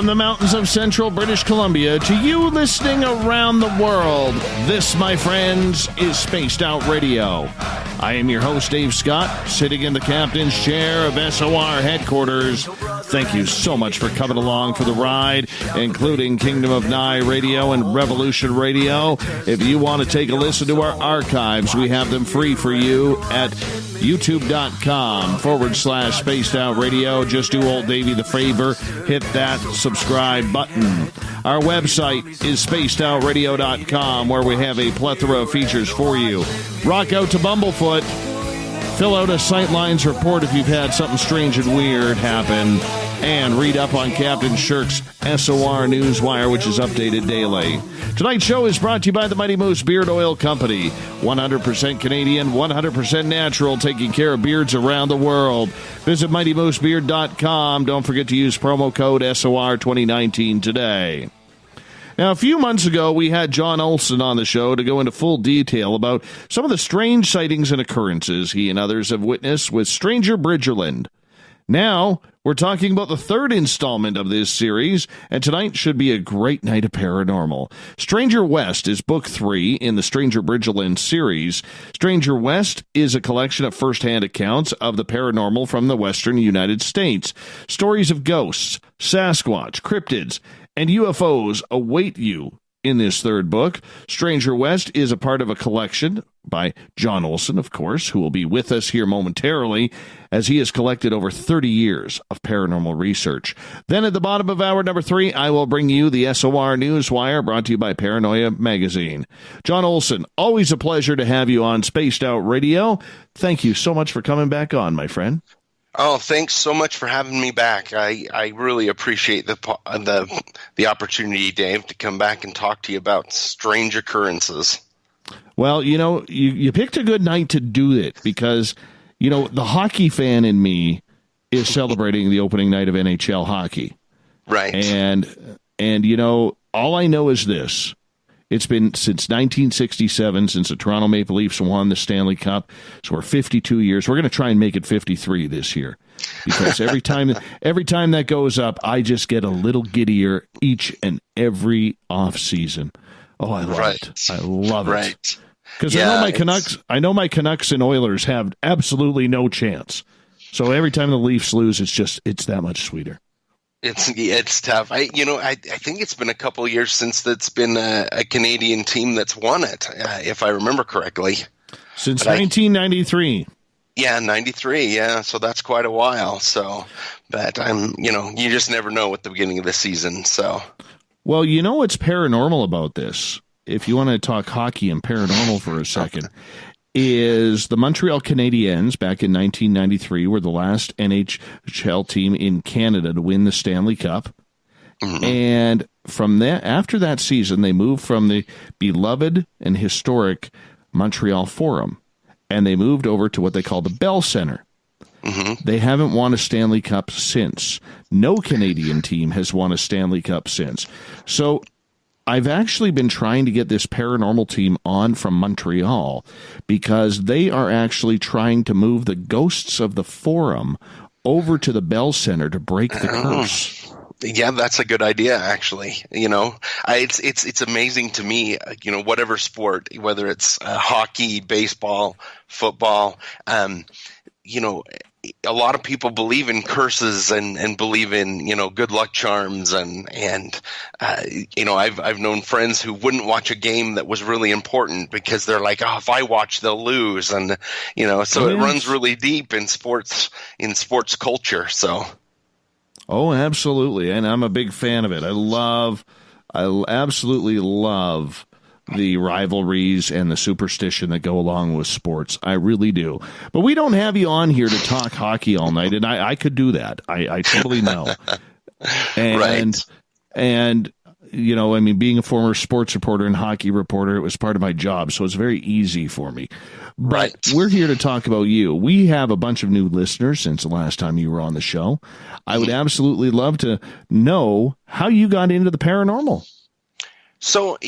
From the mountains of central British Columbia to you listening around the world, this, my friends, is Spaced Out Radio. I am your host, Dave Scott, sitting in the captain's chair of SOR headquarters. Thank you so much for coming along for the ride, including Kingdom of Nye Radio and Revolution Radio. If you want to take a listen to our archives, we have them free for you at youtube.com/Spaced Out Radio. Just do old Davey the favor, hit that subscribe button. Our website is spacedoutradio.com, where we have a plethora of features for you. Rock out to Bumblefoot. Fill out a Sightlines report if you've had something strange and weird happen. And read up on Captain Shirk's SOR Newswire, which is updated daily. Tonight's show is brought to you by the Mighty Moose Beard Oil Company. 100% Canadian, 100% natural, taking care of beards around the world. Visit MightyMooseBeard.com. Don't forget to use promo code SOR 2019 today. Now, a few months ago, we had John Olsen on the show to go into full detail about some of the strange sightings and occurrences he and others have witnessed with Stranger Bridgerland. Now, we're talking about the third installment of this series, and tonight should be a great night of paranormal. Stranger West is book 3 in the Stranger Bridgerland series. Stranger West is a collection of first-hand accounts of the paranormal from the western United States. Stories of ghosts, Sasquatch, cryptids, and UFOs await you in this third book. Stranger West is a part of a collection by John Olsen, of course, who will be with us here momentarily, as he has collected over 30 years of paranormal research. Then at the bottom of hour number 3, I will bring you the SOR Newswire, brought to you by Paranoia Magazine. John Olsen, always a pleasure to have you on Spaced Out Radio. Thank you so much for coming back on, my friend. Oh, thanks so much for having me back. I really appreciate the opportunity, Dave, to come back and talk to you about strange occurrences. Well, you picked a good night to do it because, the hockey fan in me is celebrating the opening night of NHL hockey. Right. And all I know is this. It's been since 1967 since the Toronto Maple Leafs won the Stanley Cup. So we're 52 years. We're going to try and make it 53 this year, because every time that goes up, I just get a little giddier each and every off season. Oh, I love it. I love it. Because I know my Canucks and Oilers have absolutely no chance. So every time the Leafs lose, it's that much sweeter. It's tough. I think it's been a couple of years since it's been a Canadian team that's won it, if I remember correctly. Since 1993. Yeah, 93. Yeah, so that's quite a while. So, but you just never know at the beginning of the season. So, well, what's paranormal about this? If you want to talk hockey and paranormal for a second, is the Montreal Canadiens back in 1993 were the last NHL team in Canada to win the Stanley Cup. Mm-hmm. And after that season, they moved from the beloved and historic Montreal Forum, and they moved over to what they call the Bell Center. Mm-hmm. They haven't won a Stanley Cup since. No Canadian team has won a Stanley Cup since. So I've actually been trying to get this paranormal team on from Montreal because they are actually trying to move the ghosts of the Forum over to the Bell Center to break the curse. Yeah, that's a good idea, actually. It's amazing to me, whatever sport, whether it's hockey, baseball, football, a lot of people believe in curses and believe in, good luck charms and I've known friends who wouldn't watch a game that was really important because they're like, oh, if I watch, they'll lose. And, so it runs really deep in sports culture. So. Oh, absolutely. And I'm a big fan of it. I absolutely love the rivalries and the superstition that go along with sports. I really do. But we don't have you on here to talk hockey all night, and I could do that. I totally know. And, right. And, being a former sports reporter and hockey reporter, it was part of my job, so it's very easy for me. But right. We're here to talk about you. We have a bunch of new listeners since the last time you were on the show. I would absolutely love to know how you got into the paranormal. So,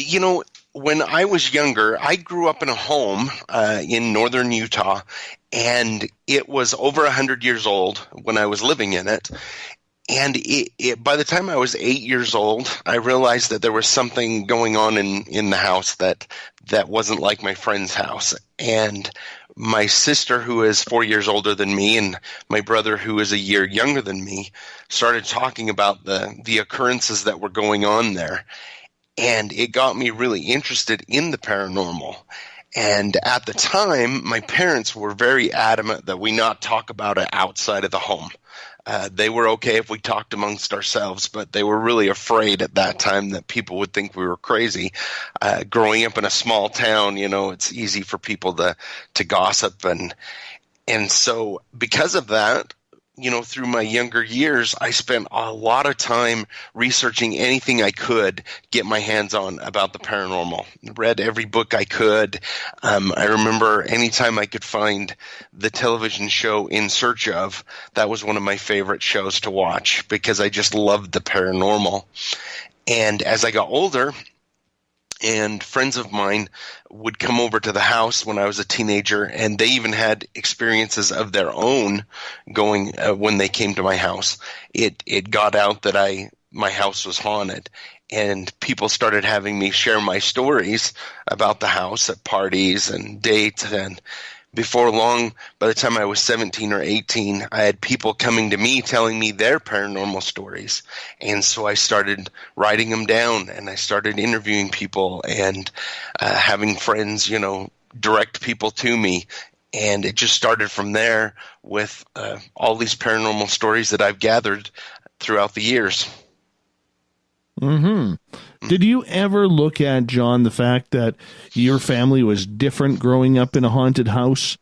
when I was younger, I grew up in a home in northern Utah, and it was over 100 years old when I was living in it. And by the time I was 8 years old, I realized that there was something going on in the house that wasn't like my friend's house. And my sister, who is 4 years older than me, and my brother, who is a year younger than me, started talking about the occurrences that were going on there. And it got me really interested in the paranormal. And at the time, my parents were very adamant that we not talk about it outside of the home. They were okay if we talked amongst ourselves, but they were really afraid at that time that people would think we were crazy. Growing up in a small town, it's easy for people to gossip. And so because of that, through my younger years, I spent a lot of time researching anything I could get my hands on about the paranormal. Read every book I could. I remember anytime I could find the television show In Search Of, that was one of my favorite shows to watch because I just loved the paranormal. And as I got older, and friends of mine would come over to the house when I was a teenager, and they even had experiences of their own going when they came to my house. It got out that my house was haunted, and people started having me share my stories about the house at parties and dates. And before long, by the time I was 17 or 18, I had people coming to me telling me their paranormal stories. And so I started writing them down, and I started interviewing people and having friends, direct people to me. And it just started from there with all these paranormal stories that I've gathered throughout the years. Mm-hmm. Did you ever look at, John, the fact that your family was different growing up in a haunted house,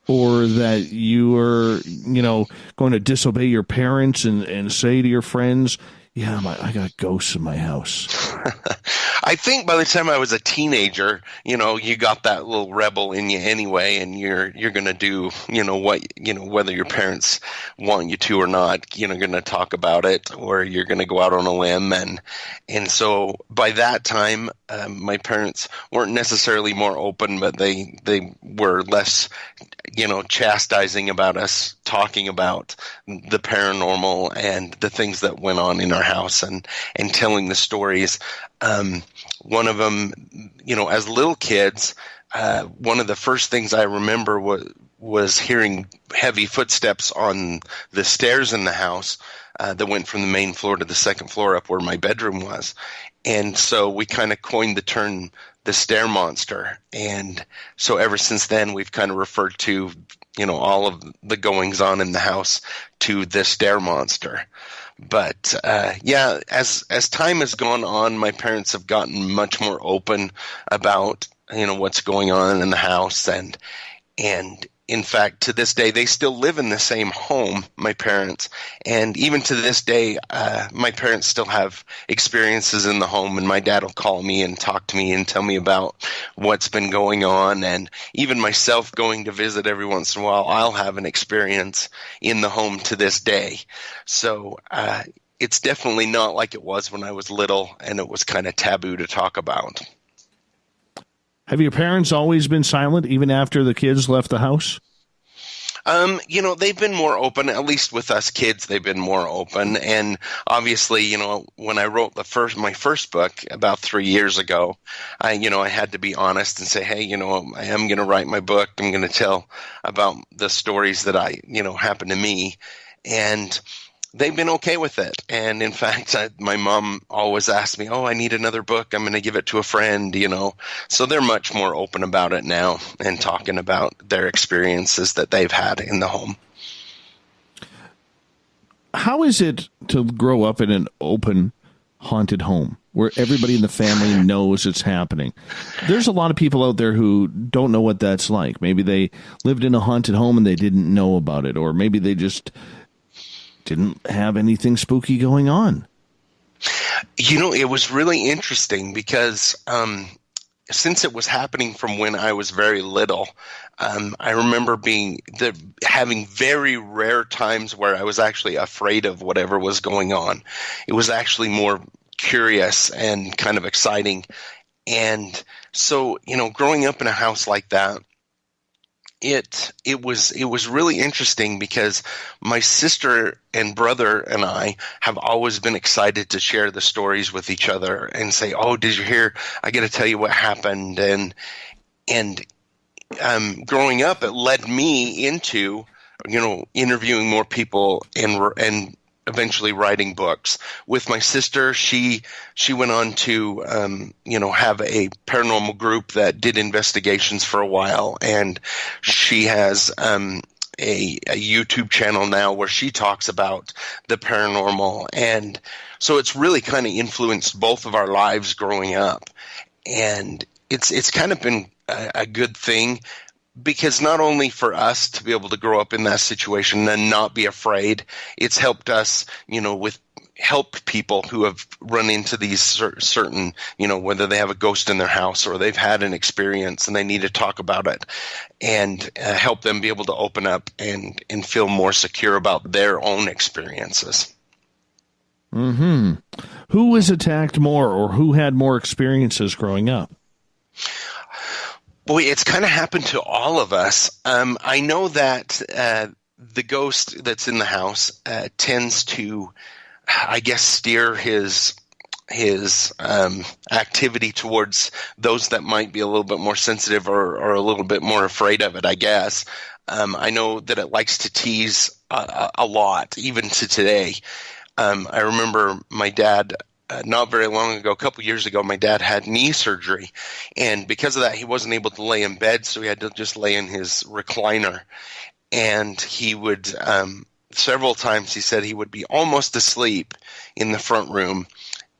or that you were, going to disobey your parents and say to your friends, yeah, I got ghosts in my house? I think by the time I was a teenager, you got that little rebel in you anyway, and you're going to do, whether your parents want you to or not, you're going to talk about it, or you're going to go out on a limb. And so by that time, my parents weren't necessarily more open, but they were less, chastising about us talking about the paranormal and the things that went on in our house and telling the stories. One of them, as little kids, one of the first things I remember was hearing heavy footsteps on the stairs in the house that went from the main floor to the second floor up where my bedroom was. And so we kind of coined the term the stair monster. And so ever since then, we've kind of referred to, all of the goings on in the house to the stair monster. But as time has gone on, my parents have gotten much more open about what's going on in the house, and in fact, to this day, they still live in the same home, my parents, and even to this day, my parents still have experiences in the home, and my dad will call me and talk to me and tell me about what's been going on, and even myself going to visit every once in a while, I'll have an experience in the home to this day. So it's definitely not like it was when I was little, and it was kind of taboo to talk about. Have your parents always been silent, even after the kids left the house? They've been more open, at least with us kids, they've been more open. And obviously, when I wrote my first book about 3 years ago, I had to be honest and say, hey, I am going to write my book. I'm going to tell about the stories that happened to me. And they've been okay with it. And in fact, my mom always asks me, I need another book. I'm going to give it to a friend, So they're much more open about it now and talking about their experiences that they've had in the home. How is it to grow up in an open, haunted home where everybody in the family knows it's happening? There's a lot of people out there who don't know what that's like. Maybe they lived in a haunted home and they didn't know about it, or maybe they just didn't have anything spooky going on. It was really interesting because since it was happening from when I was very little, I remember having very rare times where I was actually afraid of whatever was going on. It was actually more curious and kind of exciting. And so, growing up in a house like that, it was really interesting because my sister and brother and I have always been excited to share the stories with each other and say, "Oh, did you hear? I got to tell you what happened." And growing up, it led me into interviewing more people and eventually writing books. With my sister, she went on to have a paranormal group that did investigations for a while, and she has a YouTube channel now where she talks about the paranormal, and so it's really kind of influenced both of our lives growing up, and it's kind of been a good thing. Because not only for us to be able to grow up in that situation and not be afraid, it's helped us, help people who have run into these certain, whether they have a ghost in their house or they've had an experience and they need to talk about it, and help them be able to open up and feel more secure about their own experiences. Mm-hmm. Who was attacked more, or who had more experiences growing up? Boy, it's kind of happened to all of us. I know that the ghost that's in the house tends to, I guess, steer his activity towards those that might be a little bit more sensitive or a little bit more afraid of it, I guess. I know that it likes to tease a lot, even to today. I remember my dad. Not very long ago, a couple years ago, my dad had knee surgery, and because of that, he wasn't able to lay in bed, so he had to just lay in his recliner. And he would, several times, he said he would be almost asleep in the front room,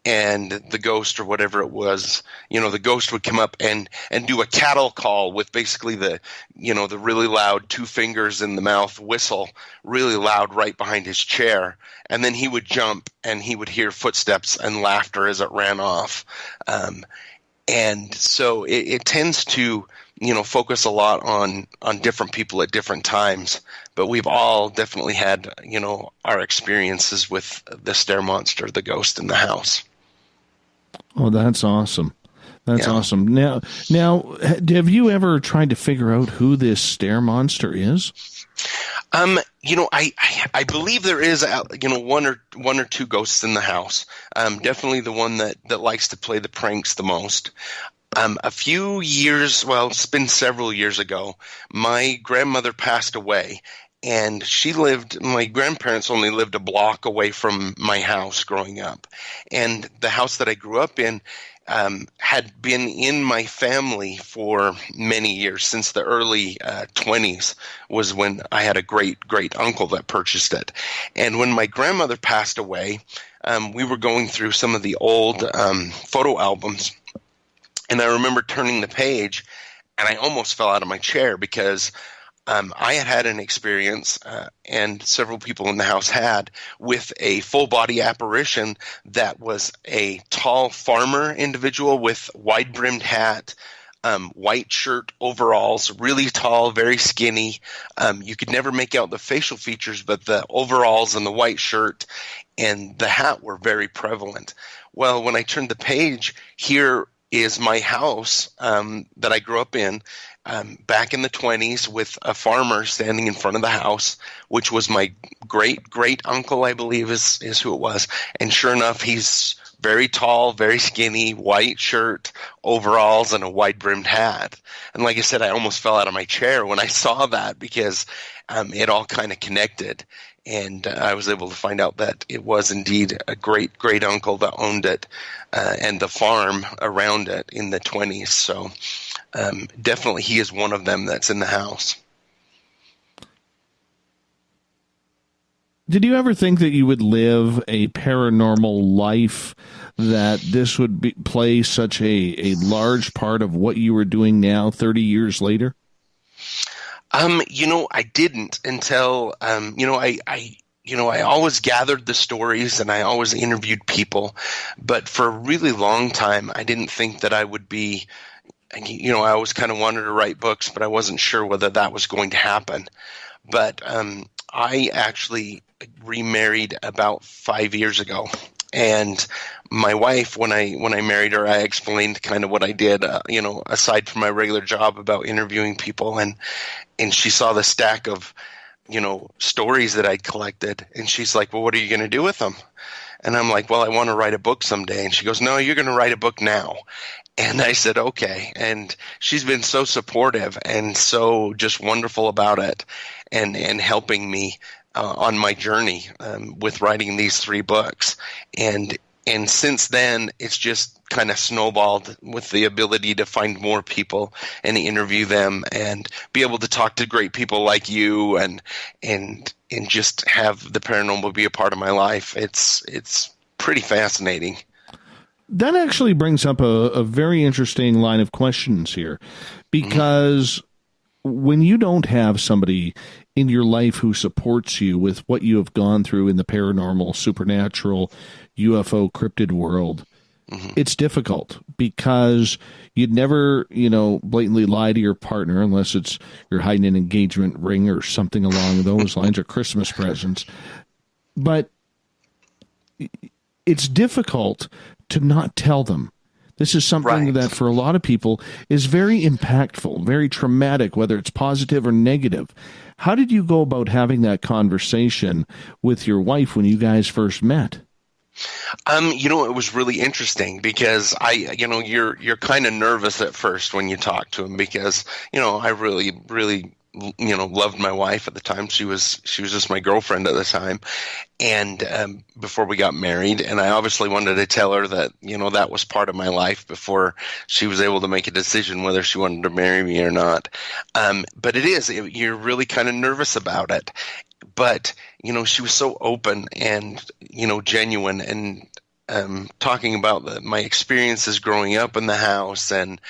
and the ghost or whatever it was, the ghost would come up and do a cattle call with basically the really loud 2 fingers in the mouth whistle, really loud right behind his chair. And then he would jump and he would hear footsteps and laughter as it ran off. And so it tends to, focus a lot on different people at different times. But we've all definitely had, our experiences with the stair monster, the ghost in the house. Oh, that's awesome. That's awesome. Now, have you ever tried to figure out who this stair monster is? I believe there is, one or two ghosts in the house. Definitely the one that likes to play the pranks the most. A few years, it's been several years ago, my grandmother passed away. And my grandparents only lived a block away from my house growing up. And the house that I grew up in had been in my family for many years. Since the early 20s was when I had a great uncle that purchased it. And when my grandmother passed away, we were going through some of the old photo albums. And I remember turning the page, and I almost fell out of my chair because I had an experience, and several people in the house had, with a full-body apparition that was a tall farmer individual with wide-brimmed hat, white shirt, overalls, really tall, very skinny. You could never make out the facial features, but the overalls and the white shirt and the hat were very prevalent. Well, when I turned the page, here is my house that I grew up in, back in the 20s, with a farmer standing in front of the house, which was my great uncle, I believe is who it was. And sure enough, he's very tall, very skinny, white shirt, overalls, and a wide-brimmed hat. And like I said, I almost fell out of my chair when I saw that because it all kind of connected. And I was able to find out that it was indeed a great uncle that owned it and the farm around it in the 20s. So definitely he is one of them that's in the house. Did you ever think that you would live a paranormal life, that this would play such a large part of what you were doing now 30 years later? I didn't until, I always gathered the stories and I always interviewed people, but for a really long time, I didn't think that I would be, I always kind of wanted to write books, but I wasn't sure whether that was going to happen. But I actually remarried about 5 years ago. And my wife, when I married her, I explained kind of what I did, aside from my regular job about interviewing people, and she saw the stack of, stories that I'd collected, and she's like, well, what are you going to do with them? And I'm like, well, I want to write a book someday. And she goes, no, you're going to write a book now. And I said, okay. And she's been so supportive and so just wonderful about it, and helping me on my journey with writing these 3 books. And since then, it's just kind of snowballed with the ability to find more people and interview them and be able to talk to great people like you and just have the paranormal be a part of my life. It's pretty fascinating. That actually brings up a very interesting line of questions here, because when you don't have somebody in your life who supports you with what you have gone through in the paranormal, supernatural, UFO, cryptid world, it's difficult, because you'd never, blatantly lie to your partner unless you're hiding an engagement ring or something along those lines, or Christmas presents. But it's difficult to not tell them. This is something that for a lot of people is very impactful, very traumatic, whether it's positive or negative. How did you go about having that conversation with your wife when you guys first met? It was really interesting, because you're kind of nervous at first when you talk to him, because, I really, really, loved my wife at the time. She was just my girlfriend at the time. And, before we got married, and I obviously wanted to tell her that, that was part of my life before she was able to make a decision whether she wanted to marry me or not. But you're really kind of nervous about it. But, she was so open and, genuine, and talking about my experiences growing up in the house and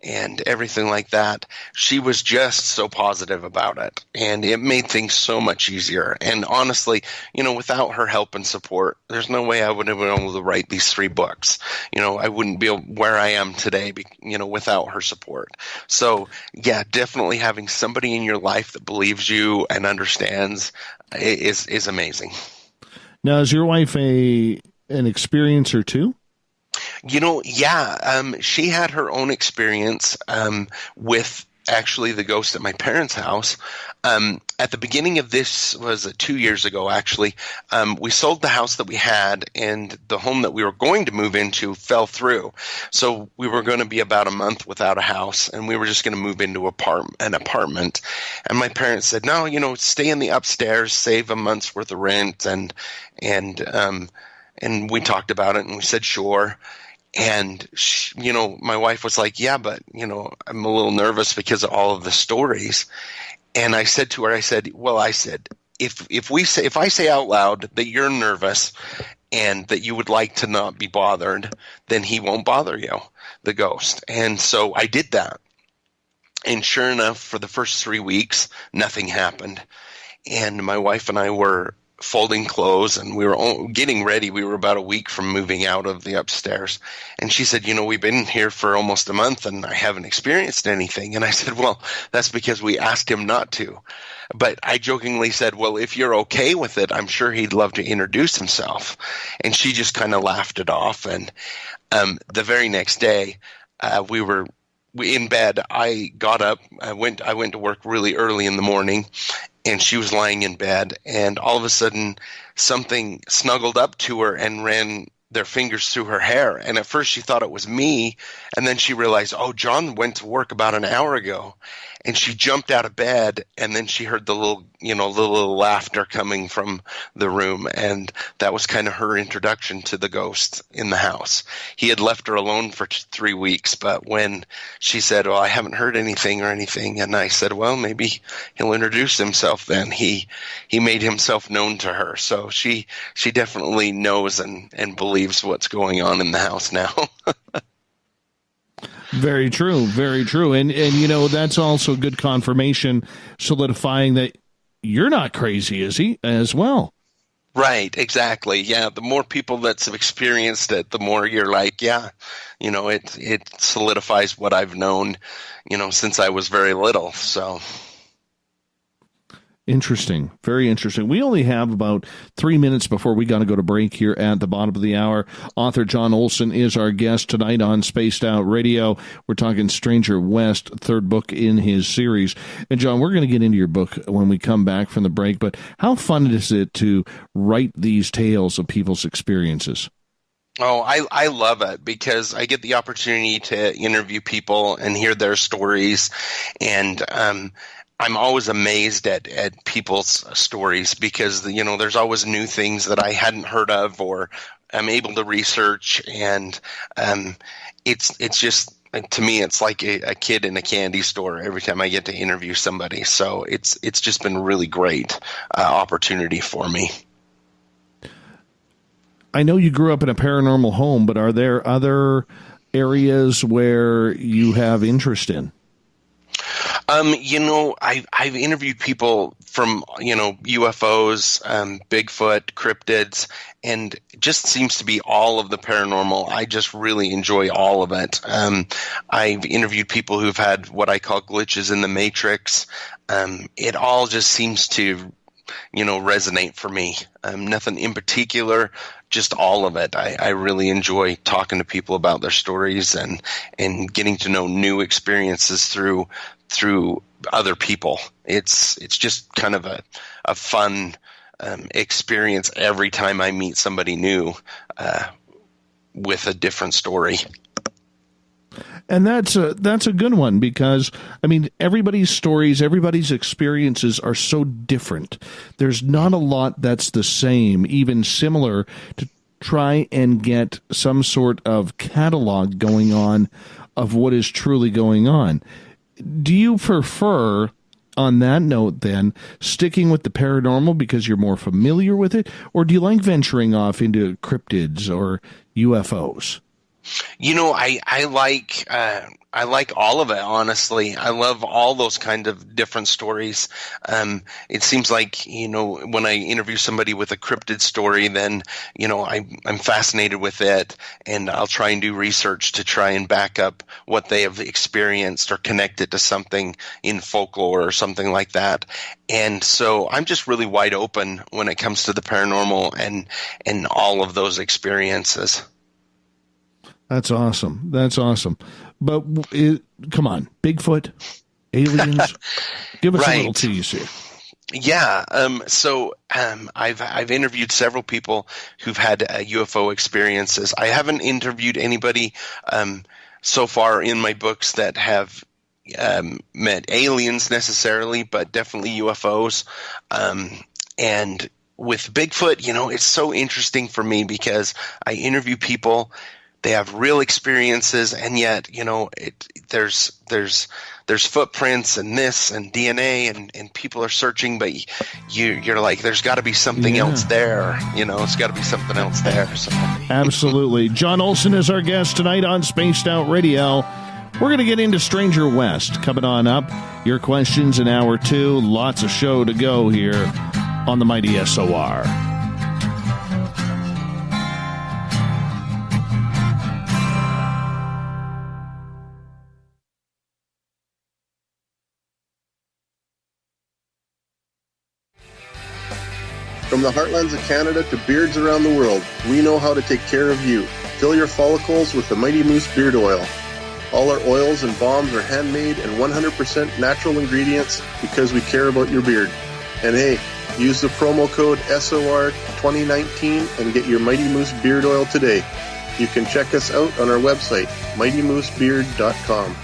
everything like that. She was just so positive about it, and it made things so much easier. And honestly, without her help and support, there's no way I would have been able to write these 3 books. I wouldn't be where I am today, without her support. So yeah, definitely having somebody in your life that believes you and understands is amazing. Now, is your wife an experiencer too? She had her own experience with actually the ghost at my parents' house. At the beginning of this was 2 years ago, actually. We sold the house that we had, and the home that we were going to move into fell through. So we were going to be about a month without a house, and we were just going to move into an apartment. And my parents said, no, stay in the upstairs, save a month's worth of rent. And we talked about it, and we said, sure. And, my wife was like, yeah, but, I'm a little nervous because of all of the stories. And I said to her, if I say out loud that you're nervous and that you would like to not be bothered, then he won't bother you, the ghost. And so I did that. And sure enough, for the first 3 weeks, nothing happened. And my wife and I were folding clothes, and we were getting ready. We were about a week from moving out of the upstairs. And she said, we've been here for almost a month and I haven't experienced anything. And I said, well, that's because we asked him not to. But I jokingly said, well, if you're okay with it, I'm sure he'd love to introduce himself. And she just kind of laughed it off. And the very next day, we were in bed. I got up. I went to work really early in the morning, and she was lying in bed, and all of a sudden something snuggled up to her and ran their fingers through her hair. And at first she thought it was me, and then she realized, oh, John went to work about an hour ago. And she jumped out of bed, and then she heard the little laughter coming from the room. And that was kind of her introduction to the ghost in the house. He had left her alone for 3 weeks, but when she said, well, I haven't heard anything, and I said, well, maybe he'll introduce himself then. He made himself known to her. So she definitely knows and believes what's going on in the house now. Very true, very true. And that's also good confirmation, solidifying that you're not crazy, is he, as well? Right, exactly. Yeah, the more people that's experienced it, the more you're like, yeah, it solidifies what I've known, since I was very little. So Interesting. Very interesting. We only have about 3 minutes before we got to go to break here at the bottom of the hour. Author John Olsen is our guest tonight on Spaced Out Radio. We're talking Stranger West, third book in his series. And John, we're going to get into your book when we come back from the break, but how fun is it to write these tales of people's experiences? Oh, I love it because I get the opportunity to interview people and hear their stories, and I'm always amazed at people's stories because, there's always new things that I hadn't heard of or I'm able to research, and it's just, to me, it's like a kid in a candy store every time I get to interview somebody. So it's just been a really great opportunity for me. I know you grew up in a paranormal home, but are there other areas where you have interest in? I've interviewed people from, UFOs, Bigfoot, cryptids, and it just seems to be all of the paranormal. I just really enjoy all of it. I've interviewed people who've had what I call glitches in the matrix. It all just seems to, resonate for me. Nothing in particular, just all of it. I really enjoy talking to people about their stories and getting to know new experiences through other people. It's just kind of a fun experience every time I meet somebody new with a different story. And that's a good one because, everybody's stories, everybody's experiences are so different. There's not a lot that's the same, even similar, to try and get some sort of catalog going on of what is truly going on. Do you prefer, on that note then, sticking with the paranormal because you're more familiar with it, or do you like venturing off into cryptids or UFOs? I like all of it, honestly. I love all those kind of different stories. It seems like, when I interview somebody with a cryptid story, then, I'm fascinated with it, and I'll try and do research to try and back up what they have experienced or connect it to something in folklore or something like that. And so I'm just really wide open when it comes to the paranormal and all of those experiences. That's awesome. But come on, Bigfoot, aliens, give us a little tease here. Yeah. I've interviewed several people who've had UFO experiences. I haven't interviewed anybody so far in my books that have met aliens necessarily, but definitely UFOs. And with Bigfoot, it's so interesting for me because I interview people. They have real experiences, and yet, there's footprints and this and DNA, and people are searching, but you're like, there's got to be something else there. It's got to be something else there. So. Absolutely. John Olsen is our guest tonight on Spaced Out Radio. We're going to get into Stranger West coming on up. Your questions in hour 2. Lots of show to go here on the Mighty SOR. From the heartlands of Canada to beards around the world, we know how to take care of you. Fill your follicles with the Mighty Moose Beard Oil. All our oils and balms are handmade and 100% natural ingredients because we care about your beard. And hey, use the promo code SOR2019 and get your Mighty Moose Beard Oil today. You can check us out on our website, mightymoosebeard.com.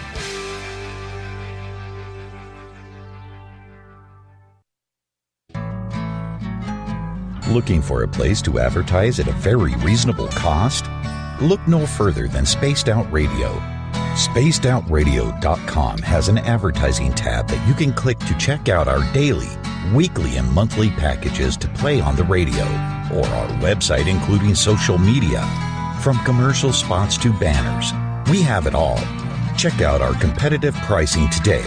Looking for a place to advertise at a very reasonable cost? Look no further than Spaced Out Radio. SpacedOutRadio.com has an advertising tab that you can click to check out our daily, weekly, and monthly packages to play on the radio, or our website including social media. From commercial spots to banners, we have it all. Check out our competitive pricing today.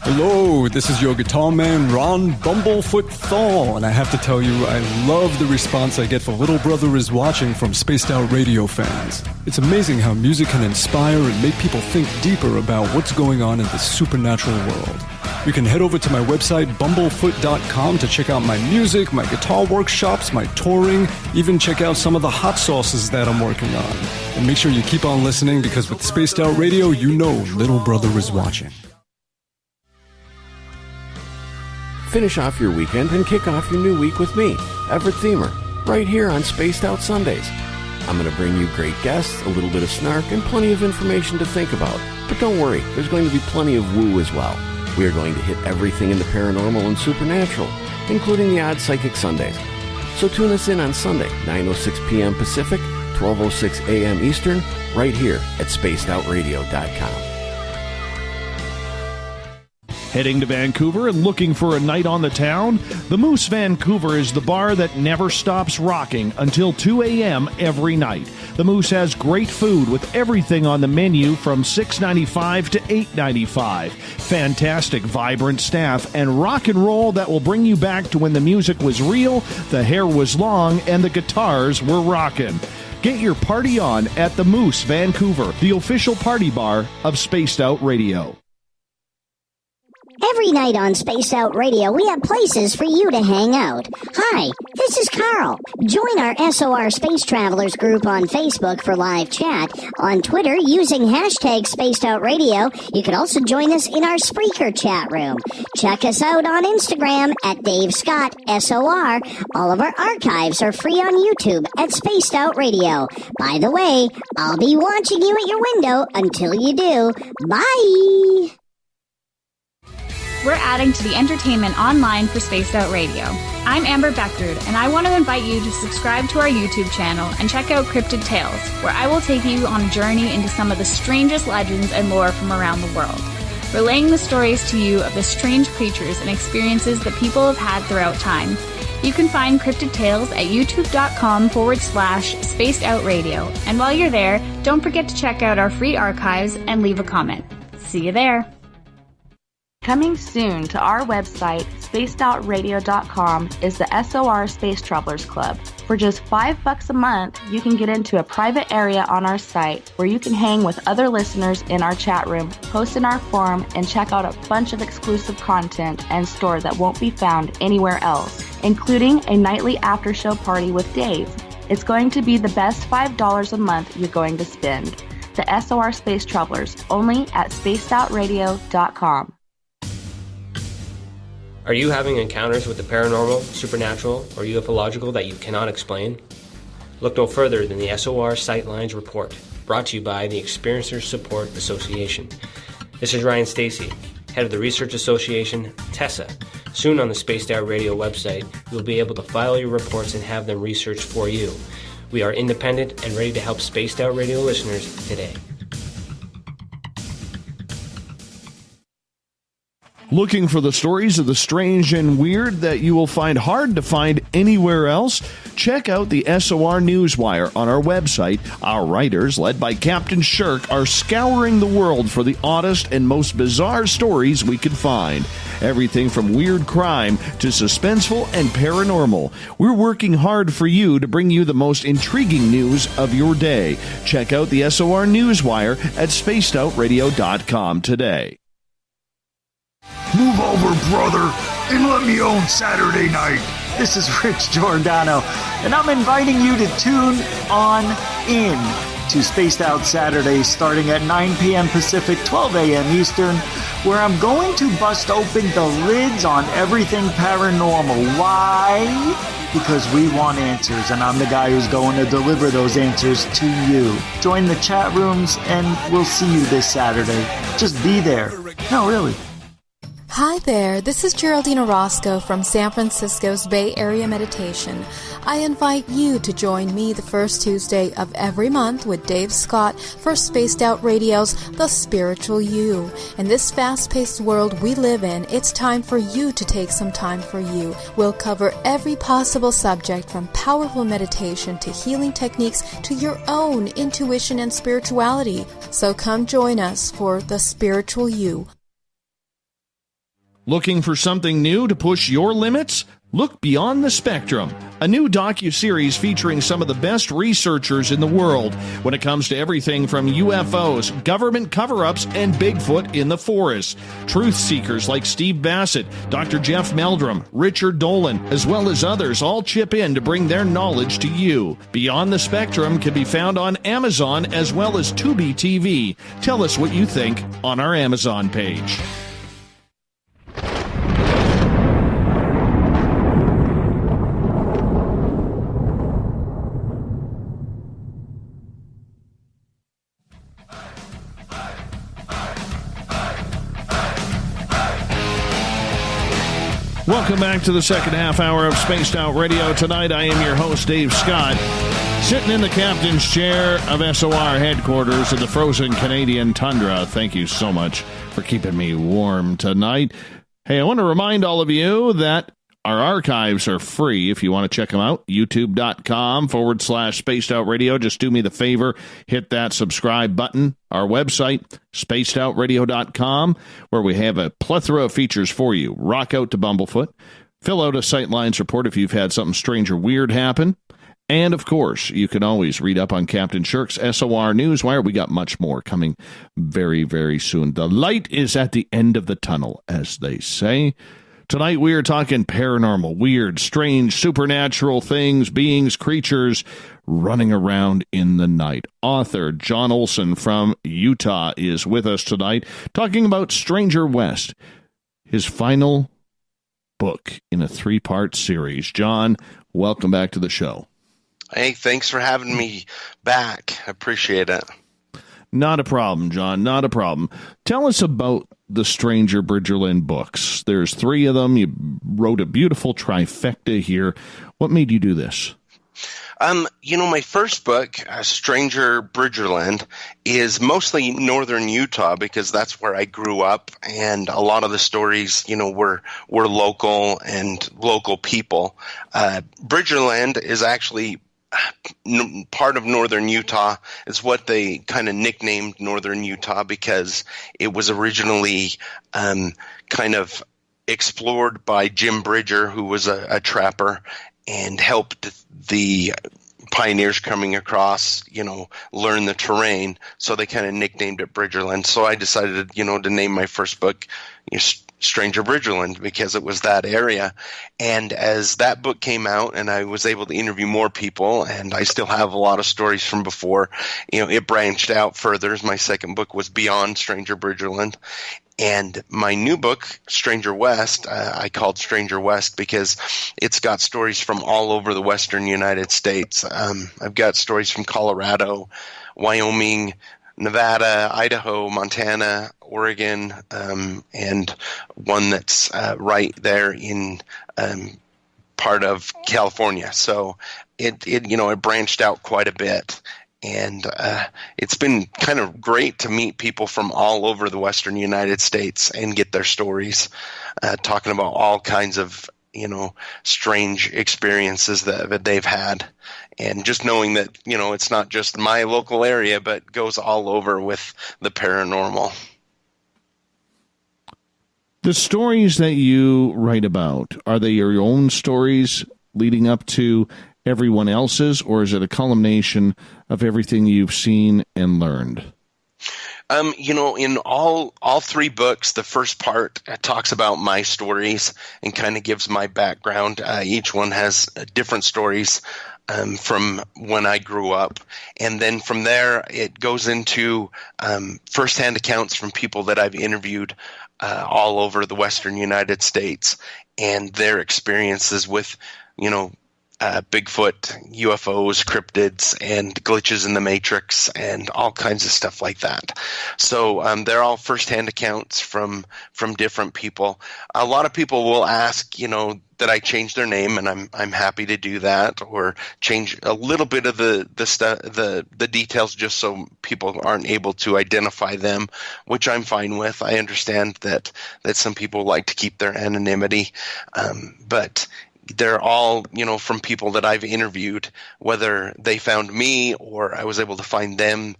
Hello, this is your guitar man, Ron Bumblefoot THAL, and I have to tell you, I love the response I get for Little Brother is Watching from Spaced Out Radio fans. It's amazing how music can inspire and make people think deeper about what's going on in the supernatural world. You can head over to my website, bumblefoot.com, to check out my music, my guitar workshops, my touring, even check out some of the hot sauces that I'm working on. And make sure you keep on listening, because with Spaced Out Radio, you know Little Brother is watching. Finish off your weekend and kick off your new week with me, Everett Thiemer, right here on Spaced Out Sundays. I'm going to bring you great guests, a little bit of snark, and plenty of information to think about. But don't worry, there's going to be plenty of woo as well. We are going to hit everything in the paranormal and supernatural, including the odd psychic Sundays. So tune us in on Sunday, 9:06 p.m. Pacific, 12:06 a.m. Eastern, right here at spacedoutradio.com. Heading to Vancouver and looking for a night on the town? The Moose Vancouver is the bar that never stops rocking until 2 a.m. every night. The Moose has great food with everything on the menu from $6.95 to $8.95. Fantastic, vibrant staff and rock and roll that will bring you back to when the music was real, the hair was long, and the guitars were rocking. Get your party on at the Moose Vancouver, the official party bar of Spaced Out Radio. Every night on Spaced Out Radio, we have places for you to hang out. Hi, this is Carl. Join our SOR Space Travelers group on Facebook for live chat. On Twitter, using hashtag Spaced Out Radio. You can also join us in our Spreaker chat room. Check us out on Instagram at Dave Scott SOR. All of our archives are free on YouTube at Spaced Out Radio. By the way, I'll be watching you at your window until you do. Bye! We're adding to the entertainment online for Spaced Out Radio. I'm Amber Beckrud, and I want to invite you to subscribe to our YouTube channel and check out Cryptid Tales, where I will take you on a journey into some of the strangest legends and lore from around the world, relaying the stories to you of the strange creatures and experiences that people have had throughout time. You can find Cryptid Tales at youtube.com/Spaced Out Radio. And while you're there, don't forget to check out our free archives and leave a comment. See you there. Coming soon to our website, spacedoutradio.com, is the SOR Space Travelers Club. For just $5 a month, you can get into a private area on our site where you can hang with other listeners in our chat room, post in our forum, and check out a bunch of exclusive content and store that won't be found anywhere else, including a nightly after-show party with Dave. It's going to be the best $5 a month you're going to spend. The SOR Space Travelers, only at spacedoutradio.com. Are you having encounters with the paranormal, supernatural, or ufological that you cannot explain? Look no further than the SOR Sightlines Report, brought to you by the Experiencers Support Association. This is Ryan Stacy, head of the Research Association, TESA. Soon on the Spaced Out Radio website, you will be able to file your reports and have them researched for you. We are independent and ready to help Spaced Out Radio listeners today. Looking for the stories of the strange and weird that you will find hard to find anywhere else? Check out the SOR Newswire on our website. Our writers, led by Captain Shirk, are scouring the world for the oddest and most bizarre stories we can find. Everything from weird crime to suspenseful and paranormal. We're working hard for you to bring you the most intriguing news of your day. Check out the SOR Newswire at spacedoutradio.com today. Move over, brother, and let me own Saturday night. This is Rich Giordano, and I'm inviting you to tune on in to Spaced Out Saturdays starting at 9 p.m. Pacific, 12 a.m. Eastern, where I'm going to bust open the lids on everything paranormal. Why? Because we want answers, and I'm the guy who's going to deliver those answers to you. Join the chat rooms, and we'll see you this Saturday. Just be there. No, really. Hi there, this is Geraldine Orozco from San Francisco's Bay Area Meditation. I invite you to join me the first Tuesday of every month with Dave Scott for Spaced Out Radio's The Spiritual You. In this fast-paced world we live in, it's time for you to take some time for you. We'll cover every possible subject from powerful meditation to healing techniques to your own intuition and spirituality. So come join us for The Spiritual You. Looking for something new to push your limits? Look Beyond the Spectrum, a new docuseries featuring some of the best researchers in the world when it comes to everything from UFOs, government cover-ups, and Bigfoot in the forest. Truth seekers like Steve Bassett, Dr. Jeff Meldrum, Richard Dolan, as well as others all chip in to bring their knowledge to you. Beyond the Spectrum can be found on Amazon as well as Tubi TV. Tell us what you think on our Amazon page. Welcome back to the second half hour of Spaced Out Radio. Tonight, I am your host, Dave Scott, sitting in the captain's chair of SOR headquarters in the frozen Canadian tundra. Thank you so much for keeping me warm tonight. Hey, I want to remind all of you that our archives are free if you want to check them out. YouTube.com/Spaced Out Radio. Just do me the favor, hit that subscribe button. Our website, spacedoutradio.com, where we have a plethora of features for you. Rock out to Bumblefoot. Fill out a Sightlines report if you've had something strange or weird happen. And, of course, you can always read up on Captain Shirk's SOR Newswire. We got much more coming very, very soon. The light is at the end of the tunnel, as they say. Tonight we are talking paranormal, weird, strange, supernatural things, beings, creatures running around in the night. Author John Olsen from Utah is with us tonight talking about Stranger West, his final book in a 3-part series. John, welcome back to the show. Hey, thanks for having me back. I appreciate it. Not a problem, John, not a problem. Tell us about the Stranger Bridgerland books. There's 3 of them. You wrote a beautiful trifecta here. What made you do this? My first book, Stranger Bridgerland, is mostly northern Utah because that's where I grew up, and a lot of the stories, were local and local people. Bridgerland is actually part of northern Utah. Is what they kind of nicknamed northern Utah because it was originally kind of explored by Jim Bridger, who was a trapper and helped the pioneers coming across, learn the terrain. So they kind of nicknamed it Bridgerland. So I decided, to name my first book Stranger Bridgerland because it was that area. And as that book came out and I was able to interview more people, and I still have a lot of stories from before, it branched out further. My second book was Beyond Stranger Bridgerland. And my new book, Stranger West, I called Stranger West because it's got stories from all over the western United States. I've got stories from Colorado, Wyoming, Nevada, Idaho, Montana, Oregon, and one that's right there in part of California. So it branched out quite a bit. And it's been kind of great to meet people from all over the western United States and get their stories, talking about all kinds of, strange experiences that they've had. And just knowing that, it's not just my local area, but goes all over with the paranormal. The stories that you write about, are they your own stories leading up to everyone else's, or is it a culmination of everything you've seen and learned? In all 3 books, the first part talks about my stories and kind of gives my background. Each one has different stories from when I grew up. And then from there, it goes into firsthand accounts from people that I've interviewed all over the western United States and their experiences with, Bigfoot, UFOs, cryptids, and glitches in the Matrix, and all kinds of stuff like that. So they're all firsthand accounts from different people. A lot of people will ask, that I change their name, and I'm happy to do that, or change a little bit of the details just so people aren't able to identify them, which I'm fine with. I understand that some people like to keep their anonymity, but they're all, from people that I've interviewed, whether they found me or I was able to find them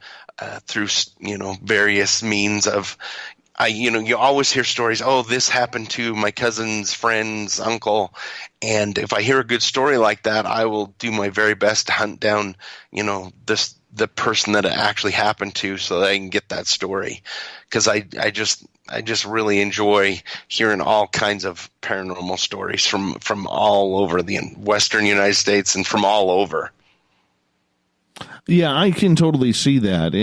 through, various means of you always hear stories, oh, this happened to my cousin's friend's uncle. And if I hear a good story like that, I will do my very best to hunt down, the person that it actually happened to so that I can get that story. Because I just really enjoy hearing all kinds of paranormal stories from all over the Western United States and from all over. Yeah, I can totally see that.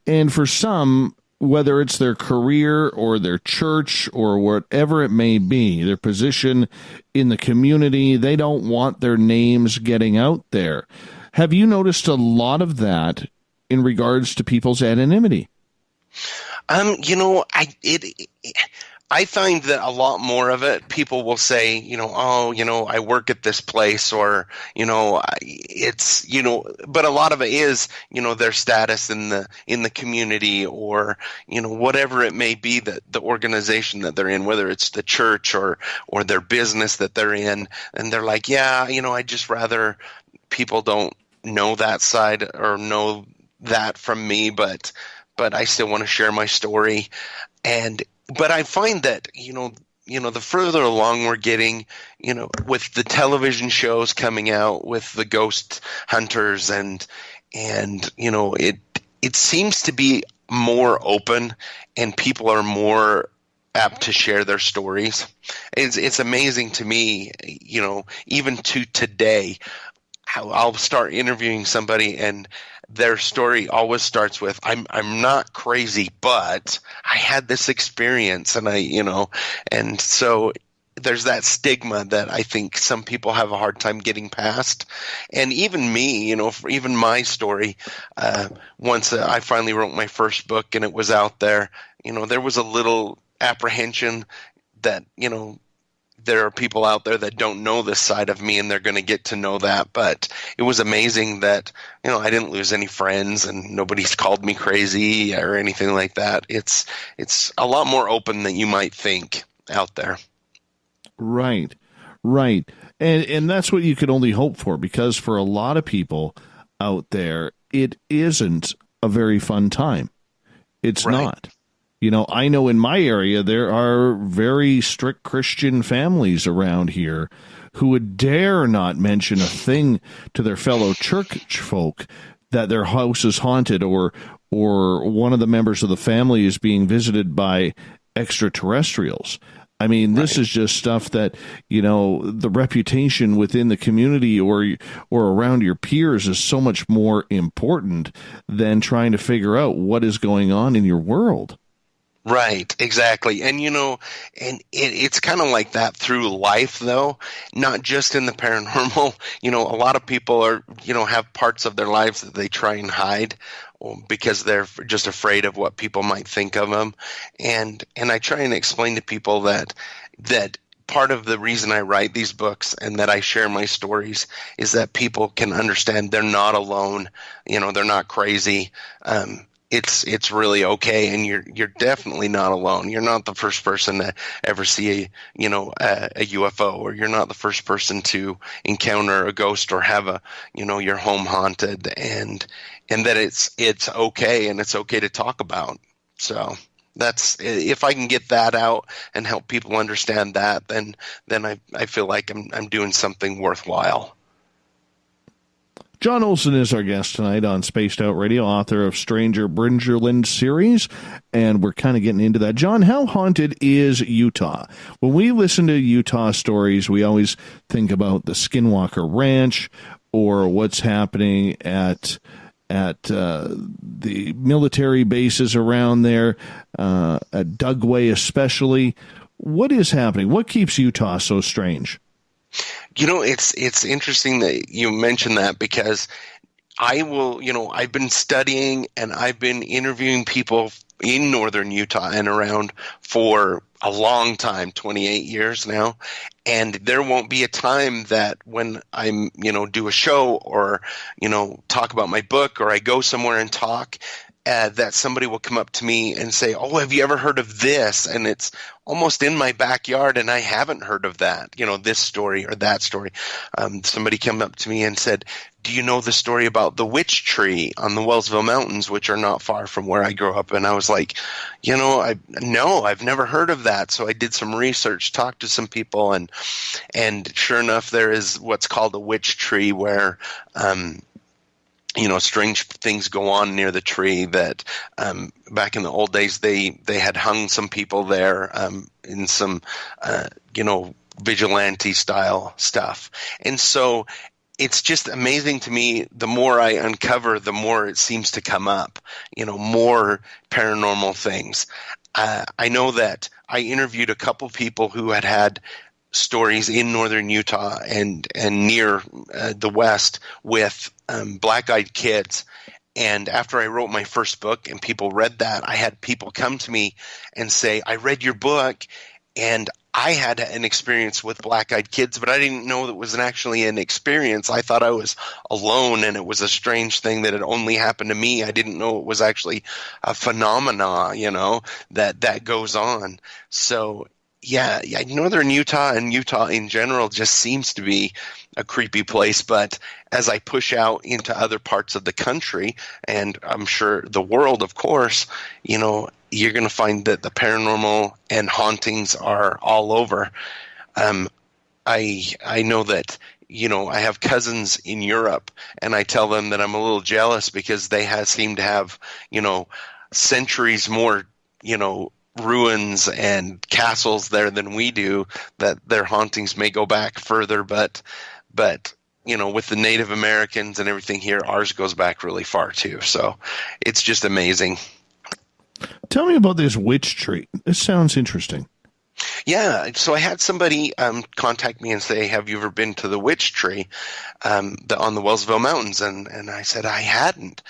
And for some, whether it's their career or their church or whatever it may be, their position in the community, they don't want their names getting out there. Have you noticed a lot of that in regards to people's anonymity? I find that a lot more of it, people will say, I work at this place, or, it's, but a lot of it is, their status in the community, or, whatever it may be, that the organization that they're in, whether it's the church or their business that they're in. And they're like, yeah, I'd just rather people don't know that side or know that from me, but I still want to share my story. But I find that, the further along we're getting, with the television shows coming out, with the ghost hunters and it seems to be more open and people are more apt to share their stories. It's amazing to me, even to today, how I'll start interviewing somebody and their story always starts with, I'm not crazy, but I had this experience, and and so there's that stigma that I think some people have a hard time getting past. And even me, even my story, once I finally wrote my first book and it was out there, there was a little apprehension that, there are people out there that don't know this side of me and they're going to get to know that. But it was amazing that, I didn't lose any friends and nobody's called me crazy or anything like that. It's a lot more open than you might think out there. Right. And that's what you could only hope for, because for a lot of people out there, it isn't a very fun time. It's not. I know in my area, there are very strict Christian families around here who would dare not mention a thing to their fellow church folk that their house is haunted or one of the members of the family is being visited by extraterrestrials. I mean, this is just stuff that, the reputation within the community or around your peers is so much more important than trying to figure out what is going on in your world. Right, exactly. And, it's kind of like that through life, though, not just in the paranormal. A lot of people are, have parts of their lives that they try and hide because they're just afraid of what people might think of them. And I try and explain to people that part of the reason I write these books and that I share my stories is that people can understand they're not alone. They're not crazy. It's really okay, and you're definitely not alone. You're not the first person to ever see a UFO, or you're not the first person to encounter a ghost or have your home haunted, and that it's okay, and it's okay to talk about. So that's, if I can get that out and help people understand that, then I feel like I'm doing something worthwhile. John Olsen is our guest tonight on Spaced Out Radio, author of Stranger Bringerland series, and we're kind of getting into that. John, how haunted is Utah? When we listen to Utah stories, we always think about the Skinwalker Ranch or what's happening at the military bases around there, at Dugway especially. What is happening? What keeps Utah so strange? It's interesting that you mentioned that, because I've been studying and I've been interviewing people in northern Utah and around for a long time, 28 years now. And there won't be a time that when I'm, do a show or, talk about my book, or I go somewhere and talk, that somebody will come up to me and say, "Oh, have you ever heard of this?" And it's almost in my backyard, and I haven't heard of that, this story or that story. Somebody came up to me and said, "Do you know the story about the witch tree on the Wellsville Mountains, which are not far from where I grew up?" And I was like, I've never heard of that. So I did some research, talked to some people, and sure enough, there is what's called a witch tree where strange things go on near the tree that back in the old days they had hung some people there in some vigilante style stuff. And so it's just amazing to me. The more I uncover, the more it seems to come up, more paranormal things. I know that I interviewed a couple people who had stories in northern Utah and near the west with black-eyed kids. And after I wrote my first book and people read that, I had people come to me and say, "I read your book and I had an experience with black-eyed kids, but I didn't know that was actually an experience. I thought I was alone and it was a strange thing that had only happened to me. I didn't know it was actually a phenomena, that goes on." So yeah, northern Utah and Utah in general just seems to be a creepy place. But as I push out into other parts of the country, and I'm sure the world, of course, you're going to find that the paranormal and hauntings are all over. I know that, I have cousins in Europe, and I tell them that I'm a little jealous because they seem to have, centuries more, ruins and castles there than we do, that their hauntings may go back further, but with the Native Americans and everything here, ours goes back really far too. So it's just amazing. Tell me about this witch tree. This sounds interesting. Yeah, so I had somebody contact me and say, "Have you ever been to the witch tree on the Wellsville Mountains?" And I said I hadn't.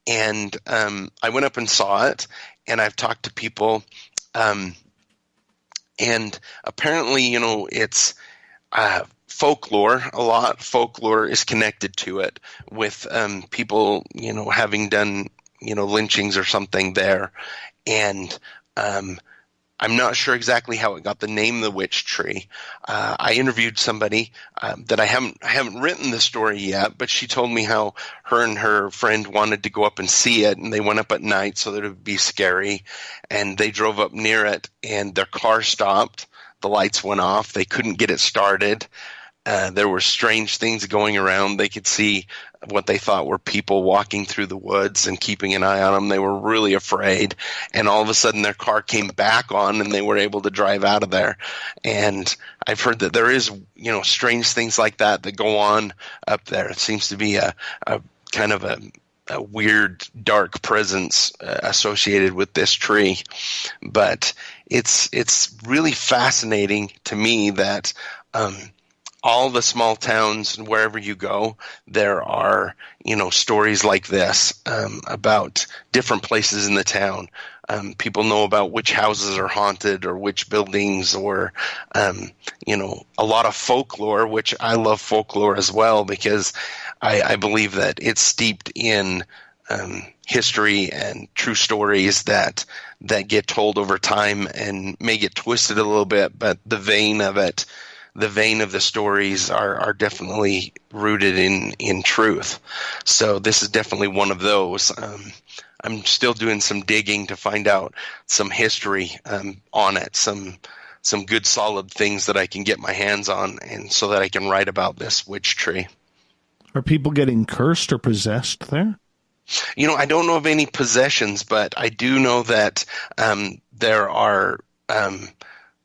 And I went up and saw it, and I've talked to people. And apparently, it's folklore. A lot folklore is connected to it with people, having done, lynchings or something there. And I'm not sure exactly how it got the name the witch tree. I interviewed somebody that I haven't written the story yet, but she told me how her and her friend wanted to go up and see it, and they went up at night so that it would be scary. And they drove up near it, and their car stopped. The lights went off. They couldn't get it started. There were strange things going around. They could see what they thought were people walking through the woods and keeping an eye on them. They were really afraid. And all of a sudden their car came back on and they were able to drive out of there. And I've heard that there is, strange things like that go on up there. It seems to be a kind of a weird, dark presence associated with this tree. But it's really fascinating to me that all the small towns and wherever you go, there are, stories like this about different places in the town. People know about which houses are haunted or which buildings, or, a lot of folklore, which I love folklore as well, because I believe that it's steeped in history and true stories that get told over time and may get twisted a little bit, but the vein of the stories are definitely rooted in truth. So this is definitely one of those. I'm still doing some digging to find out some history on it, some good solid things that I can get my hands on, and so that I can write about this witch tree. Are people getting cursed or possessed there? I don't know of any possessions, but I do know that there are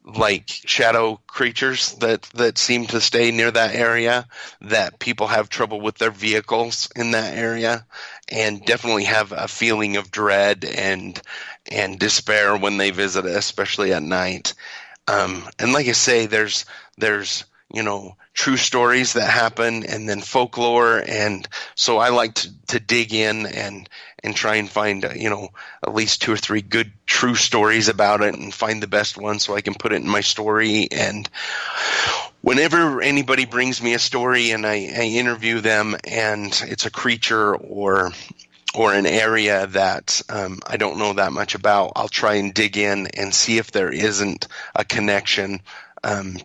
like shadow creatures that seem to stay near that area, that people have trouble with their vehicles in that area, and definitely have a feeling of dread and despair when they visit it, especially at night. And like I say, there's true stories that happen, and then folklore, and so I like to dig in and try and find at least 2 or 3 good true stories about it, and find the best one so I can put it in my story. And whenever anybody brings me a story and I interview them, and it's a creature or an area that I don't know that much about, I'll try and dig in and see if there isn't a connection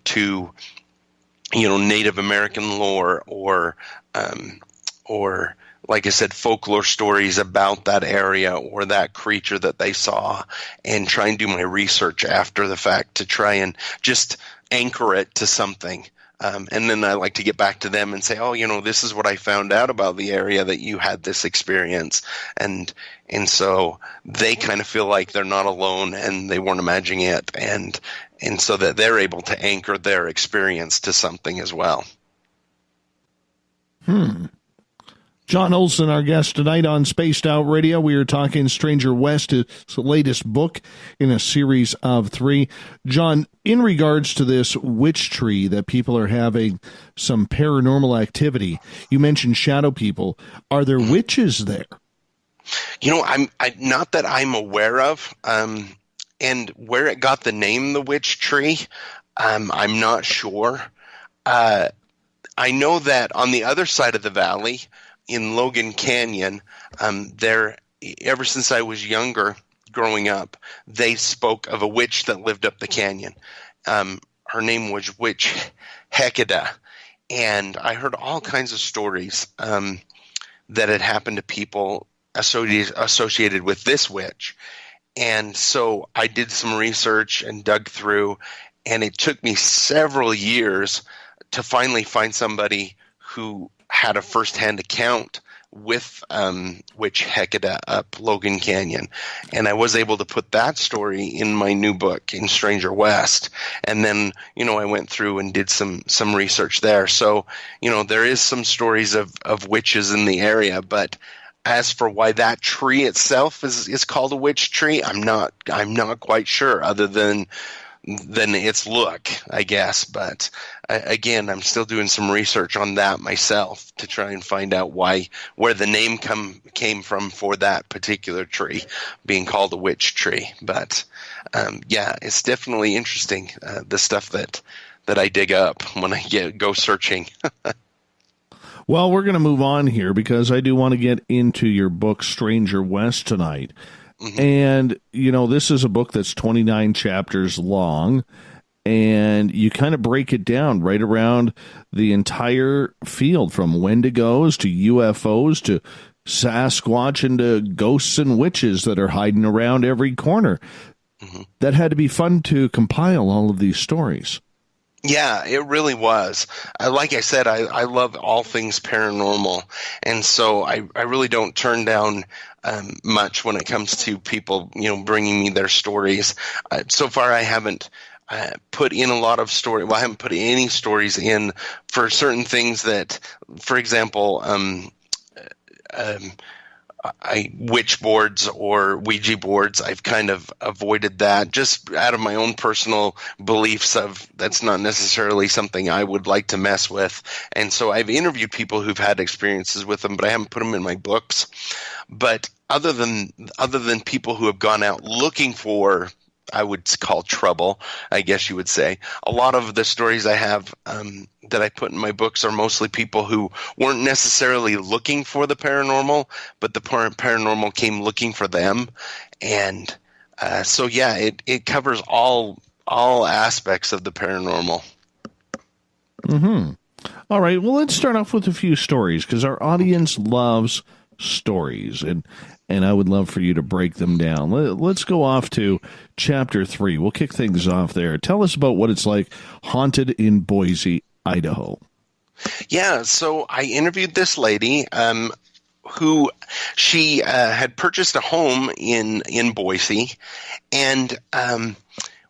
to, Native American lore or like I said, folklore stories about that area or that creature that they saw, and try and do my research after the fact to try and just anchor it to something. And then I like to get back to them and say, oh, this is what I found out about the area that you had this experience. And so they kind of feel like they're not alone and they weren't imagining it. And so that they're able to anchor their experience to something as well. John Olsen, our guest tonight on Spaced Out Radio. We are talking Stranger West, his latest book in a series of 3. John, in regards to this witch tree that people are having some paranormal activity, you mentioned shadow people. Are there witches there? I'm not that I'm aware of, and where it got the name the witch tree, I'm not sure. I know that on the other side of the valley, in Logan Canyon, there, ever since I was younger, growing up, they spoke of a witch that lived up the canyon. Her name was Witch Hecada, and I heard all kinds of stories that had happened to people associated with this witch. And so I did some research and dug through, and it took me several years to finally find somebody who had a firsthand account with Witch Hecada up Logan Canyon. And I was able to put that story in my new book, in Stranger West. And then, I went through and did some research there. So, there is some stories of witches in the area, but as for why that tree itself is called a witch tree, I'm not quite sure, other than its look, I guess. But again, I'm still doing some research on that myself to try and find out where the name came from for that particular tree being called a witch tree. But it's definitely interesting, the stuff that I dig up when I go searching. Well, we're going to move on here because I do want to get into your book, Stranger West, tonight. Mm-hmm. And, this is a book that's 29 chapters long, and you kind of break it down right around the entire field, from Wendigos to UFOs to Sasquatch and to ghosts and witches that are hiding around every corner. Mm-hmm. That had to be fun to compile all of these stories. Yeah, it really was. Like I said, I love all things paranormal, and so I really don't turn down much when it comes to people, bringing me their stories. So far, I haven't put in a lot of story. Well, I haven't put any stories in for certain things that, for example, witch boards or Ouija boards. I've kind of avoided that just out of my own personal beliefs of that's not necessarily something I would like to mess with. And so I've interviewed people who've had experiences with them, but I haven't put them in my books. But other than people who have gone out looking for, I would call trouble, I guess you would say, a lot of the stories I have that I put in my books are mostly people who weren't necessarily looking for the paranormal, but the paranormal came looking for them. And it covers all aspects of the paranormal. Mm-hmm. All right, well, let's start off with a few stories, because our audience loves stories, and I would love for you to break them down. Let's go off to Chapter 3. We'll kick things off there. Tell us about what it's like haunted in Boise, Idaho. Yeah, so I interviewed this lady who she had purchased a home in Boise, and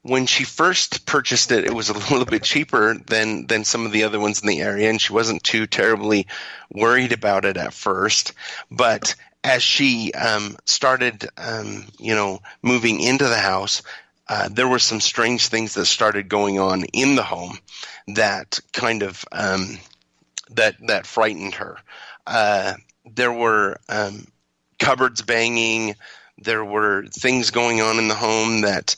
when she first purchased it, it was a little bit cheaper than some of the other ones in the area, and she wasn't too terribly worried about it at first. But as she started, moving into the house, there were some strange things that started going on in the home that kind of that frightened her. There were cupboards banging. There were things going on in the home that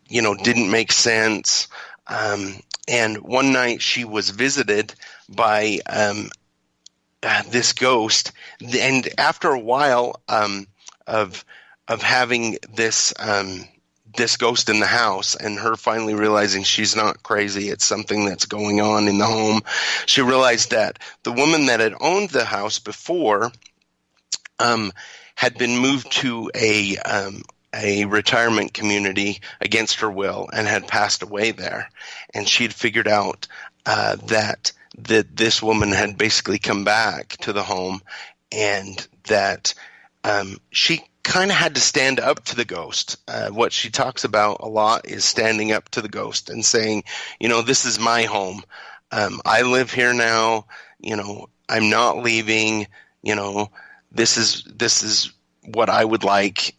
didn't make sense. And one night she was visited by this ghost. And after a while of having this this ghost in the house, and her finally realizing she's not crazy, it's something that's going on in the home, she realized that the woman that had owned the house before had been moved to a retirement community against her will and had passed away there. And she'd figured out that this woman had basically come back to the home, and that she kind of had to stand up to the ghost. What she talks about a lot is standing up to the ghost and saying, this is my home. I live here now. I'm not leaving. This is what I would like,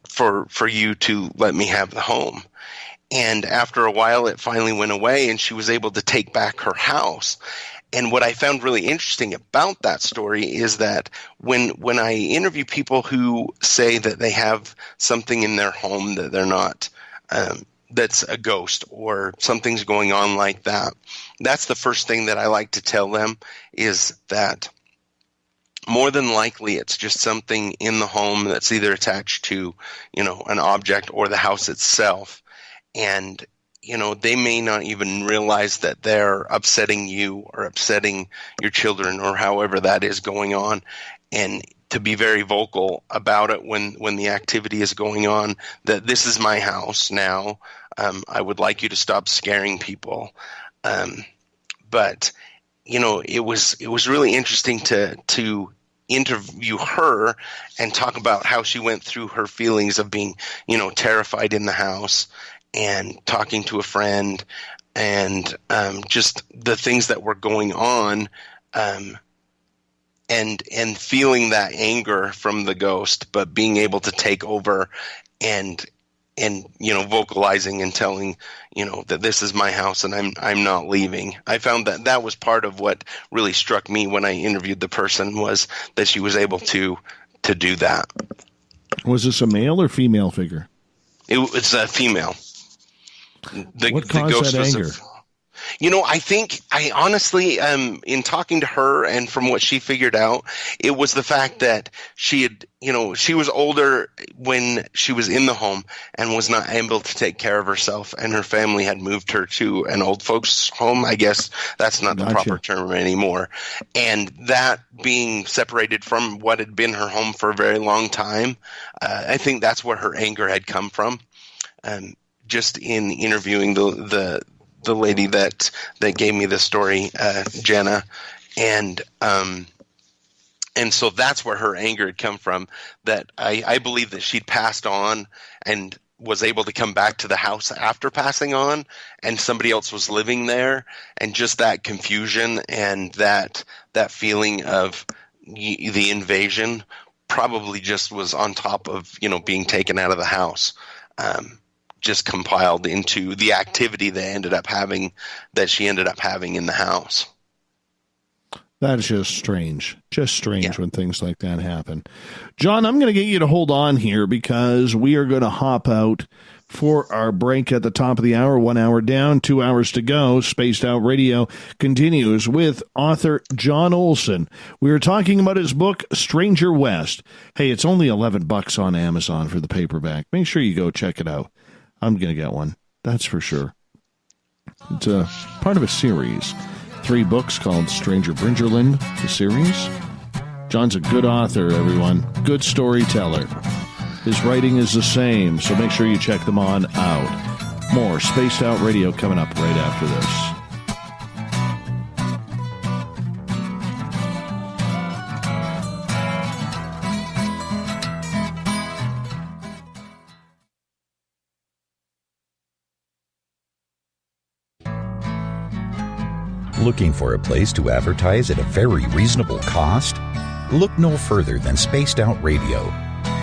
for you to let me have the home. And after a while, it finally went away, and she was able to take back her house. And what I found really interesting about that story is that when I interview people who say that they have something in their home that they're not, that's a ghost or something's going on like that, that's the first thing that I like to tell them, is that more than likely it's just something in the home that's either attached to, an object or the house itself. And they may not even realize that they're upsetting you or upsetting your children or however that is going on. And to be very vocal about it when the activity is going on, that this is my house now. I would like you to stop scaring people. But it was really interesting to interview her and talk about how she went through her feelings of being, terrified in the house, and talking to a friend, and just the things that were going on, and feeling that anger from the ghost, but being able to take over and vocalizing and telling that this is my house and I'm not leaving. I found that was part of what really struck me when I interviewed the person, was that she was able to do that. Was this a male or female figure? It's a female. What caused that anger? I honestly, in talking to her and from what she figured out, it was the fact that she had, she was older when she was in the home and was not able to take care of herself, and her family had moved her to an old folks home. I guess that's not the proper term anymore. And that being separated from what had been her home for a very long time, I think that's where her anger had come from. Just in interviewing the lady that gave me the story, Jenna, and so that's where her anger had come from. That I believe that she'd passed on and was able to come back to the house after passing on, and somebody else was living there, and just that confusion and that feeling of the invasion probably just was on top of being taken out of the house. Just compiled into the activity that she ended up having in the house. That's just strange. When things like that happen. John, I'm going to get you to hold on here, because we are going to hop out for our break at the top of the hour. 1 hour down, 2 hours to go. Spaced Out Radio continues with author John Olsen. We were talking about his book, Stranger West. Hey, it's only $11 on Amazon for the paperback. Make sure you go check it out. I'm going to get one. That's for sure. It's a part of a series. 3 books called Stranger Bringerland, the series. John's a good author, everyone. Good storyteller. His writing is the same, so make sure you check them on out. More Spaced Out Radio coming up right after this. Looking for a place to advertise at a very reasonable cost? Look no further than Spaced Out Radio.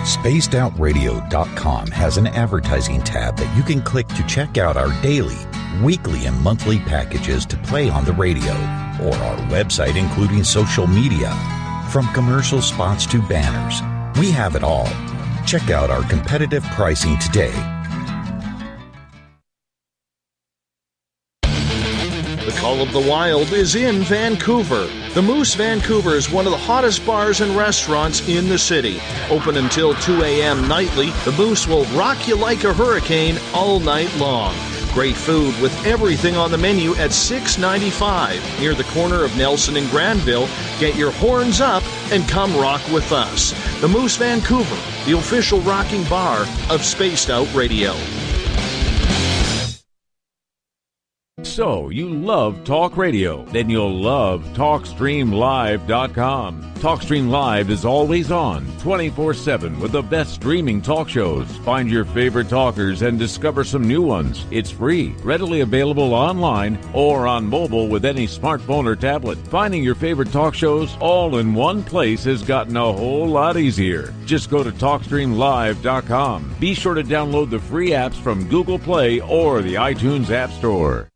SpacedOutRadio.com has an advertising tab that you can click to check out our daily, weekly, and monthly packages to play on the radio, or our website including social media. From commercial spots to banners, we have it all. Check out our competitive pricing today. The Call of the Wild is in Vancouver. The Moose Vancouver is one of the hottest bars and restaurants in the city. Open until 2 a.m. nightly, the Moose will rock you like a hurricane all night long. Great food with everything on the menu at $6.95 near the corner of Nelson and Granville. Get your horns up and come rock with us. The Moose Vancouver, the official rocking bar of Spaced Out Radio. So, you love talk radio? Then you'll love TalkStreamLive.com. TalkStream Live is always on, 24/7, with the best streaming talk shows. Find your favorite talkers and discover some new ones. It's free, readily available online or on mobile with any smartphone or tablet. Finding your favorite talk shows all in one place has gotten a whole lot easier. Just go to TalkStreamLive.com. Be sure to download the free apps from Google Play or the iTunes App Store.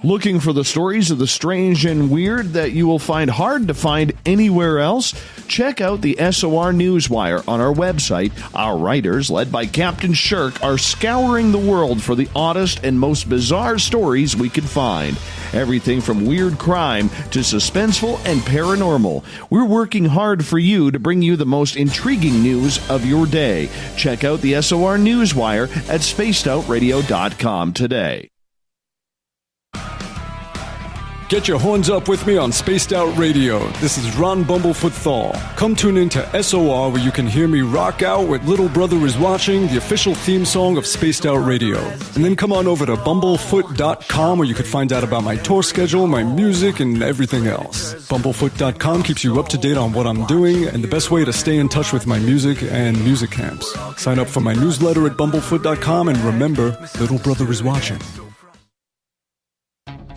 Looking for the stories of the strange and weird that you will find hard to find anywhere else? Check out the SOR Newswire on our website. Our writers, led by Captain Shirk, are scouring the world for the oddest and most bizarre stories we can find. Everything from weird crime to suspenseful and paranormal. We're working hard for you to bring you the most intriguing news of your day. Check out the SOR Newswire at spacedoutradio.com today. Get your horns up with me on Spaced Out Radio. This is Ron Bumblefoot THAL. Come tune in to SOR where you can hear me rock out with Little Brother is Watching, the official theme song of Spaced Out Radio. And then come on over to bumblefoot.com where you can find out about my tour schedule, my music, and everything else. Bumblefoot.com keeps you up to date on what I'm doing and the best way to stay in touch with my music and music camps. Sign up for my newsletter at bumblefoot.com and remember, Little Brother is Watching.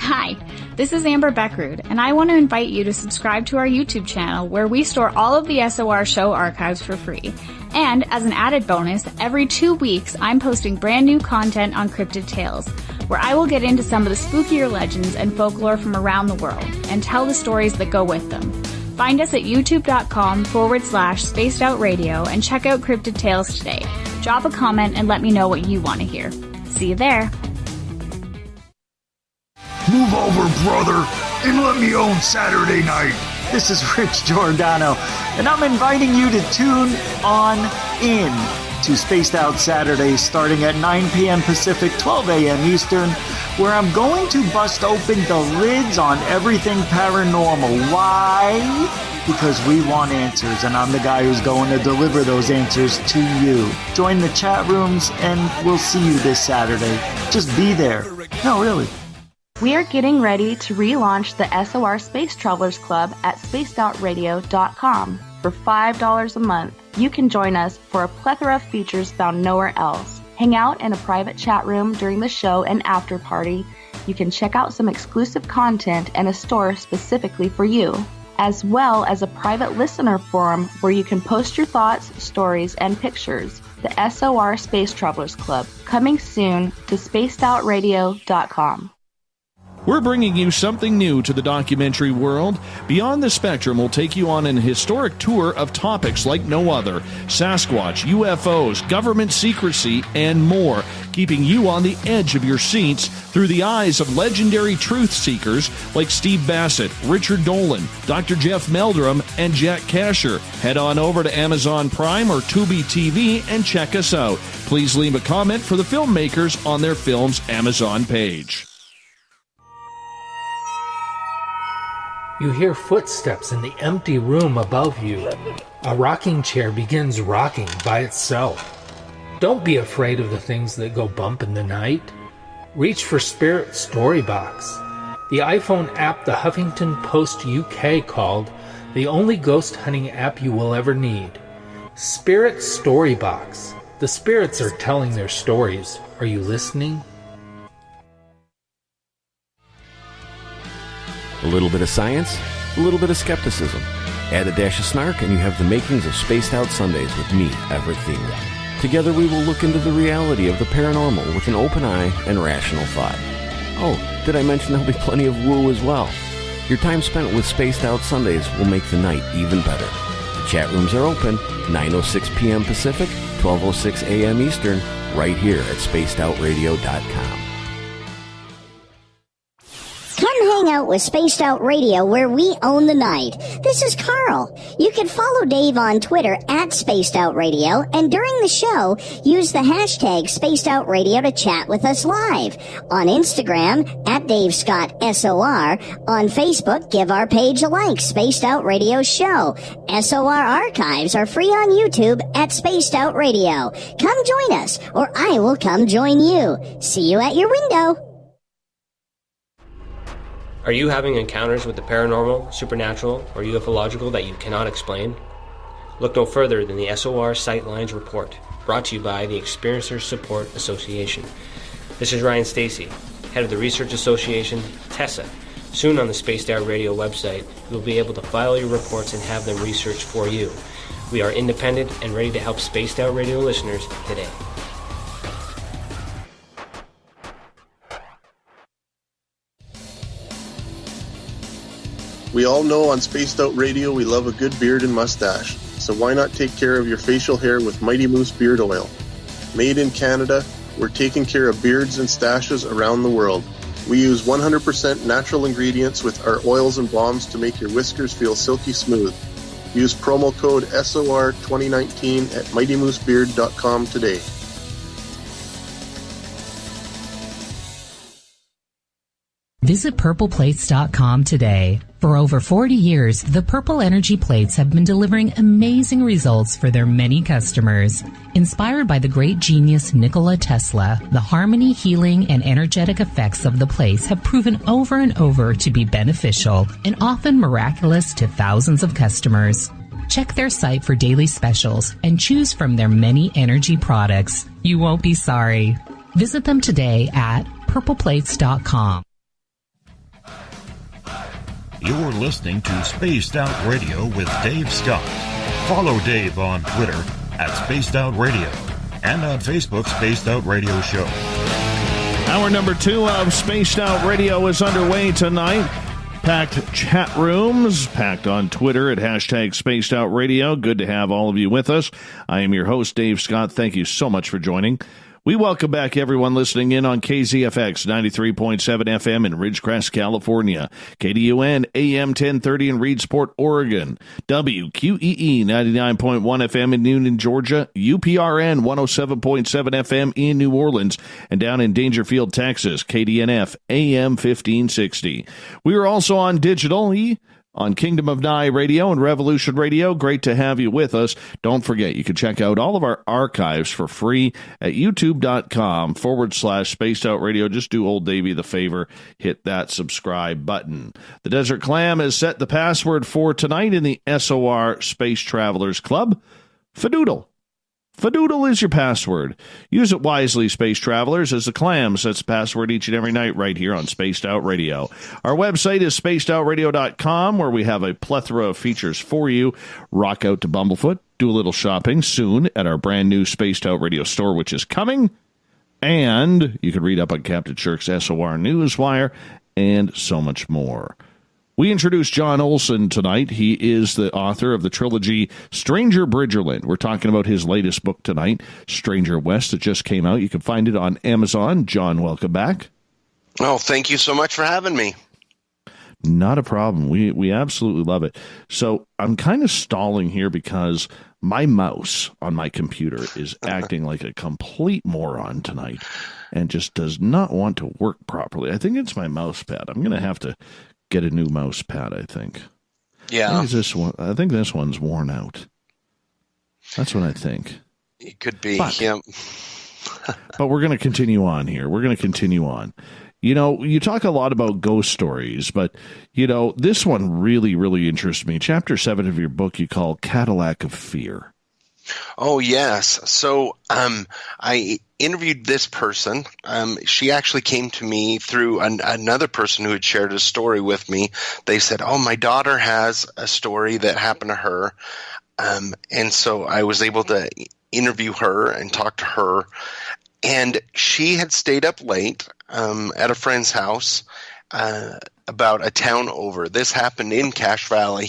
Hi, this is Amber Beckrud, and I want to invite you to subscribe to our YouTube channel where we store all of the SOR show archives for free. And as an added bonus, every 2 weeks I'm posting brand new content on Cryptid Tales, where I will get into some of the spookier legends and folklore from around the world and tell the stories that go with them. Find us at youtube.com/spacedoutradio and check out Cryptid Tales today. Drop a comment and let me know what you want to hear. See you there. Move over, brother, and let me own Saturday night. This is Rich Giordano, and I'm inviting you to tune on in to Spaced Out Saturdays starting at 9 p.m. Pacific, 12 a.m. Eastern, where I'm going to bust open the lids on everything paranormal. Why? Because we want answers, and I'm the guy who's going to deliver those answers to you. Join the chat rooms, and we'll see you this Saturday. Just be there. No, really. We are getting ready to relaunch the SOR Space Travelers Club at spacedoutradio.com. For $5 a month, you can join us for a plethora of features found nowhere else. Hang out in a private chat room during the show and after party. You can check out some exclusive content and a store specifically for you, as well as a private listener forum where you can post your thoughts, stories, and pictures. The SOR Space Travelers Club, coming soon to spacedoutradio.com. We're bringing you something new to the documentary world. Beyond the Spectrum will take you on an historic tour of topics like no other. Sasquatch, UFOs, government secrecy, and more, keeping you on the edge of your seats through the eyes of legendary truth seekers like Steve Bassett, Richard Dolan, Dr. Jeff Meldrum, and Jack Kasher. Head on over to Amazon Prime or Tubi TV and check us out. Please leave a comment for the filmmakers on their film's Amazon page. You hear footsteps in the empty room above you. A rocking chair begins rocking by itself. Don't be afraid of the things that go bump in the night. Reach for Spirit Storybox, the iPhone app the Huffington Post UK called the only ghost hunting app you will ever need. Spirit Storybox. The spirits are telling their stories. Are you listening? A little bit of science, a little bit of skepticism. Add a dash of snark and you have the makings of Spaced Out Sundays with me, Everett Thiemer. Together we will look into the reality of the paranormal with an open eye and rational thought. Oh, did I mention there'll be plenty of woo as well? Your time spent with Spaced Out Sundays will make the night even better. The chat rooms are open, 9:06 p.m. Pacific, 12:06 a.m. Eastern, right here at spacedoutradio.com. Come hang out with Spaced Out Radio, where we own the night. This is Carl. You can follow Dave on Twitter at Spaced Out Radio, and during the show, use the hashtag Spaced Out Radio to chat with us live. On Instagram, at Dave Scott SOR. On Facebook, give our page a like, Spaced Out Radio Show. SOR archives are free on YouTube at Spaced Out Radio. Come join us, or I will come join you. See you at your window. Are you having encounters with the paranormal, supernatural, or ufological that you cannot explain? Look no further than the SOR Sightlines Report, brought to you by the Experiencers Support Association. This is Ryan Stacy, head of the Research Association, TESA. Soon on the Spaced Out Radio website, you'll be able to file your reports and have them researched for you. We are independent and ready to help Spaced Out Radio listeners today. We all know on Spaced Out Radio we love a good beard and mustache, so why not take care of your facial hair with Mighty Moose Beard Oil? Made in Canada, we're taking care of beards and stashes around the world. We use 100% natural ingredients with our oils and balms to make your whiskers feel silky smooth. Use promo code SOR2019 at MightyMooseBeard.com today. Visit purpleplates.com today. For over 40 years, the Purple Energy Plates have been delivering amazing results for their many customers. Inspired by the great genius Nikola Tesla, the harmony, healing, and energetic effects of the plates have proven over and over to be beneficial and often miraculous to thousands of customers. Check their site for daily specials and choose from their many energy products. You won't be sorry. Visit them today at purpleplates.com. You're listening to Spaced Out Radio with Dave Scott. Follow Dave on Twitter at Spaced Out Radio and on Facebook, Spaced Out Radio Show. Hour number 2 of Spaced Out Radio is underway tonight. Packed chat rooms, packed on Twitter at hashtag Spaced Out Radio. Good to have all of you with us. I am your host, Dave Scott. Thank you so much for joining. We welcome back everyone listening in on KZFX 93.7 FM in Ridgecrest, California, KDUN AM 1030 in Reedsport, Oregon, WQEE 99.1 FM in Newnan, Georgia, UPRN 107.7 FM in New Orleans, and down in Dangerfield, Texas, KDNF AM 1560. We are also on digital on Kingdom of Nye Radio and Revolution Radio. Great to have you with us. Don't forget, you can check out all of our archives for free at youtube.com/Spaced Out Radio. Just do old Davey the favor, hit that subscribe button. The Desert Clam has set the password for tonight in the SOR Space Travelers Club. Fadoodle. Fadoodle is your password. Use it wisely, Space Travelers, as the Clam sets the password each and every night right here on Spaced Out Radio. Our website is spacedoutradio.com, where we have a plethora of features for you. Rock out to Bumblefoot. Do a little shopping soon at our brand new Spaced Out Radio store, which is coming. And you can read up on Captain Shirk's SOR Newswire and so much more. We introduced John Olsen tonight. He is the author of the trilogy Stranger Bridgerland. We're talking about his latest book tonight, Stranger West, that just came out. You can find it on Amazon. John, welcome back. Oh, thank you so much for having me. Not a problem. We absolutely love it. So I'm kind of stalling here because my mouse on my computer is acting like a complete moron tonight and just does not want to work properly. I think it's my mouse pad. I'm going to have to get a new mouse pad, I think. Yeah. I think this one's worn out. That's what I think. It could be. But, yeah. But we're going to continue on here. We're going to continue on. You know, you talk a lot about ghost stories, but, you know, this one really, really interests me. Chapter 7 of your book you call Cadillac of Fear. Oh, yes. So I interviewed this person. She actually came to me through another person who had shared a story with me. They said, oh, my daughter has a story that happened to her. And so I was able to interview her and talk to her. And she had stayed up late at a friend's house about a town over. This happened in Cache Valley.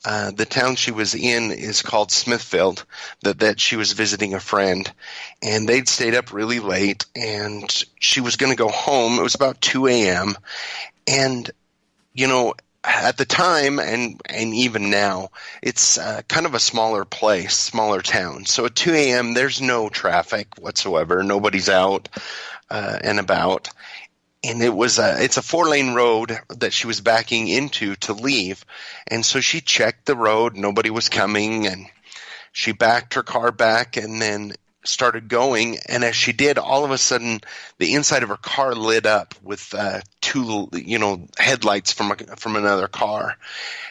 The town she was in is called Smithfield, that she was visiting a friend, and they'd stayed up really late, and she was going to go home. It was about 2 a.m., and at the time and even now, it's kind of a smaller place, smaller town. So at 2 a.m., there's no traffic whatsoever. Nobody's out and about. And it's a 4-lane road that she was backing into to leave. And so she checked the road. Nobody was coming. And she backed her car back and then started going. And as she did, all of a sudden, the inside of her car lit up with two, headlights from another car.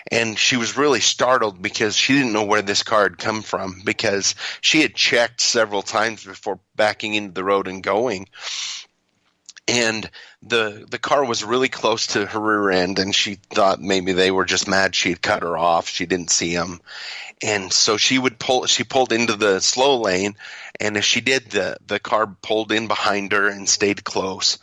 And she was really startled because she didn't know where this car had come from, because she had checked several times before backing into the road and going. And the car was really close to her rear end, and she thought maybe they were just mad she had cut her off. She didn't see them. And so she pulled into the slow lane, and as she did, the car pulled in behind her and stayed close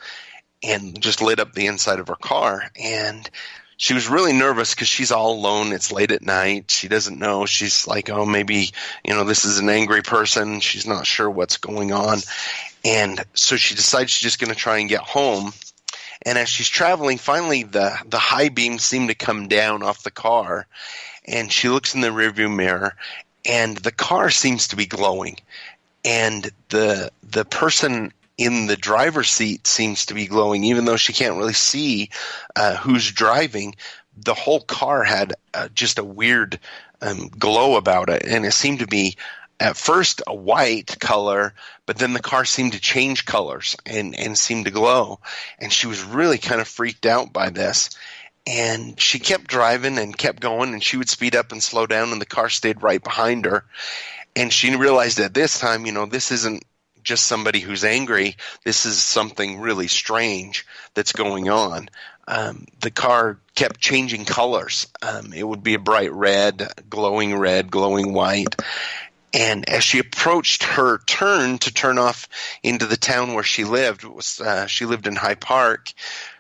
and just lit up the inside of her car. And she was really nervous because she's all alone. It's late at night. She doesn't know. She's like, oh, maybe, this is an angry person. She's not sure what's going on. And so she decides she's just going to try and get home. And as she's traveling, finally the high beams seem to come down off the car. And she looks in the rearview mirror, and the car seems to be glowing. And the person in the driver's seat seems to be glowing, even though she can't really see who's driving. The whole car had just a weird glow about it, and it seemed to be at first a white color, but then the car seemed to change colors and seemed to glow. And she was really kind of freaked out by this. And she kept driving and kept going, and she would speed up and slow down, and the car stayed right behind her. And she realized at this time, this isn't just somebody who's angry. This is something really strange that's going on. The car kept changing colors. It would be a bright red, glowing white. And as she approached her turn to turn off into the town where she lived, she lived in High Park,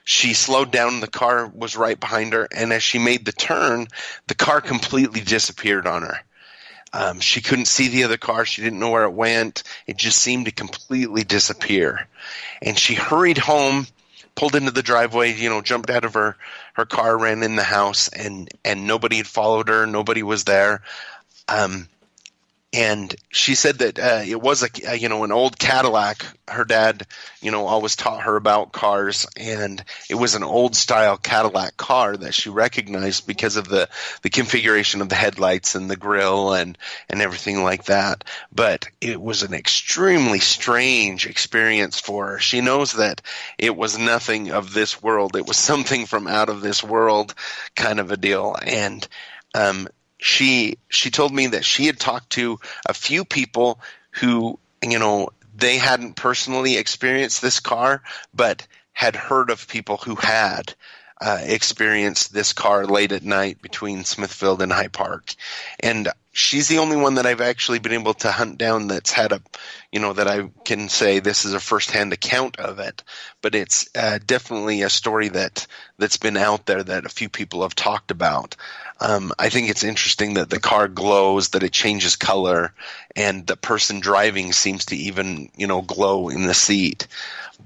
she slowed down. The car was right behind her. And as she made the turn, the car completely disappeared on her. She couldn't see the other car. She didn't know where it went. It just seemed to completely disappear. And she hurried home, pulled into the driveway, jumped out of her car, ran in the house, and nobody had followed her. Nobody was there. And she said that it was an old Cadillac. Her dad, always taught her about cars, and it was an old style Cadillac car that she recognized because of the configuration of the headlights and the grille and everything like that. But it was an extremely strange experience for her. She knows that it was nothing of this world. It was something from out of this world kind of a deal. And She told me that she had talked to a few people who, they hadn't personally experienced this car, but had heard of people who had experienced this car late at night between Smithfield and High Park. And she's the only one that I've actually been able to hunt down that's had that I can say this is a firsthand account of it. But it's definitely a story that's been out there that a few people have talked about. I think it's interesting that the car glows, that it changes color, and the person driving seems to even, glow in the seat.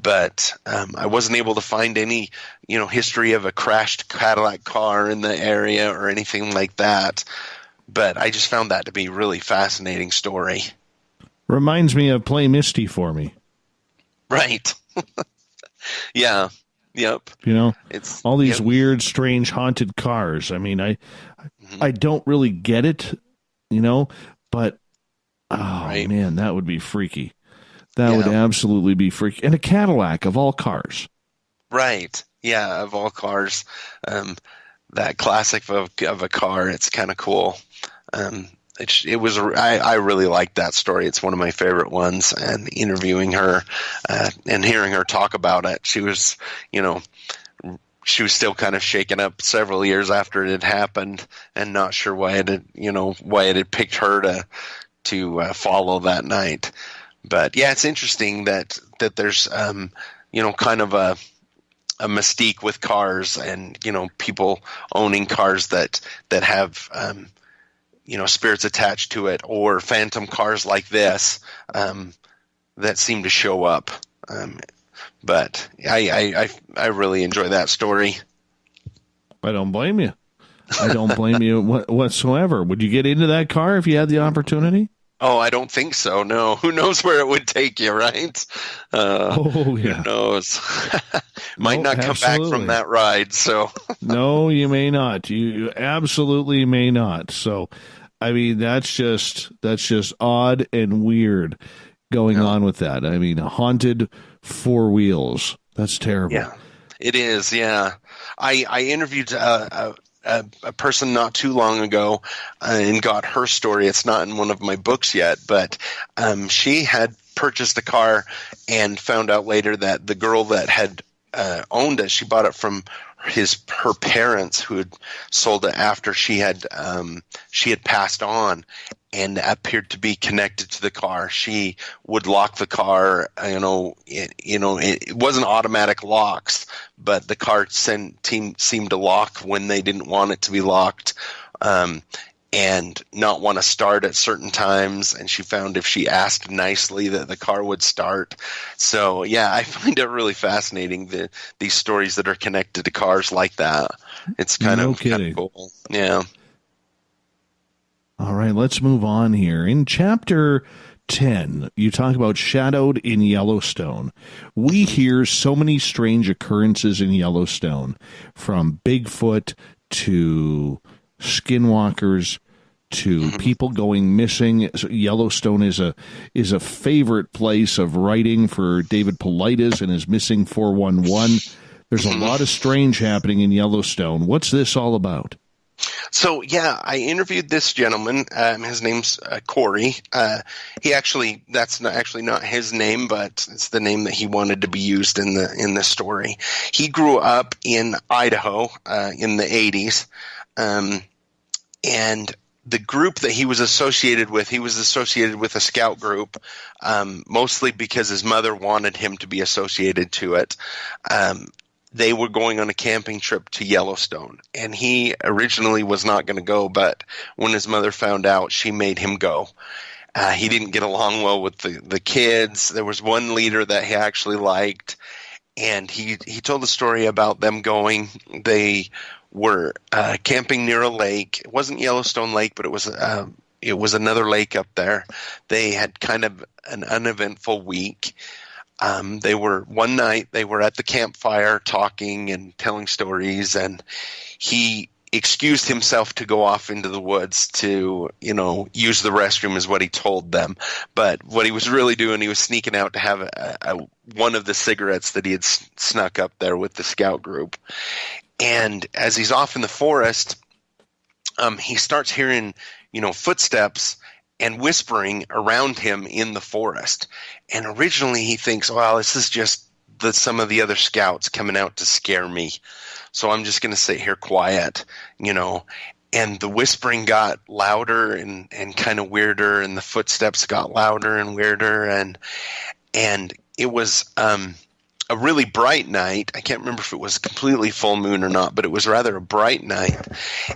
But I wasn't able to find any, history of a crashed Cadillac car in the area or anything like that. But I just found that to be a really fascinating story. Reminds me of Play Misty for me. Right. Yeah. Yep. It's all these weird, strange, haunted cars. I mean, I don't really get it, but right. Man, that would be freaky. That would absolutely be freaky. And a Cadillac of all cars. Right. Yeah, of all cars. That classic of a car, it's kind of cool. I really liked that story. It's one of my favorite ones. And interviewing her and hearing her talk about it, she was still kind of shaken up several years after it had happened, and not sure why it had picked her to follow that night. But yeah, it's interesting that there's kind of a mystique with cars, and people owning cars that have spirits attached to it, or phantom cars like this that seem to show up. But I really enjoy that story. I don't blame you. I don't blame you whatsoever. Would you get into that car if you had the opportunity? Oh, I don't think so. No. Who knows where it would take you, right? Who knows? Might not come back from that ride. So no, you may not. You absolutely may not. So, I mean, that's just odd and weird going on with that. I mean, haunted four wheels. That's terrible. Yeah, it is. Yeah, I interviewed a person not too long ago and got her story. It's not in one of my books yet, but she had purchased a car and found out later that the girl that had owned it, she bought it from her parents who had sold it after she had passed on, and appeared to be connected to the car. She would lock the car, it wasn't automatic locks, but the car seemed to lock when they didn't want it to be locked, and not want to start at certain times. And she found if she asked nicely that the car would start. So yeah, I find it really fascinating, these stories that are connected to cars like that. It's kind of cool. Yeah. All right, let's move on here. In Chapter 10, you talk about Shadowed in Yellowstone. We hear so many strange occurrences in Yellowstone, from Bigfoot to skinwalkers to people going missing. Yellowstone is a favorite place of writing for David Paulides and his Missing 411. There's a lot of strange happening in Yellowstone. What's this all about? So, yeah, I interviewed this gentleman. His name's Corey. That's not his name, but it's the name that he wanted to be used in the story. He grew up in Idaho in the 80s, and the group that he was associated with a scout group, mostly because his mother wanted him to be associated to it. They were going on a camping trip to Yellowstone, and he originally was not going to go, but when his mother found out, she made him go. He didn't get along well with the kids. There was one leader that he actually liked, and he told a story about them going. They were camping near a lake. It wasn't Yellowstone Lake, but it was another lake up there. They had kind of an uneventful week. One night they were at the campfire talking and telling stories, and he excused himself to go off into the woods to, use the restroom is what he told them. But what he was really doing, he was sneaking out to have one of the cigarettes that he had snuck up there with the scout group. And as he's off in the forest, he starts hearing, footsteps and whispering around him in the forest. And originally he thinks, well, this is just some of the other scouts coming out to scare me. So I'm just going to sit here quiet, And the whispering got louder and kind of weirder, and the footsteps got louder and weirder. And it was a really bright night. I can't remember if it was completely full moon or not, but it was rather a bright night.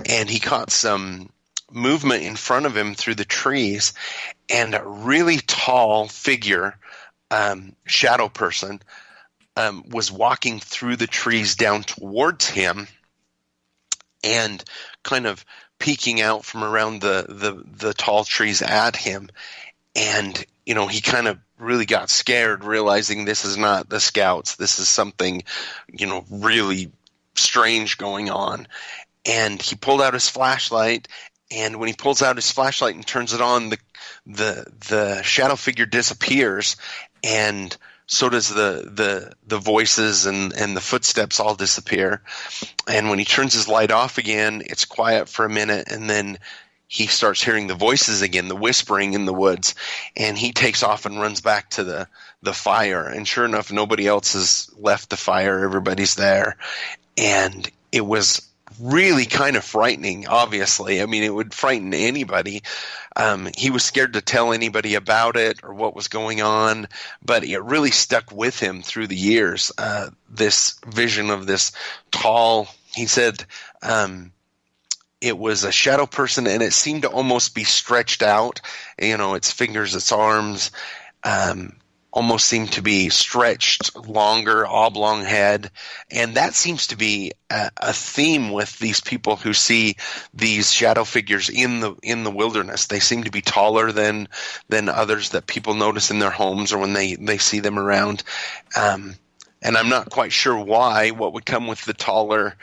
And he caught some movement in front of him through the trees, and a really tall figure, shadow person, was walking through the trees down towards him and kind of peeking out from around the tall trees at him. And, he kind of really got scared, realizing this is not the scouts. This is something, really strange going on. And he pulled out his flashlight. And when he pulls out his flashlight and turns it on, the shadow figure disappears, and so does the voices and the footsteps all disappear. And when he turns his light off again, it's quiet for a minute, and then he starts hearing the voices again, the whispering in the woods, and he takes off and runs back to the fire. And sure enough, nobody else has left the fire. Everybody's there. And it was really kind of frightening, obviously. I mean, it would frighten anybody. He was scared to tell anybody about it or what was going on, but it really stuck with him through the years. This vision of this tall, he said, it was a shadow person, and it seemed to almost be stretched out, its fingers, its arms, almost seem to be stretched longer, oblong head. And that seems to be a theme with these people who see these shadow figures in the wilderness. They seem to be taller than others that people notice in their homes or when they see them around. And I'm not quite sure what would come with the taller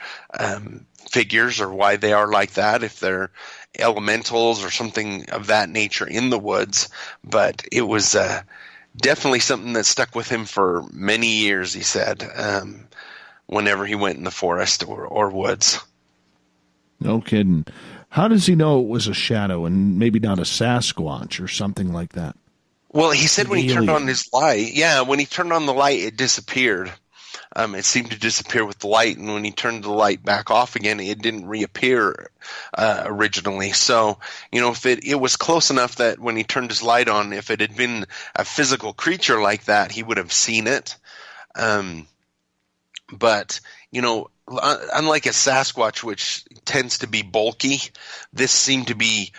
figures or why they are like that, if they're elementals or something of that nature in the woods. But it was definitely something that stuck with him for many years, he said, whenever he went in the forest or woods. No kidding. How does he know it was a shadow and maybe not a Sasquatch or something like that? Well, he said when he turned on his light, when he turned on the light, it disappeared. It seemed to disappear with the light, and when he turned the light back off again, it didn't reappear originally. So, if it was close enough that when he turned his light on, if it had been a physical creature like that, he would have seen it. But, unlike a Sasquatch, which tends to be bulky, this seemed to be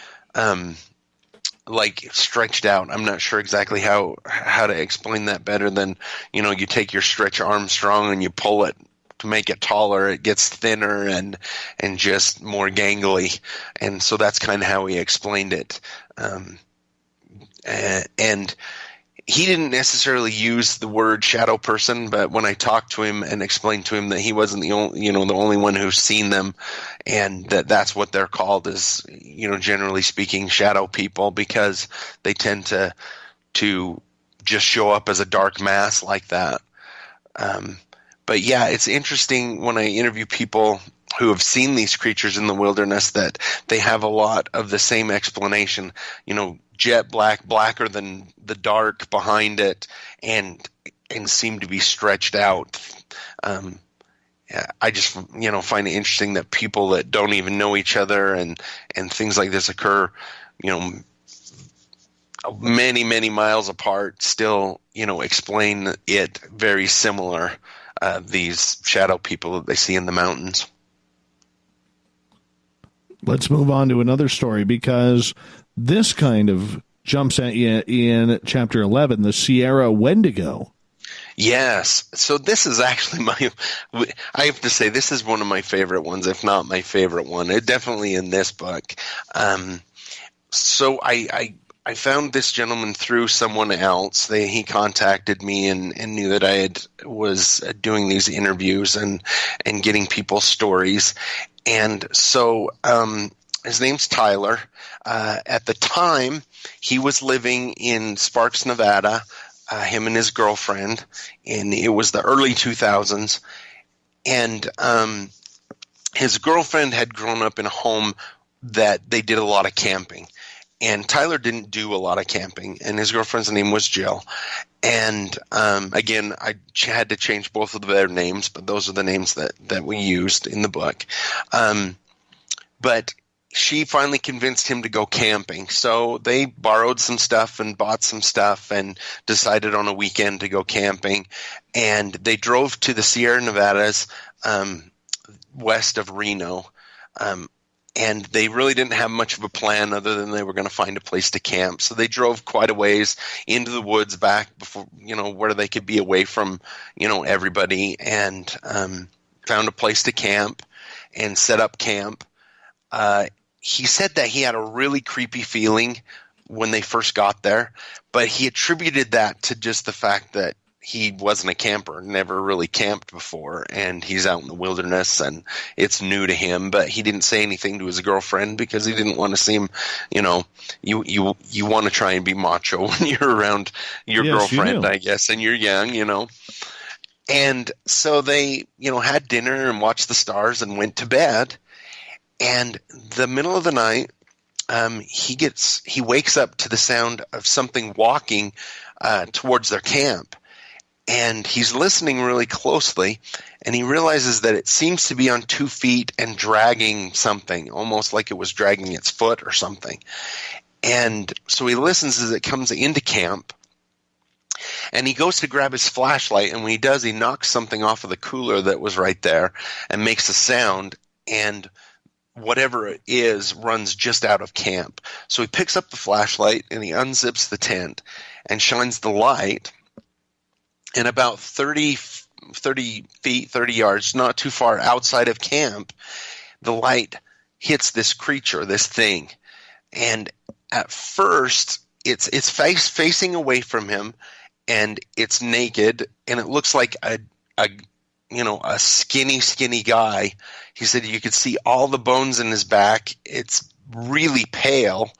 like stretched out. I'm not sure exactly how to explain that better than, you take your Stretch Armstrong and you pull it to make it taller. It gets thinner and just more gangly. And so that's kind of how he explained it. And he didn't necessarily use the word shadow person, but when I talked to him and explained to him that he wasn't the only one who's seen them, and that's what they're called, is, generally speaking, shadow people, because they tend to just show up as a dark mass like that. But yeah, it's interesting when I interview people who have seen these creatures in the wilderness that they have a lot of the same explanation, jet black, blacker than the dark behind it, and seem to be stretched out. I just, find it interesting that people that don't even know each other and things like this occur, many, many miles apart, still, explain it very similar, these shadow people that they see in the mountains. Let's move on to another story, because this kind of jumps at you in Chapter 11, the Sierra Wendigo. Yes. So this is actually I have to say, this is one of my favorite ones, if not my favorite one. Definitely in this book. So I found this gentleman through someone else. He contacted me and knew that I was doing these interviews and getting people's stories. And so his name's Tyler. At the time, he was living in Sparks, Nevada, him and his girlfriend, and it was the early 2000s. And his girlfriend had grown up in a home that they did a lot of camping. And Tyler didn't do a lot of camping, and his girlfriend's name was Jill. And again, I had to change both of their names, but those are the names that we used in the book. But she finally convinced him to go camping. So they borrowed some stuff and bought some stuff and decided on a weekend to go camping. And they drove to the Sierra Nevadas west of Reno. And they really didn't have much of a plan other than they were going to find a place to camp. So they drove quite a ways into the woods back before, where they could be away from, everybody, and found a place to camp and set up camp. He said that he had a really creepy feeling when they first got there, but he attributed that to just the fact that he wasn't a camper, never really camped before, and he's out in the wilderness and it's new to him. But he didn't say anything to his girlfriend because he didn't want to seem, you want to try and be macho when you're around your girlfriend, I guess, and you're young, And so they, had dinner and watched the stars and went to bed. And the middle of the night, he wakes up to the sound of something walking towards their camp. And he's listening really closely, and he realizes that it seems to be on 2 feet and dragging something, almost like it was dragging its foot or something. And so he listens as it comes into camp, and he goes to grab his flashlight, and when he does, he knocks something off of the cooler that was right there and makes a sound, and whatever it is runs just out of camp. So he picks up the flashlight, and he unzips the tent and shines the light. And about 30 feet, 30 yards, not too far outside of camp, the light hits this creature, this thing. And at first, it's facing away from him, and it's naked, and it looks like a skinny guy. He said you could see all the bones in his back. It's really pale,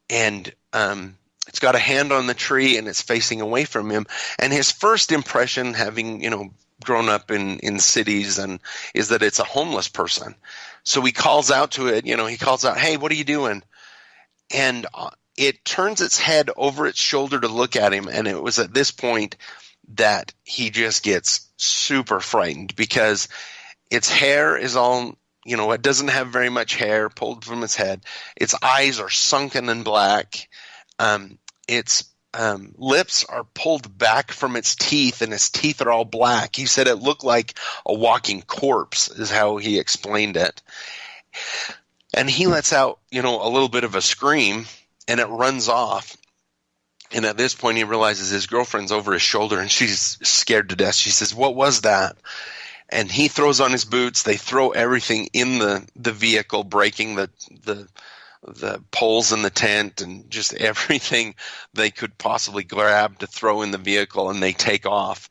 and it's got a hand on the tree, and it's facing away from him. And his first impression, having grown up in cities, and is that it's a homeless person. So he calls out to it. He calls out, "Hey, what are you doing?" And it turns its head over its shoulder to look at him, and it was at this point that he just gets super frightened, because its hair is all, it doesn't have very much hair pulled from its head. Its eyes are sunken and black. Its lips are pulled back from its teeth, and its teeth are all black. He said it looked like a walking corpse, is how he explained it. And he lets out, a little bit of a scream, and it runs off. And at this point, he realizes his girlfriend's over his shoulder, and she's scared to death. She says, "What was that?" And he throws on his boots. They throw everything in the vehicle, breaking the poles in the tent and just everything they could possibly grab to throw in the vehicle, and they take off.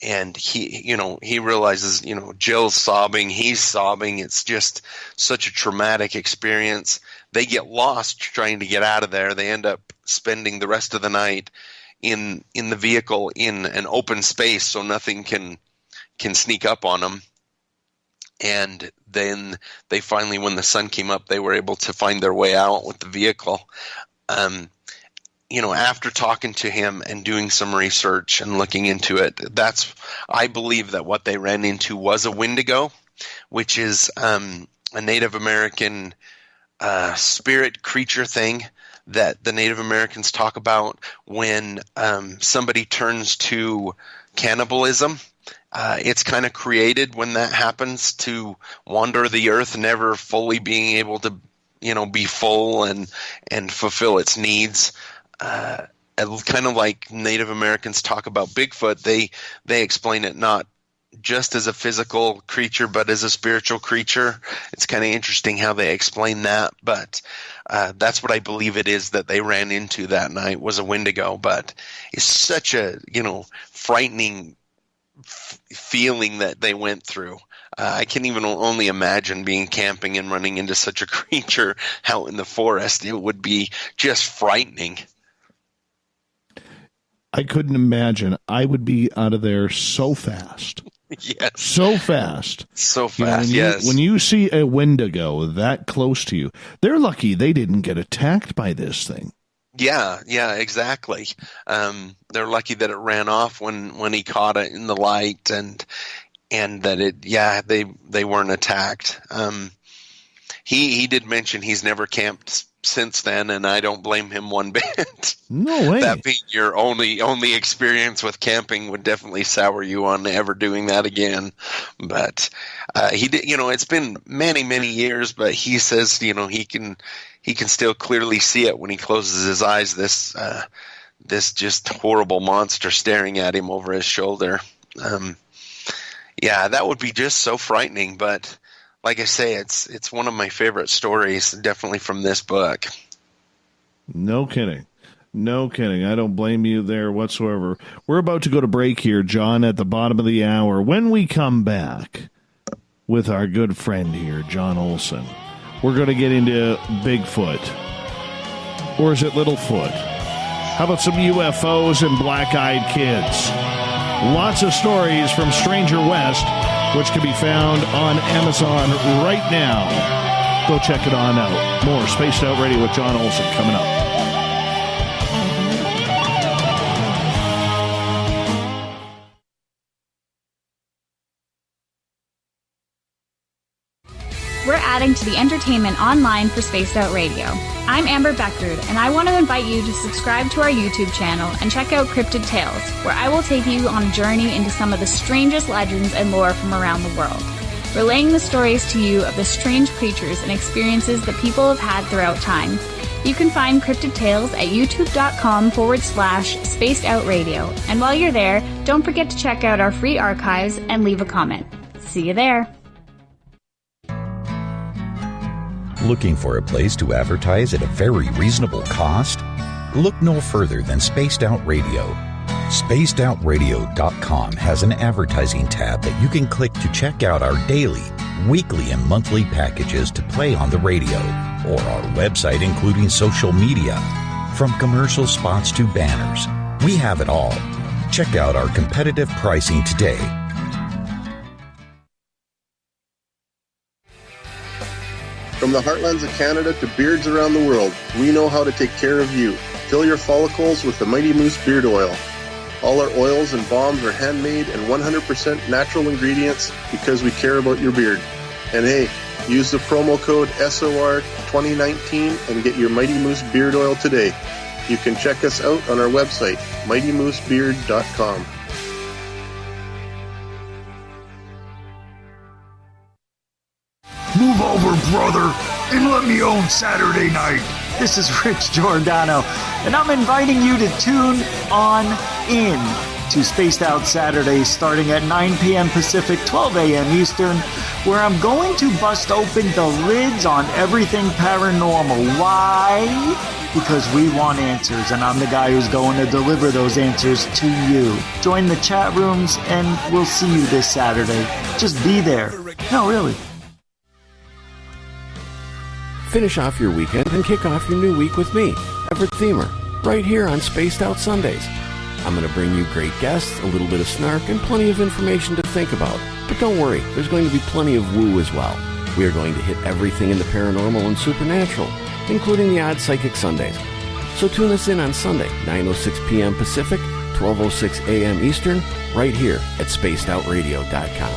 And he realizes, Jill's sobbing, he's sobbing. It's just such a traumatic experience. They get lost trying to get out of there. They end up spending the rest of the night in the vehicle in an open space, so nothing can sneak up on them. And then they finally, when the sun came up, they were able to find their way out with the vehicle. After talking to him and doing some research and looking into it, I believe that what they ran into was a Wendigo, which is a Native American spirit creature thing that the Native Americans talk about when somebody turns to cannibalism. It's kind of created when that happens, to wander the earth, never fully being able to, be full and fulfill its needs. Kind of like Native Americans talk about Bigfoot, they explain it not just as a physical creature, but as a spiritual creature. It's kind of interesting how they explain that, but that's what I believe it is that they ran into that night, was a Wendigo. But it's such a frightening feeling that they went through. I can even only imagine being camping and running into such a creature out in the forest. It would be just frightening. I couldn't imagine. I would be out of there so fast. Yes. So fast. So fast, yes. When you see a Wendigo that close to you, they're lucky they didn't get attacked by this thing. Yeah, exactly. They're lucky that it ran off when he caught it in the light, and that they weren't attacked. He did mention he's never camped since then, and I don't blame him one bit. No way. That being your only experience with camping would definitely sour you on ever doing that again. But he did. It's been many years, but he says he can still clearly see it when he closes his eyes. This just horrible monster staring at him over his shoulder. That would be just so frightening. But like I say, it's one of my favorite stories, definitely from this book. No kidding. I don't blame you there whatsoever. We're about to go to break here, John, at the bottom of the hour. When we come back with our good friend here, John Olsen, we're going to get into Bigfoot. Or is it Littlefoot? How about some UFOs and black-eyed kids? Lots of stories from Stranger West, which can be found on Amazon right now. Go check it on out. More Spaced Out Radio with John Olsen coming up. We're adding to the entertainment online for Spaced Out Radio. I'm Amber Beckrud, and I want to invite you to subscribe to our YouTube channel and check out Cryptid Tales, where I will take you on a journey into some of the strangest legends and lore from around the world, relaying the stories to you of the strange creatures and experiences that people have had throughout time. You can find Cryptid Tales at youtube.com/spacedoutradio. And while you're there, don't forget to check out our free archives and leave a comment. See you there. Looking for a place to advertise at a very reasonable cost? Look no further than Spaced Out Radio. SpacedOutRadio.com has an advertising tab that you can click to check out our daily, weekly, and monthly packages to play on the radio, or our website including social media. From commercial spots to banners, we have it all. Check out our competitive pricing today. From the heartlands of Canada to beards around the world, we know how to take care of you. Fill your follicles with the Mighty Moose Beard Oil. All our oils and balms are handmade and 100% natural ingredients because we care about your beard. And hey, use the promo code SOR2019 and get your Mighty Moose Beard Oil today. You can check us out on our website, mightymoosebeard.com. Move over, brother, and let me own Saturday night. This is Rich Giordano, and I'm inviting you to tune on in to Spaced Out Saturdays starting at 9 p.m. Pacific, 12 a.m. Eastern, where I'm going to bust open the lids on everything paranormal. Why? Because we want answers, and I'm the guy who's going to deliver those answers to you. Join the chat rooms, and we'll see you this Saturday. Just be there. No, really. Finish off your weekend and kick off your new week with me, Everett Themer, right here on Spaced Out Sundays. I'm going to bring you great guests, a little bit of snark, and plenty of information to think about. But don't worry, there's going to be plenty of woo as well. We are going to hit everything in the paranormal and supernatural, including the odd psychic Sundays. So tune us in on Sunday, 9:06 p.m. Pacific, 12:06 a.m. Eastern, right here at spacedoutradio.com.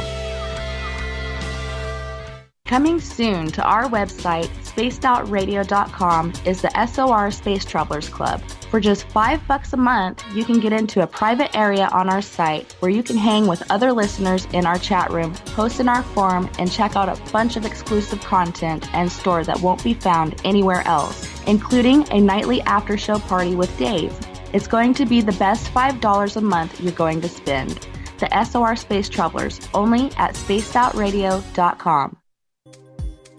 Coming soon to our website, spacedoutradio.com, is the SOR Space Travelers Club. For just $5 a month, you can get into a private area on our site where you can hang with other listeners in our chat room, post in our forum, and check out a bunch of exclusive content and store that won't be found anywhere else, including a nightly after-show party with Dave. It's going to be the best $5 a month you're going to spend. The SOR Space Travelers, only at spacedoutradio.com.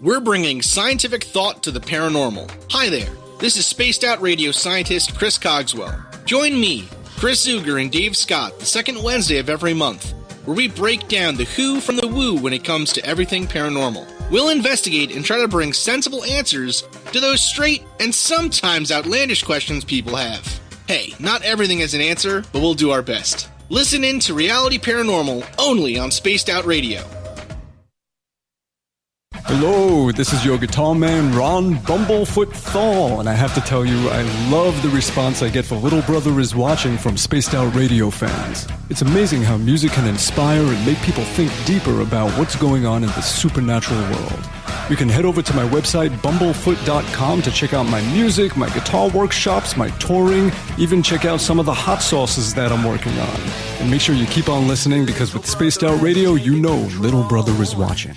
We're bringing scientific thought to the paranormal. Hi there, this is Spaced Out Radio scientist Chris Cogswell. Join me, Chris Zuger, and Dave Scott the second Wednesday of every month, where we break down the who from the woo when it comes to everything paranormal. We'll investigate and try to bring sensible answers to those straight and sometimes outlandish questions people have. Hey, not everything has an answer, but we'll do our best. Listen in to Reality Paranormal only on Spaced Out Radio. Hello, this is your guitar man, Ron Bumblefoot Thal, and I have to tell you, I love the response I get for Little Brother is Watching from Spaced Out Radio fans. It's amazing how music can inspire and make people think deeper about what's going on in the supernatural world. You can head over to my website, bumblefoot.com, to check out my music, my guitar workshops, my touring, even check out some of the hot sauces that I'm working on. And make sure you keep on listening, because with Spaced Out Radio, you know Little Brother is watching.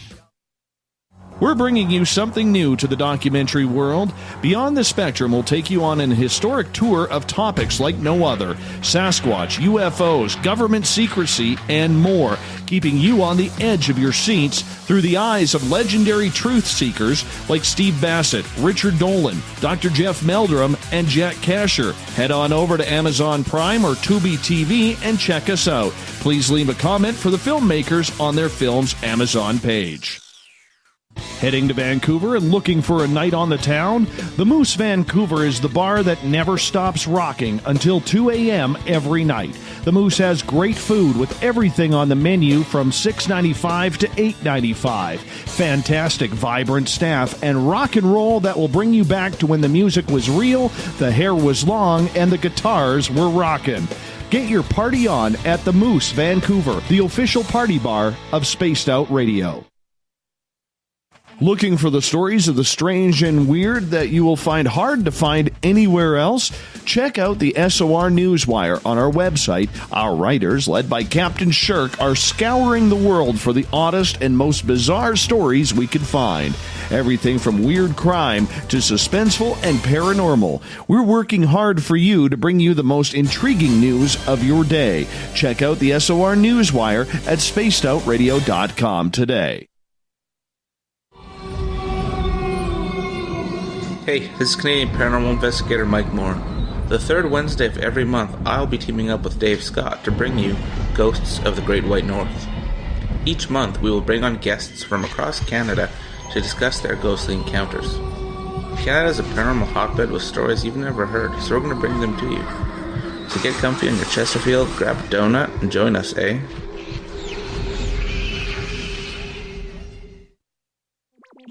We're bringing you something new to the documentary world. Beyond the Spectrum will take you on an historic tour of topics like no other: Sasquatch, UFOs, government secrecy, and more, keeping you on the edge of your seats through the eyes of legendary truth seekers like Steve Bassett, Richard Dolan, Dr. Jeff Meldrum, and Jack Kasher. Head on over to Amazon Prime or Tubi TV and check us out. Please leave a comment for the filmmakers on their film's Amazon page. Heading to Vancouver and looking for a night on the town? The Moose Vancouver is the bar that never stops rocking until 2 a.m. every night. The Moose has great food with everything on the menu from $6.95 to $8.95. Fantastic, vibrant staff and rock and roll that will bring you back to when the music was real, the hair was long, and the guitars were rocking. Get your party on at the Moose Vancouver, the official party bar of Spaced Out Radio. Looking for the stories of the strange and weird that you will find hard to find anywhere else? Check out the SOR Newswire on our website. Our writers, led by Captain Shirk, are scouring the world for the oddest and most bizarre stories we can find. Everything from weird crime to suspenseful and paranormal. We're working hard for you to bring you the most intriguing news of your day. Check out the SOR Newswire at spacedoutradio.com today. Hey, this is Canadian Paranormal Investigator Mike Moore. The third Wednesday of every month, I'll be teaming up with Dave Scott to bring you Ghosts of the Great White North. Each month, we will bring on guests from across Canada to discuss their ghostly encounters. Canada is a paranormal hotbed with stories you've never heard, so we're going to bring them to you. So get comfy on your Chesterfield, grab a donut, and join us, eh?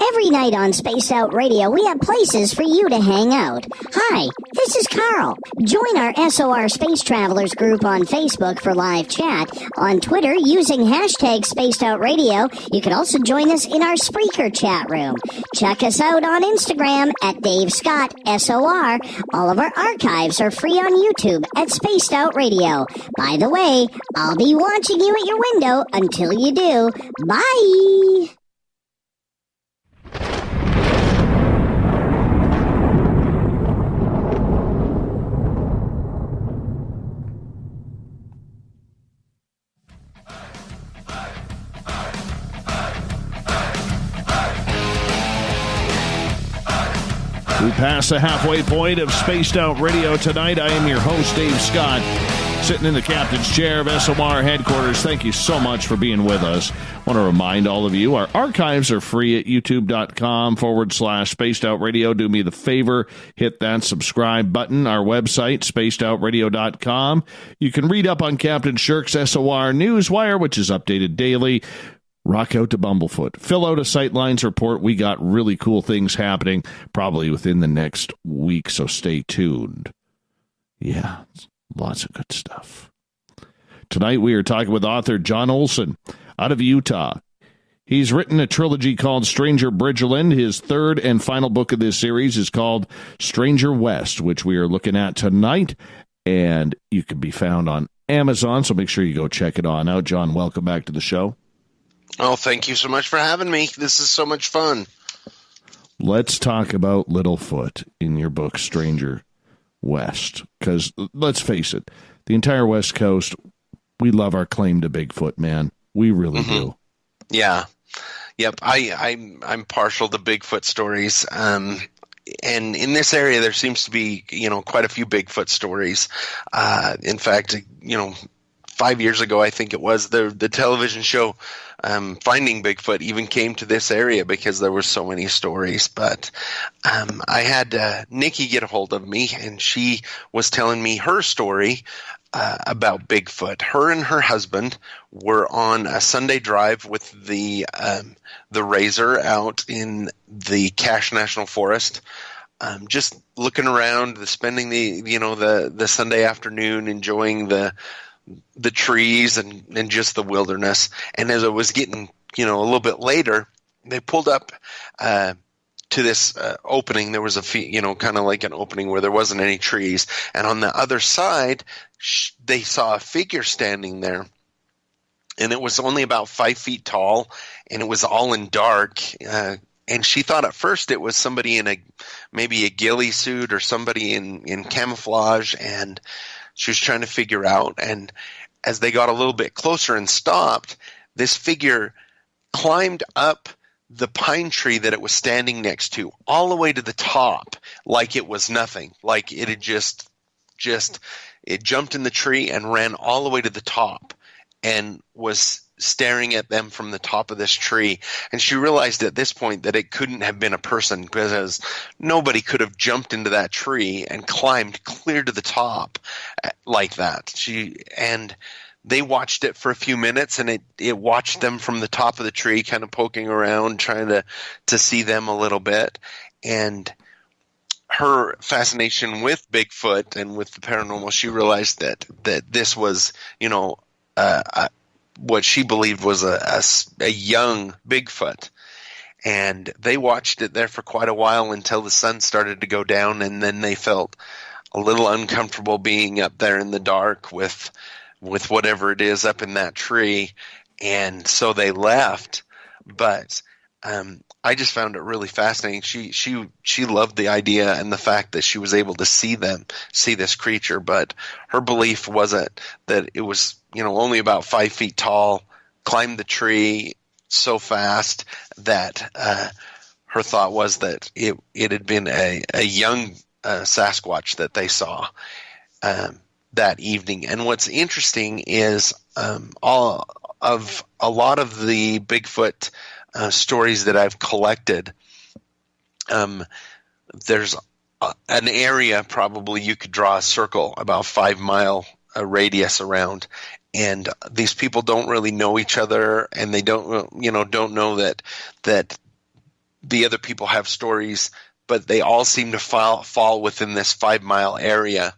Every night on Spaced Out Radio, we have places for you to hang out. Hi, this is Carl. Join our SOR Space Travelers group on Facebook for live chat. On Twitter, using hashtag Spaced Out Radio, you can also join us in our Spreaker chat room. Check us out on Instagram at Dave Scott SOR. All of our archives are free on YouTube at Spaced Out Radio. By the way, I'll be watching you at your window until you do. Bye! We pass the halfway point of Spaced Out Radio tonight. I am your host, Dave Scott, sitting in the captain's chair of SOR headquarters. Thank you so much for being with us. I want to remind all of you, our archives are free at youtube.com/Spaced Out Radio. Do me the favor, hit that subscribe button. Our website, spacedoutradio.com. You can read up on Captain Shirk's SOR Newswire, which is updated daily. Rock out to Bumblefoot. Fill out a Sightlines report. We got really cool things happening probably within the next week, so stay tuned. Yeah, lots of good stuff. Tonight we are talking with author John Olsen out of Utah. He's written a trilogy called Stranger Bridgeland. His third and final book of this series is called Stranger West, which we are looking at tonight, and you can be found on Amazon, so make sure you go check it on out. John, welcome back to the show. Oh, thank you so much for having me. This is so much fun. Let's talk about Littlefoot in your book, Stranger West, because let's face it, the entire West Coast, we love our claim to Bigfoot, man. We really do. Yeah. Yep. I'm partial to Bigfoot stories. And in this area, there seems to be, quite a few Bigfoot stories. In fact, 5 years ago, I think it was, the television show Finding Bigfoot even came to this area because there were so many stories. But I had Nikki get a hold of me, and she was telling me her story about Bigfoot. Her and her husband were on a Sunday drive with the Razor out in the Cache National Forest. Just looking around, spending the Sunday afternoon, enjoying the trees and just the wilderness. And as it was getting, a little bit later, they pulled up to this opening. There was kind of like an opening where there wasn't any trees. And on the other side, they saw a figure standing there. And it was only about 5 feet tall, and it was all in dark. And she thought at first it was somebody in maybe a ghillie suit or somebody in camouflage, and she was trying to figure out. And as they got a little bit closer and stopped, this figure climbed up the pine tree that it was standing next to, all the way to the top, like it was nothing. Like it had just it jumped in the tree and ran all the way to the top and was staring at them from the top of this tree. And she realized at this point that it couldn't have been a person, because nobody could have jumped into that tree and climbed clear to the top like that. And they watched it for a few minutes, and it watched them from the top of the tree, kind of poking around, trying to see them a little bit. And her fascination with Bigfoot and with the paranormal, she realized that this was, what she believed was a young Bigfoot. And they watched it there for quite a while until the sun started to go down, and then they felt a little uncomfortable being up there in the dark with whatever it is up in that tree, and so they left. But I just found it really fascinating. She loved the idea and the fact that she was able to see this creature, but her belief wasn't that it was, only about 5 feet tall, climbed the tree so fast that her thought was that it had been a young Sasquatch that they saw that evening. And what's interesting is a lot of the Bigfoot stories that I've collected, there's an area probably you could draw a circle about 5 mile radius around, and these people don't really know each other, and they don't know that the other people have stories, but they all seem to fall within this 5 mile area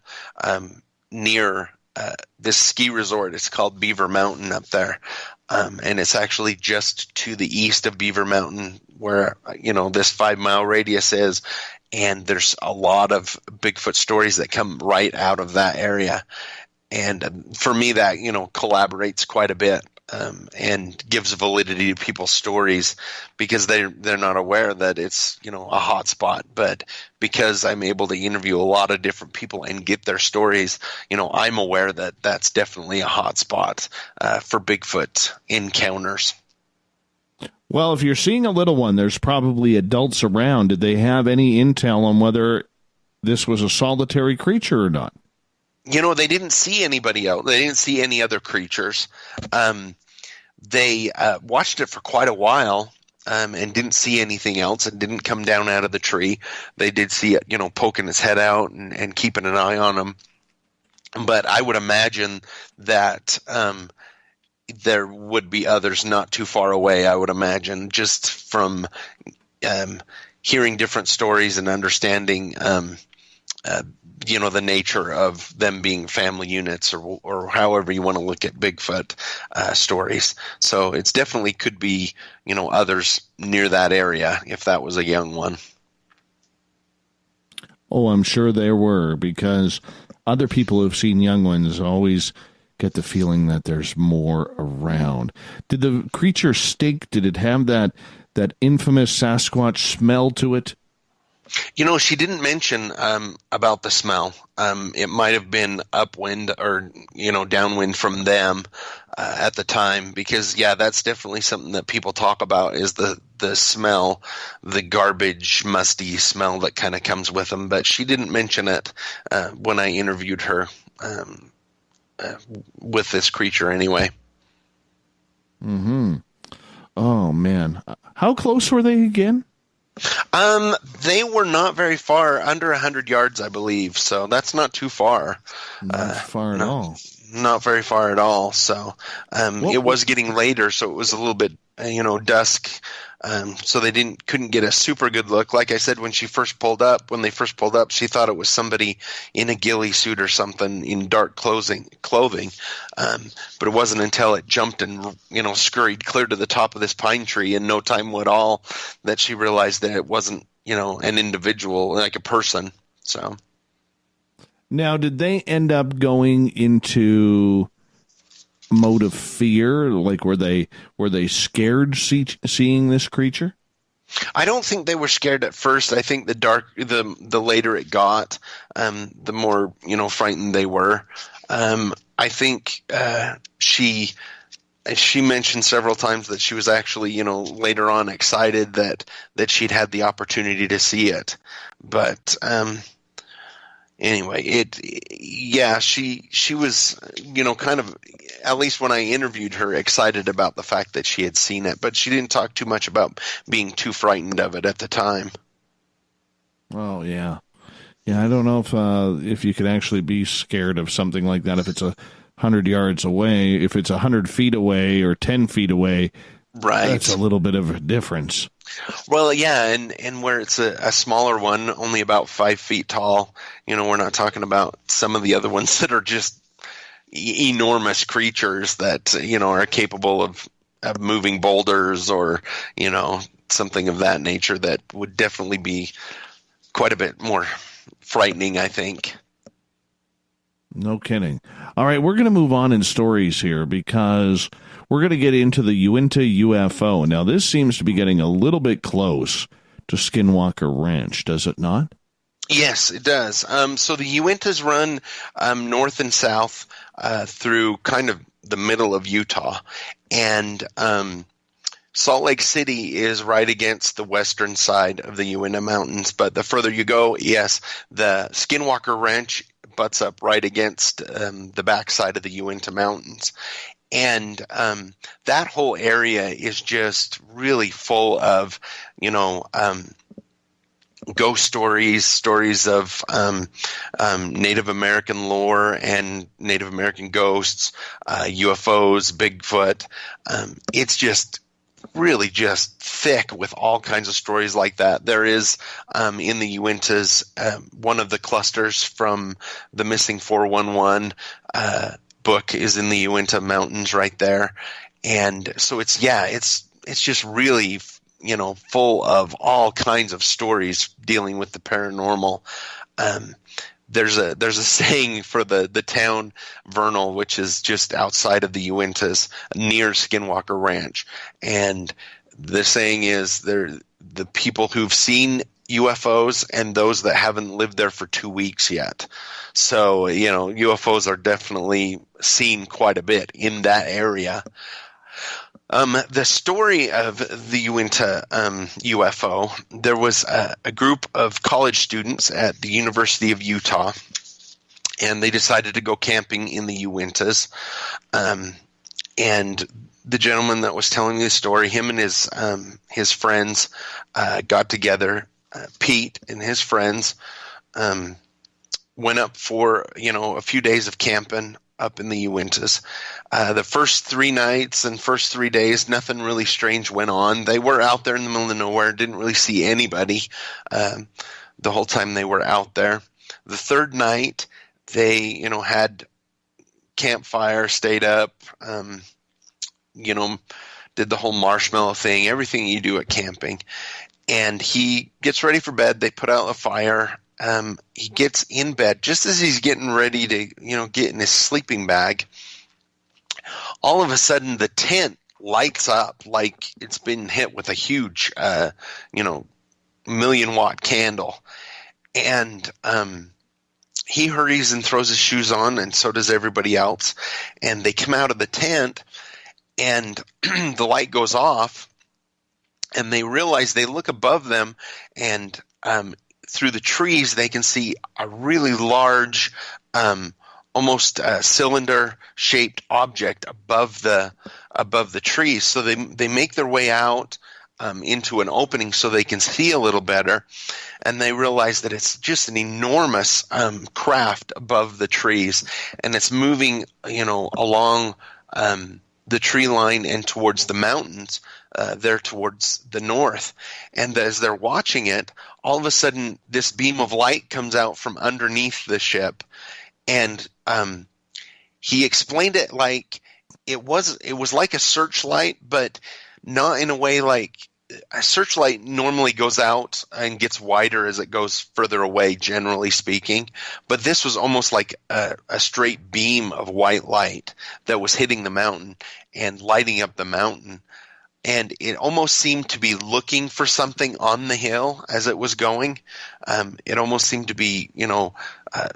near this ski resort. It's called Beaver Mountain up there. And it's actually just to the east of Beaver Mountain where, this 5 mile radius is. And there's a lot of Bigfoot stories that come right out of that area. And for me, that, collaborates quite a bit. And gives validity to people's stories because they're not aware that it's, a hot spot. But because I'm able to interview a lot of different people and get their stories, I'm aware that that's definitely a hot spot for Bigfoot encounters. Well, if you're seeing a little one, there's probably adults around. Did they have any intel on whether this was a solitary creature or not? They didn't see anybody else. They didn't see any other creatures. They watched it for quite a while and didn't see anything else and didn't come down out of the tree. They did see it, poking its head out and keeping an eye on them. But I would imagine that there would be others not too far away, I would imagine, just from hearing different stories and understanding the nature of them being family units or however you want to look at Bigfoot stories. So it's definitely could be, others near that area if that was a young one. Oh, I'm sure there were, because other people who've seen young ones always get the feeling that there's more around. Did the creature stink? Did it have that infamous Sasquatch smell to it? She didn't mention about the smell. It might have been upwind or, downwind from them at the time because, that's definitely something that people talk about is the smell, the garbage, musty smell that kind of comes with them. But she didn't mention it when I interviewed her with this creature anyway. Mm-hmm. Oh, man. How close were they again? They were not very far, under 100 yards, I believe. So that's not too far. Not far at all. Not very far at all. So it was getting later, so it was a little bit, dusk. So they couldn't get a super good look. Like I said, when they first pulled up, she thought it was somebody in a ghillie suit or something in dark clothing. But it wasn't until it jumped and, scurried clear to the top of this pine tree in no time at all that she realized that it wasn't, an individual, like a person. So. Now, did they end up going into mode of fear? Like, were they scared seeing this creature? I don't think they were scared at first. I think the later it got, the more frightened they were. I think she mentioned several times that she was actually later on excited that she'd had the opportunity to see it, but anyway, she was, kind of, at least when I interviewed her, excited about the fact that she had seen it, but she didn't talk too much about being too frightened of it at the time. Oh, yeah. Yeah, I don't know if you could actually be scared of something like that if it's 100 yards away. If it's 100 feet away or 10 feet away, right, that's a little bit of a difference. Well, yeah, and where it's a smaller one, only about 5 feet tall, we're not talking about some of the other ones that are just enormous creatures that, are capable of moving boulders or, something of that nature that would definitely be quite a bit more frightening, I think. No kidding. All right, we're going to move on in stories here because we're going to get into the Uinta UFO. Now, this seems to be getting a little bit close to Skinwalker Ranch, does it not? Yes, it does. So the Uintas run north and south through kind of the middle of Utah, and Salt Lake City is right against the western side of the Uinta Mountains. But the further you go, yes, the Skinwalker Ranch butts up right against the backside of the Uinta Mountains. And that whole area is just really full of, ghost stories of Native American lore and Native American ghosts, UFOs, Bigfoot. It's just really just thick with all kinds of stories like that. There is in the Uintas one of the clusters from the Missing 411 book is in the Uinta Mountains right there. And so it's just really full of all kinds of stories dealing with the paranormal. There's a saying for the town Vernal, which is just outside of the Uintas near Skinwalker Ranch. And the saying is the people who've seen UFOs and those that haven't lived there for 2 weeks yet. So, UFOs are definitely seen quite a bit in that area. The story of the Uinta UFO, there was a group of college students at the University of Utah, and they decided to go camping in the Uintas. And the gentleman that was telling me the story, him and his friends got together. Pete and his friends went up for a few days of camping up in the Uintas. The first 3 nights and first 3 days, nothing really strange went on. They were out there in the middle of nowhere, didn't really see anybody the whole time they were out there. The third night, they had campfire, stayed up, did the whole marshmallow thing, everything you do at camping. And he gets ready for bed. They put out a fire. He gets in bed just as he's getting ready to, get in his sleeping bag. All of a sudden, the tent lights up like it's been hit with a huge, 1,000,000-watt candle. And he hurries and throws his shoes on, and so does everybody else. And they come out of the tent, and the light goes off, and they realize they look above them, and through the trees, they can see a really large, almost cylinder-shaped object above the trees. So they make their way out into an opening so they can see a little better, and they realize that it's just an enormous craft above the trees, and it's moving, along the tree line and towards the mountains. There towards the north. And as they're watching it, all of a sudden this beam of light comes out from underneath the ship. And he explained it like it was like a searchlight, but not in a way like a searchlight normally goes out and gets wider as it goes further away, generally speaking. But this was almost like a straight beam of white light that was hitting the mountain and lighting up the mountain. And it almost seemed to be looking for something on the hill as it was going. It almost seemed to be,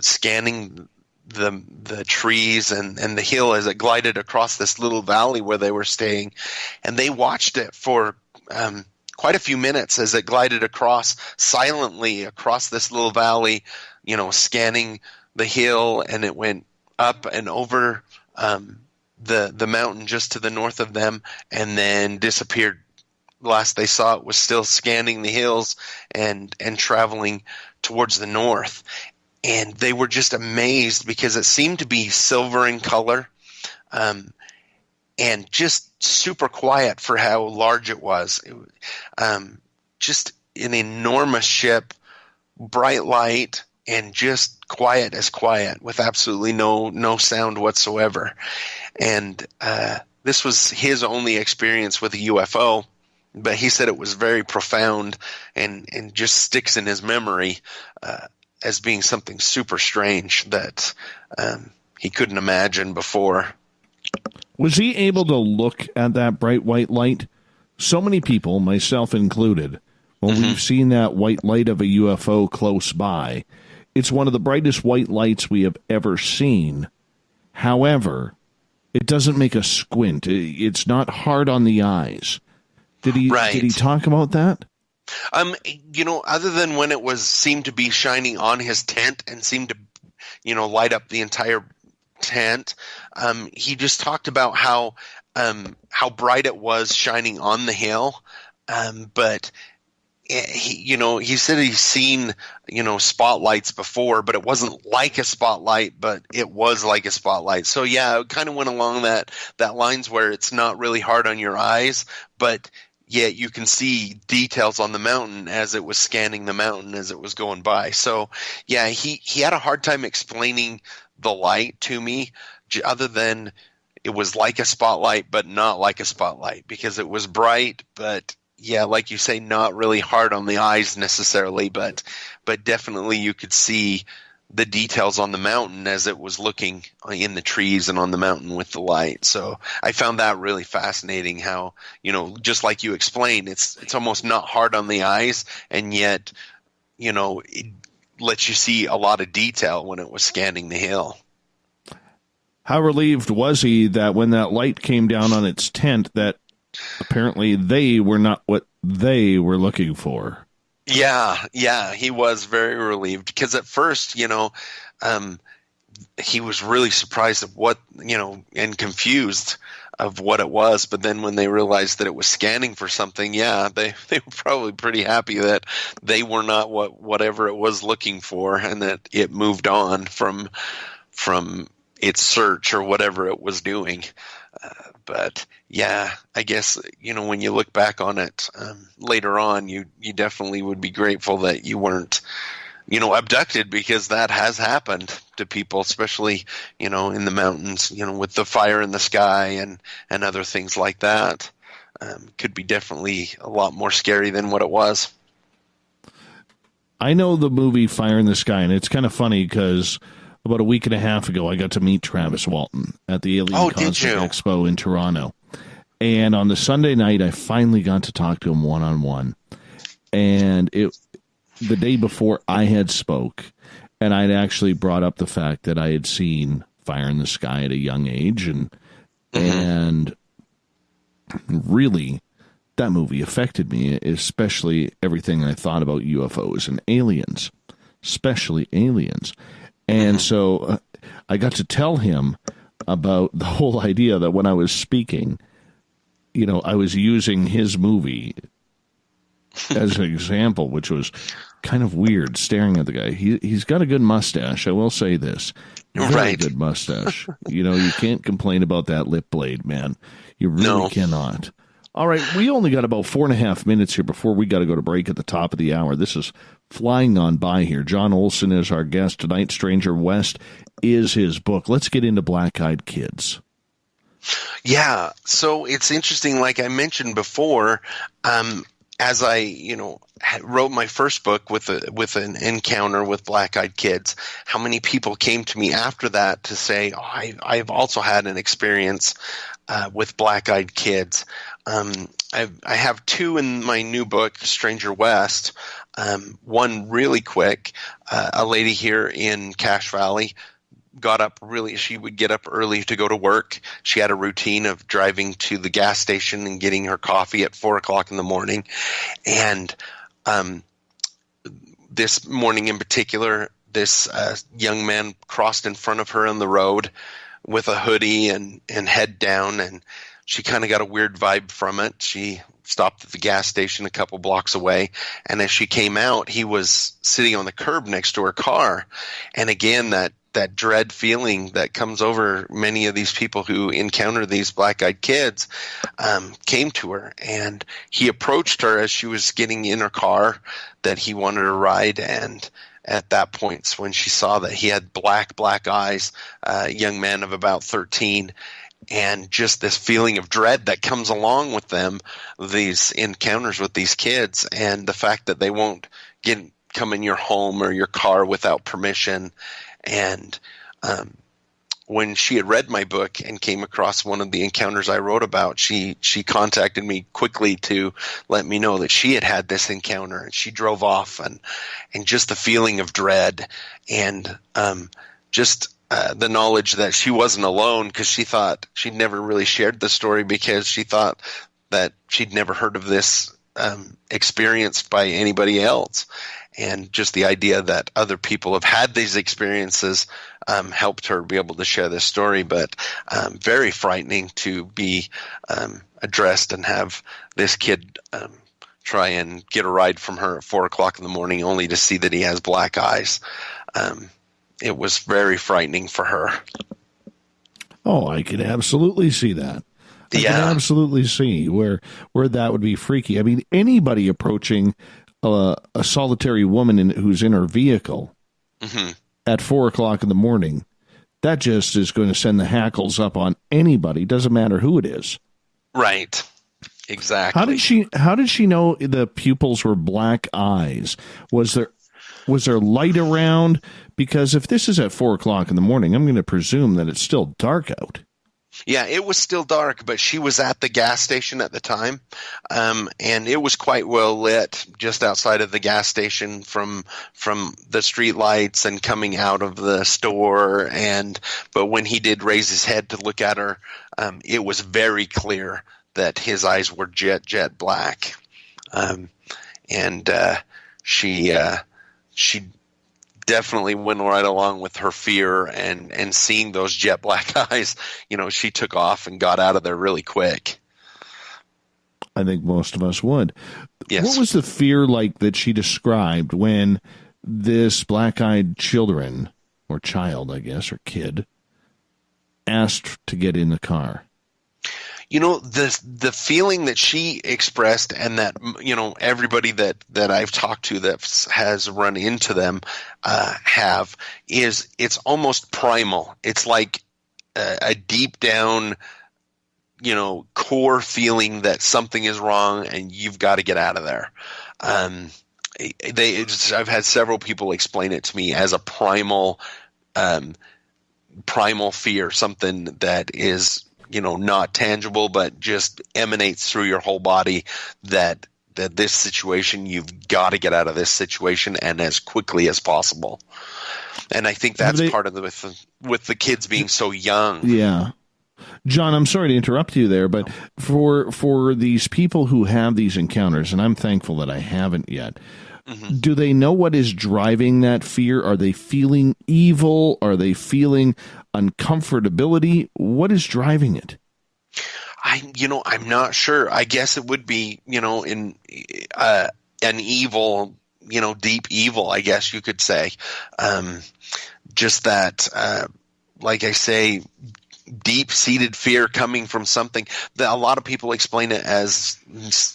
scanning the trees and the hill as it glided across this little valley where they were staying. And they watched it for quite a few minutes as it glided silently across this little valley, scanning the hill, and it went up and over the mountain just to the north of them, and then disappeared. Last they saw it was still scanning the hills and traveling towards the north. And they were just amazed because it seemed to be silver in color, and just super quiet for how large it was. Just an enormous ship, bright light, and just quiet as quiet, with absolutely no sound whatsoever. And this was his only experience with a UFO, but he said it was very profound and just sticks in his memory. as being something super strange that he couldn't imagine before. Was he able to look at that bright white light? So many people, myself included, when we've seen that white light of a UFO close by, it's one of the brightest white lights we have ever seen. However, it doesn't make us squint. It's not hard on the eyes. Did he talk about that? Other than when it seemed to be shining on his tent and seemed to, light up the entire tent, he just talked about how bright it was shining on the hill, but he said he's seen spotlights before, but it wasn't like a spotlight, but it was like a spotlight. So yeah, it kind of went along that lines where it's not really hard on your eyes, but yet you can see details on the mountain as it was scanning the mountain as it was going by. So yeah, he had a hard time explaining the light to me, other than it was like a spotlight, but not like a spotlight, because it was bright, but yeah, like you say, not really hard on the eyes necessarily, but definitely you could see the details on the mountain as it was looking in the trees and on the mountain with the light. So I found that really fascinating how, just like you explained, it's almost not hard on the eyes, and yet, it lets you see a lot of detail when it was scanning the hill. How relieved was he that when that light came down on its tent, that apparently they were not what they were looking for? Yeah, he was very relieved, because at first, he was really surprised at what, and confused of what it was. But then when they realized that it was scanning for something, yeah, they were probably pretty happy that they were not whatever it was looking for, and that it moved on from its search or whatever it was doing. But yeah, I guess, when you look back on it later on, you definitely would be grateful that you weren't, abducted, because that has happened to people, especially, in the mountains, with the fire in the sky and other things like that. Could be definitely a lot more scary than what it was. I know the movie Fire in the Sky, and it's kind of funny because about a week and a half ago, I got to meet Travis Walton at the Alien Concert Expo in Toronto. And on the Sunday night, I finally got to talk to him one-on-one. And the day before, I had spoke, and I'd actually brought up the fact that I had seen Fire in the Sky at a young age. And really, that movie affected me, especially everything I thought about UFOs and aliens, especially aliens. And so I got to tell him about the whole idea that when I was speaking, I was using his movie as an example, which was kind of weird, staring at the guy. He's got a good mustache, I will say this. Very good mustache. You can't complain about that lip blade, man. You really cannot. All right, we only got about 4.5 minutes here before we got to go to break at the top of the hour. This is flying on by here. John Olsen is our guest tonight. Stranger West is his book. Let's get into Black Eyed Kids. Yeah, so it's interesting, like I mentioned before, as I, wrote my first book with an encounter with Black Eyed Kids, how many people came to me after that to say, I've also had an experience with Black Eyed Kids. I have two in my new book, Stranger West. One really quick, a lady here in Cache Valley she would get up early to go to work. She had a routine of driving to the gas station and getting her coffee at 4:00 in the morning. And this morning in particular, this young man crossed in front of her on the road with a hoodie and head down, and she kind of got a weird vibe from it. She stopped at the gas station a couple blocks away, and as she came out, he was sitting on the curb next to her car. And again, that dread feeling that comes over many of these people who encounter these Black-Eyed Kids came to her, and he approached her as she was getting in her car that he wanted to ride. And at that point, when she saw that he had black eyes, a young man of about 13, and just this feeling of dread that comes along with them, these encounters with these kids, and the fact that they won't get come in your home or your car without permission. And when she had read my book and came across one of the encounters I wrote about, she contacted me quickly to let me know that she had had this encounter, and she drove off, and just the feeling of dread, and just the knowledge that she wasn't alone, because she thought she'd never really shared the story because she thought that she'd never heard of this experienced by anybody else. And just the idea that other people have had these experiences helped her be able to share this story. But very frightening to be addressed and have this kid try and get a ride from her at 4 o'clock in the morning only to see that he has black eyes. It was very frightening for her. Oh, I could absolutely see that. I can absolutely see where that would be freaky. I mean, anybody approaching a solitary woman who's in her vehicle at 4 o'clock in the morning, that just is going to send the hackles up on anybody. Doesn't matter who it is. Right. Exactly. How did she know the pupils were black eyes? Was there light around? Because if this is at 4 o'clock in the morning, I'm going to presume that it's still dark out. Yeah, it was still dark, but she was at the gas station at the time, and it was quite well lit just outside of the gas station from the street lights and coming out of the store. But when he did raise his head to look at her, it was very clear that his eyes were jet black, and she definitely went right along with her fear and seeing those jet black eyes. She took off and got out of there really quick. I think most of us would. Yes. What was the fear like that she described when this black-eyed children, or child, I guess, or kid, asked to get in the car? The feeling that she expressed, and that, everybody that I've talked to that has run into them is it's almost primal. It's like a deep down, core feeling that something is wrong and you've got to get out of there. I've had several people explain it to me as a primal fear, something that is not tangible, but just emanates through your whole body, that this situation, you've got to get out of this situation and as quickly as possible. And I think that's part of with the kids being so young. Yeah. John, I'm sorry to interrupt you there, but for these people who have these encounters, and I'm thankful that I haven't yet, do they know what is driving that fear? Are they feeling evil? Are they feeling uncomfortability? What is driving it? I'm not sure. I guess it would be, in an evil, deep evil, I guess you could say. Just that, like I say, deep-seated fear coming from something that a lot of people explain it as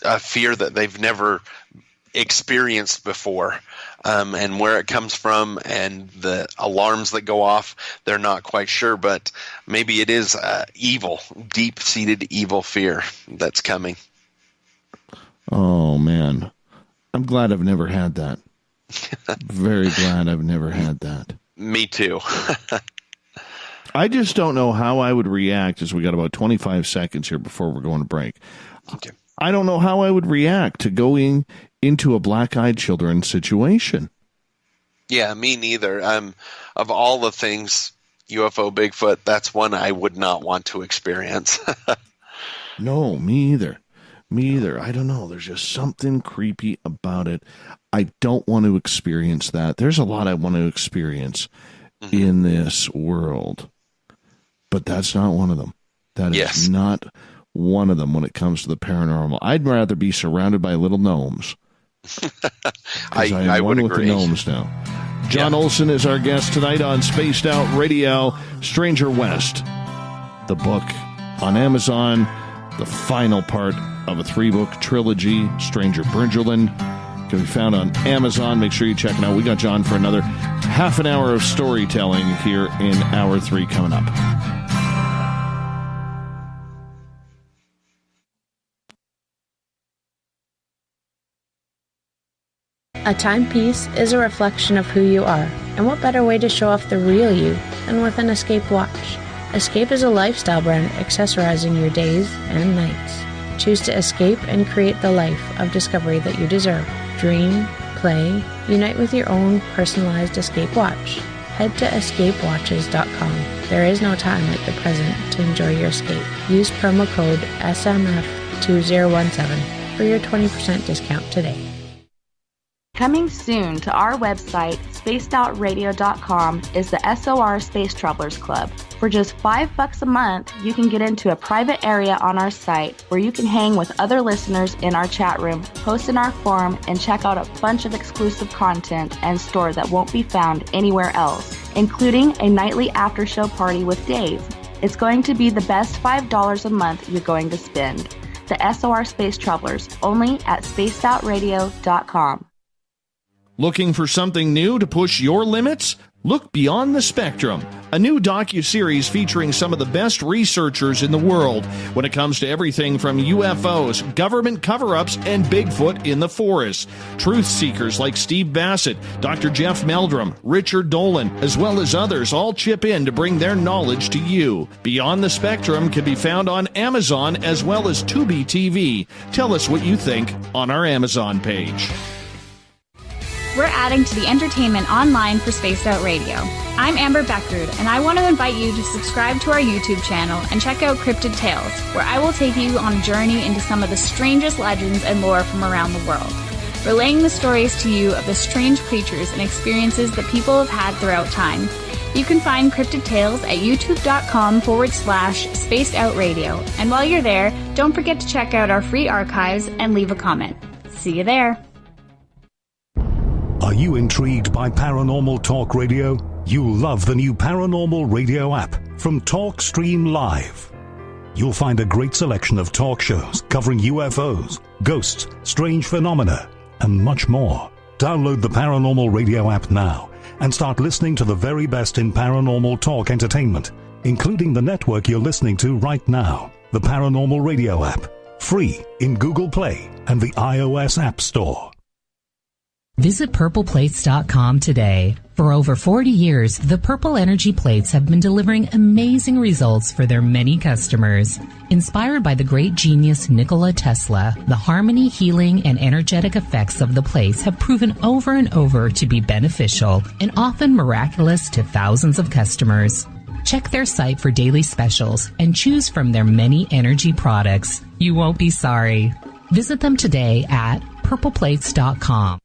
a fear that they've never experienced before, and where it comes from and the alarms that go off, they're not quite sure, but maybe it is evil, deep-seated evil fear that's coming. Oh, man. I'm glad I've never had that. Very glad I've never had that. Me too. I just don't know how I would react, as we got about 25 seconds here before we're going to break. Okay. I don't know how I would react to going into a black-eyed children situation. Yeah, me neither. Of all the things, UFO, Bigfoot, that's one I would not want to experience. No, me either. Me either. I don't know. There's just something creepy about it. I don't want to experience that. There's a lot I want to experience in this world, but that's not one of them. That is not one of them when it comes to the paranormal. I'd rather be surrounded by little gnomes. I would agree. With the gnomes now. John Olsen is our guest tonight on Spaced Out Radio. Stranger West, the book on Amazon, the final part of a 3-book trilogy. Stranger Bridgerland can be found on Amazon. Make sure you check it out. We got John for another half an hour of storytelling here in hour 3 coming up. A timepiece is a reflection of who you are, and what better way to show off the real you than with an Escape watch? Escape is a lifestyle brand accessorizing your days and nights. Choose to escape and create the life of discovery that you deserve. Dream, play, unite with your own personalized Escape watch. Head to escapewatches.com. There is no time like the present to enjoy your escape. Use promo code SMF2017 for your 20% discount today. Coming soon to our website, spacedoutradio.com, is the SOR Space Travelers Club. For just $5 a month, you can get into a private area on our site where you can hang with other listeners in our chat room, post in our forum, and check out a bunch of exclusive content and store that won't be found anywhere else, including a nightly after-show party with Dave. It's going to be the best $5 a month you're going to spend. The SOR Space Travelers, only at spacedoutradio.com. Looking for something new to push your limits? Look Beyond the Spectrum, a new docuseries featuring some of the best researchers in the world when it comes to everything from UFOs, government cover-ups, and Bigfoot in the forest. Truth seekers like Steve Bassett, Dr. Jeff Meldrum, Richard Dolan, as well as others all chip in to bring their knowledge to you. Beyond the Spectrum can be found on Amazon as well as Tubi TV. Tell us what you think on our Amazon page. We're adding to the entertainment online for Spaced Out Radio. I'm Amber Beckrud, and I want to invite you to subscribe to our YouTube channel and check out Cryptid Tales, where I will take you on a journey into some of the strangest legends and lore from around the world, relaying the stories to you of the strange creatures and experiences that people have had throughout time. You can find Cryptid Tales at youtube.com/Spaced Out Radio, and while you're there, don't forget to check out our free archives and leave a comment. See you there. Are you intrigued by Paranormal Talk Radio? You'll love the new Paranormal Radio app from TalkStream Live. You'll find a great selection of talk shows covering UFOs, ghosts, strange phenomena, and much more. Download the Paranormal Radio app now and start listening to the very best in paranormal talk entertainment, including the network you're listening to right now, the Paranormal Radio app, free in Google Play and the iOS App Store. Visit purpleplates.com today. For over 40 years, the Purple Energy Plates have been delivering amazing results for their many customers. Inspired by the great genius Nikola Tesla, the harmony, healing, and energetic effects of the plates have proven over and over to be beneficial and often miraculous to thousands of customers. Check their site for daily specials and choose from their many energy products. You won't be sorry. Visit them today at purpleplates.com.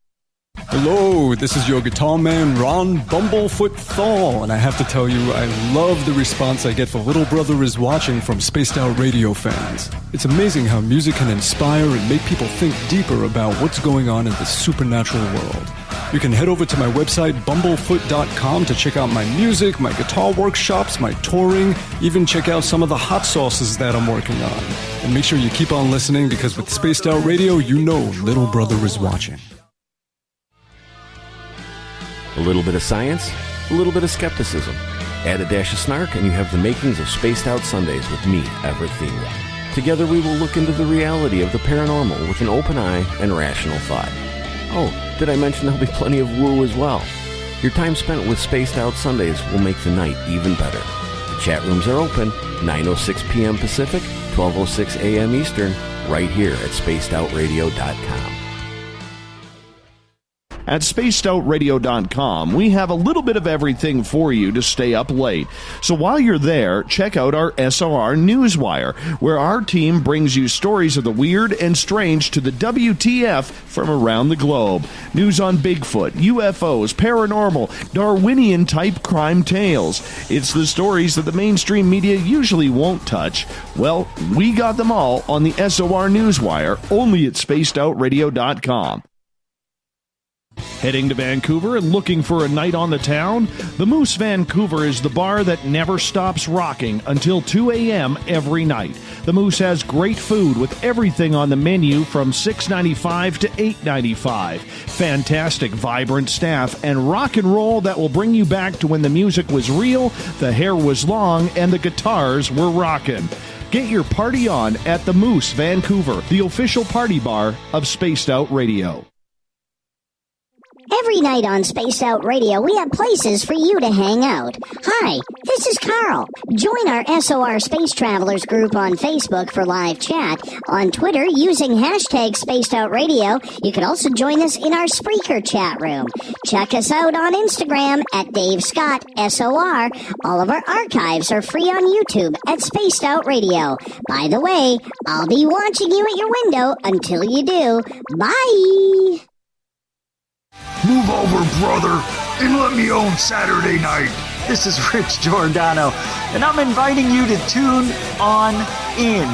Hello, this is your guitar man, Ron Bumblefoot Thal, and I have to tell you, I love the response I get for Little Brother is Watching from Spaced Out Radio fans. It's amazing how music can inspire and make people think deeper about what's going on in the supernatural world. You can head over to my website, bumblefoot.com, to check out my music, my guitar workshops, my touring, even check out some of the hot sauces that I'm working on. And make sure you keep on listening, because with Spaced Out Radio, you know Little Brother is watching. A little bit of science, a little bit of skepticism. Add a dash of snark and you have the makings of Spaced Out Sundays with me, Everett Thiemer. Together we will look into the reality of the paranormal with an open eye and rational thought. Oh, did I mention there'll be plenty of woo as well? Your time spent with Spaced Out Sundays will make the night even better. The chat rooms are open, 9:06 p.m. Pacific, 12:06 a.m. Eastern, right here at spacedoutradio.com. At spacedoutradio.com, we have a little bit of everything for you to stay up late. So while you're there, check out our SOR Newswire, where our team brings you stories of the weird and strange to the WTF from around the globe. News on Bigfoot, UFOs, paranormal, Darwinian-type crime tales. It's the stories that the mainstream media usually won't touch. Well, we got them all on the SOR Newswire, only at spacedoutradio.com. Heading to Vancouver and looking for a night on the town? The Moose Vancouver is the bar that never stops rocking until 2 a.m. every night. The Moose has great food with everything on the menu from $6.95 to $8.95. Fantastic, vibrant staff and rock and roll that will bring you back to when the music was real, the hair was long, and the guitars were rocking. Get your party on at the Moose Vancouver, the official party bar of Spaced Out Radio. Every night on Spaced Out Radio, we have places for you to hang out. Hi, this is Carl. Join our SOR Space Travelers group on Facebook for live chat. On Twitter, using hashtag Spaced Out Radio. You can also join us in our Spreaker chat room. Check us out on Instagram at Dave Scott SOR. All of our archives are free on YouTube at Spaced Out Radio. By the way, I'll be watching you at your window until you do. Bye! Move over, brother, and let me own Saturday night. This is Rich Giordano, and I'm inviting you to tune on in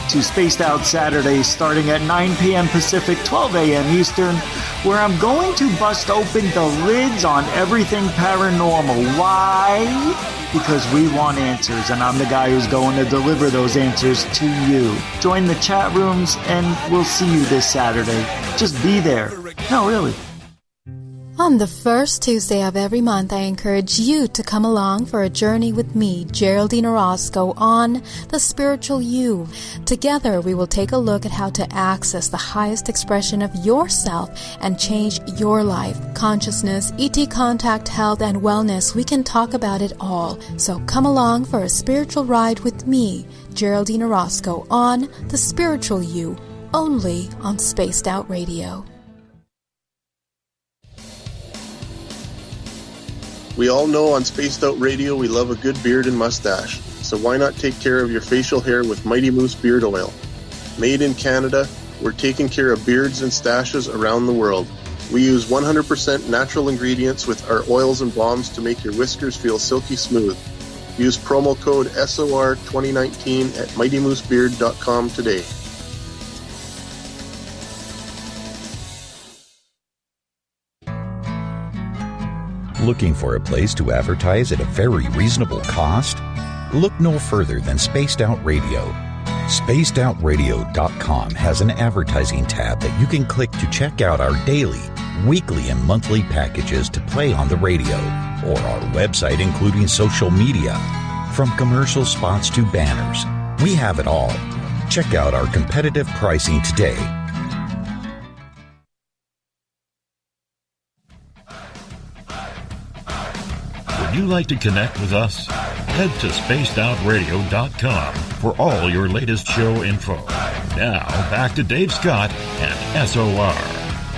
to Spaced Out Saturdays starting at 9 p.m. Pacific, 12 a.m. Eastern, where I'm going to bust open the lids on everything paranormal. Why? Because we want answers, and I'm the guy who's going to deliver those answers to you. Join the chat rooms, and we'll see you this Saturday. Just be there. No, really. On the first Tuesday of every month, I encourage you to come along for a journey with me, Geraldine Orozco, on The Spiritual You. Together, we will take a look at how to access the highest expression of yourself and change your life. Consciousness, ET contact, health, and wellness, we can talk about it all. So come along for a spiritual ride with me, Geraldine Orozco, on The Spiritual You, only on Spaced Out Radio. We all know on Spaced Out Radio we love a good beard and mustache, so why not take care of your facial hair with Mighty Moose Beard Oil? Made in Canada, we're taking care of beards and stashes around the world. We use 100% natural ingredients with our oils and balms to make your whiskers feel silky smooth. Use promo code SOR2019 at MightyMooseBeard.com today. Looking for a place to advertise at a very reasonable cost? Look no further than Spaced Out Radio. SpacedOutRadio.com has an advertising tab that you can click to check out our daily, weekly, and monthly packages to play on the radio, or our website including social media. From commercial spots to banners, we have it all. Check out our competitive pricing today. Would you like to connect with us? Head to spacedoutradio.com for all your latest show info. Now, back to Dave Scott and SOR.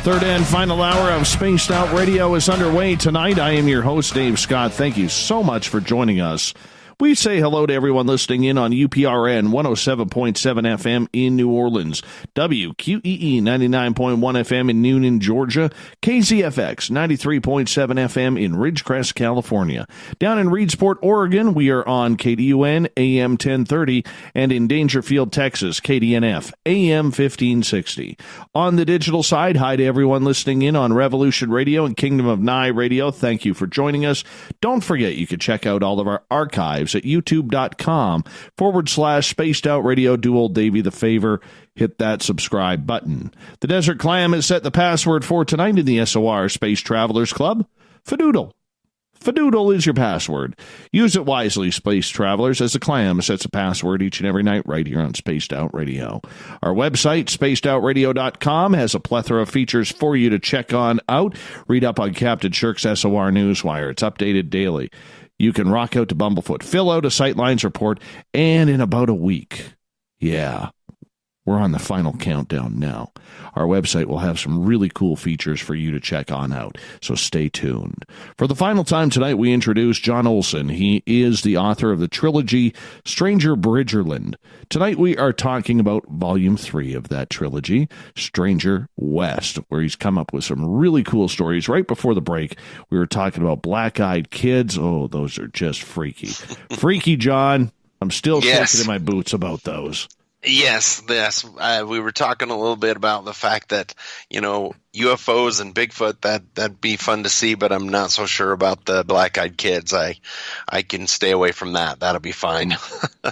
Third and final hour of Spaced Out Radio is underway tonight. I am your host, Dave Scott. Thank you so much for joining us. We say hello to everyone listening in on UPRN 107.7 FM in New Orleans, WQEE 99.1 FM in Noonan, Georgia, KZFX 93.7 FM in Ridgecrest, California. Down in Reedsport, Oregon, we are on KDUN AM 1030, and in Dangerfield, Texas, KDNF AM 1560. On the digital side, hi to everyone listening in on Revolution Radio and Kingdom of Nye Radio. Thank you for joining us. Don't forget you can check out all of our archives at youtube.com/Spaced Out Radio. Do old Davey the favor, hit that subscribe button. The Desert Clam has set the password for tonight in the SOR Space Travelers Club. Fadoodle. Fadoodle is your password. Use it wisely, Space Travelers, as the Clam sets a password each and every night right here on Spaced Out Radio. Our website, spacedoutradio.com, has a plethora of features for you to check on out. Read up on Captain Shirk's SOR Newswire. It's updated daily. You can rock out to Bumblefoot, fill out a Sightlines report, and in about a week, yeah, we're on the final countdown now. Our website will have some really cool features for you to check on out, so stay tuned. For the final time tonight, we introduce John Olsen. He is the author of the trilogy Stranger Bridgerland. Tonight, we are talking about Volume 3 of that trilogy, Stranger West, where he's come up with some really cool stories. Right before the break, we were talking about black-eyed kids. Oh, those are just freaky. Freaky, John. I'm still shaking in my boots about those. Yes. We were talking a little bit about the fact that, UFOs and Bigfoot, that'd be fun to see, but I'm not so sure about the black-eyed kids. I can stay away from that. That'll be fine.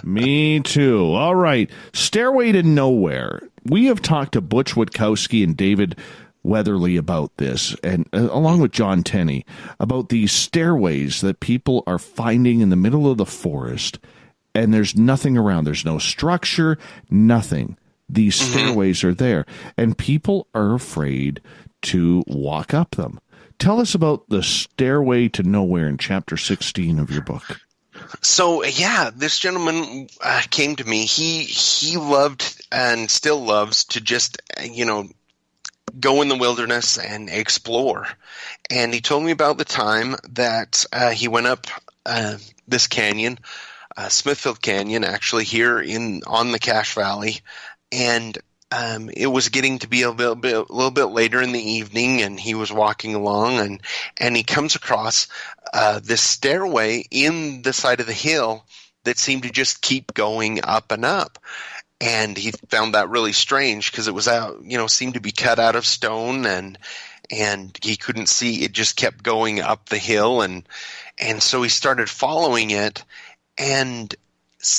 Me too. All right. Stairway to Nowhere. We have talked to Butch Witkowski and David Weatherly about this, and along with John Tenney, about these stairways that people are finding in the middle of the forest. And there's nothing around. There's no structure, nothing. these stairways are there, and people are afraid to walk up them. Tell us about the Stairway to Nowhere in Chapter 16 of your book. So, yeah, this gentleman came to me. He loved and still loves to just, go in the wilderness and explore. And he told me about the time that he went up this canyon, Smithfield Canyon, actually here on the Cache Valley, and it was getting to be a little bit later in the evening, and he was walking along, and he comes across this stairway in the side of the hill that seemed to just keep going up and up. And he found that really strange because it was seemed to be cut out of stone, and he couldn't see. It just kept going up the hill, and so he started following it, and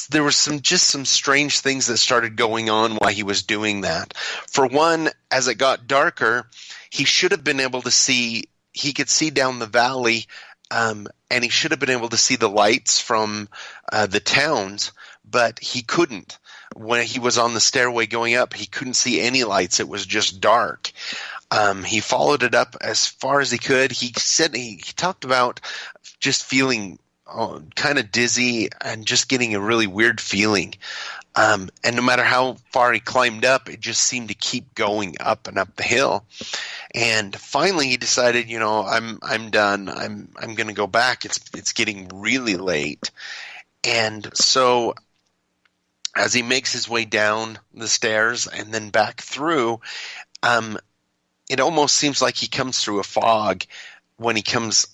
there was some strange things that started going on while he was doing that. For one, as it got darker, he should have been able to see. He could see down the valley, and he should have been able to see the lights from the towns, but he couldn't. When he was on the stairway going up, he couldn't see any lights. It was just dark. He followed it up as far as he could. He said he talked about just feeling kind of dizzy and just getting a really weird feeling. And no matter how far he climbed up, it just seemed to keep going up and up the hill. And finally, he decided, I'm done. I'm going to go back. It's getting really late. And so, as he makes his way down the stairs and then back through, it almost seems like he comes through a fog when he comes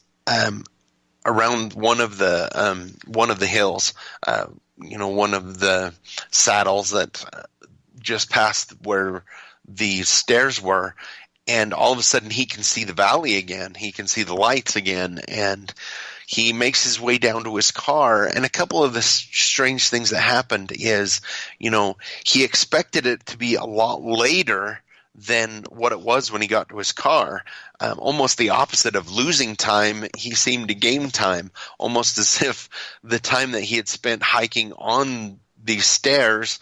around one of the hills, one of the saddles that just past where the stairs were, and all of a sudden he can see the valley again. He can see the lights again, and he makes his way down to his car. And a couple of the strange things that happened is, he expected it to be a lot later than what it was when he got to his car. Almost the opposite of losing time, he seemed to gain time, almost as if the time that he had spent hiking on these stairs,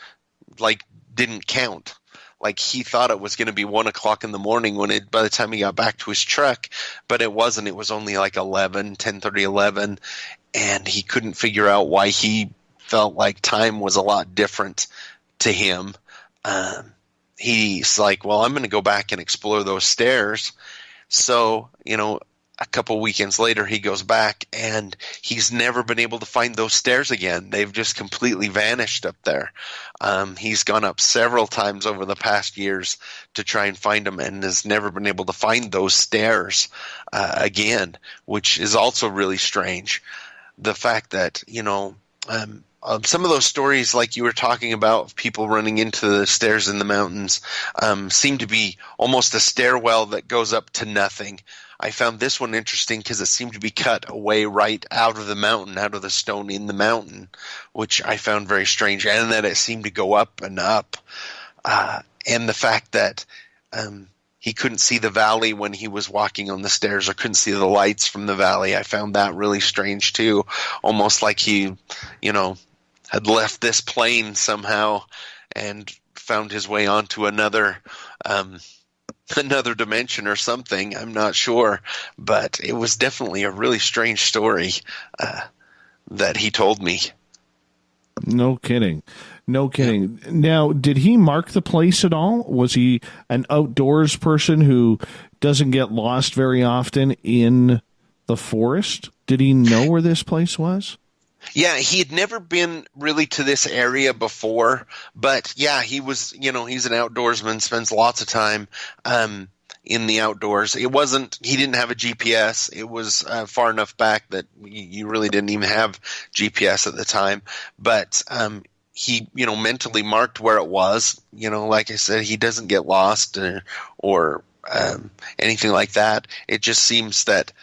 didn't count. Like he thought it was going to be 1 o'clock in the morning by the time he got back to his truck, but it wasn't. It was only 10:30, 11, and he couldn't figure out why he felt like time was a lot different to him. He's like, well, I'm going to go back and explore those stairs. So, a couple weekends later, he goes back, and he's never been able to find those stairs again. They've just completely vanished up there. He's gone up several times over the past years to try and find them, and has never been able to find those stairs again, which is also really strange. The fact that, some of those stories, like you were talking about, of people running into the stairs in the mountains, seem to be almost a stairwell that goes up to nothing. I found this one interesting because it seemed to be cut away right out of the mountain, out of the stone in the mountain, which I found very strange, and that it seemed to go up and up. And the fact that he couldn't see the valley when he was walking on the stairs, or couldn't see the lights from the valley, I found that really strange too. Almost like he, had left this plane somehow and found his way onto another dimension or something. I'm not sure, but it was definitely a really strange story that he told me. No kidding. Now, did he mark the place at all? Was he an outdoors person who doesn't get lost very often in the forest? Did he know where this place was? Yeah, he had never been really to this area before, but yeah, he was, he's an outdoorsman, spends lots of time in the outdoors. He didn't have a GPS. It was far enough back that you really didn't even have GPS at the time, but he, mentally marked where it was. Like I said, he doesn't get lost or anything like that. It just seems that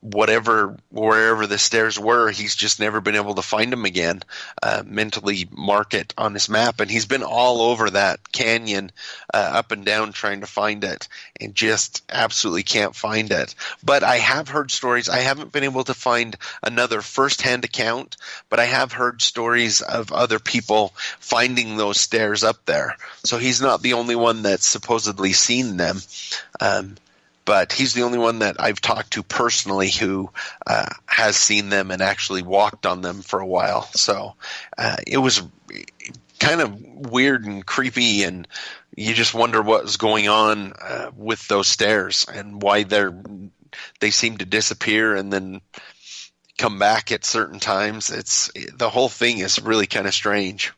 wherever the stairs were, he's just never been able to find them again, mentally mark it on his map. And he's been all over that canyon, up and down, trying to find it, and just absolutely can't find it. But I have heard stories. I haven't been able to find another firsthand account, but I have heard stories of other people finding those stairs up there. So he's not the only one that's supposedly seen them. But he's the only one that I've talked to personally who has seen them and actually walked on them for a while. So it was kind of weird and creepy, and you just wonder what was going on with those stairs and why they seem to disappear and then come back at certain times. The whole thing is really kind of strange.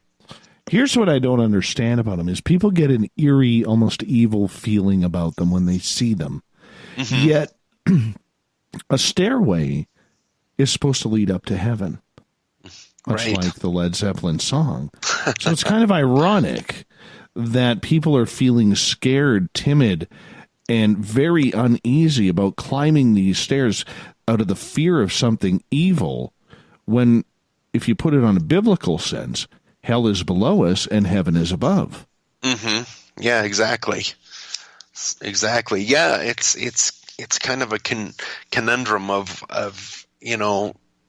Here's what I don't understand about them is people get an eerie, almost evil feeling about them when they see them. Mm-hmm. Yet a stairway is supposed to lead up to heaven, much like the Led Zeppelin song. So it's kind of ironic that people are feeling scared, timid, and very uneasy about climbing these stairs out of the fear of something evil, when, if you put it on a biblical sense, hell is below us and heaven is above. Mm-hmm. Yeah, exactly. Exactly. Yeah, it's kind of a conundrum of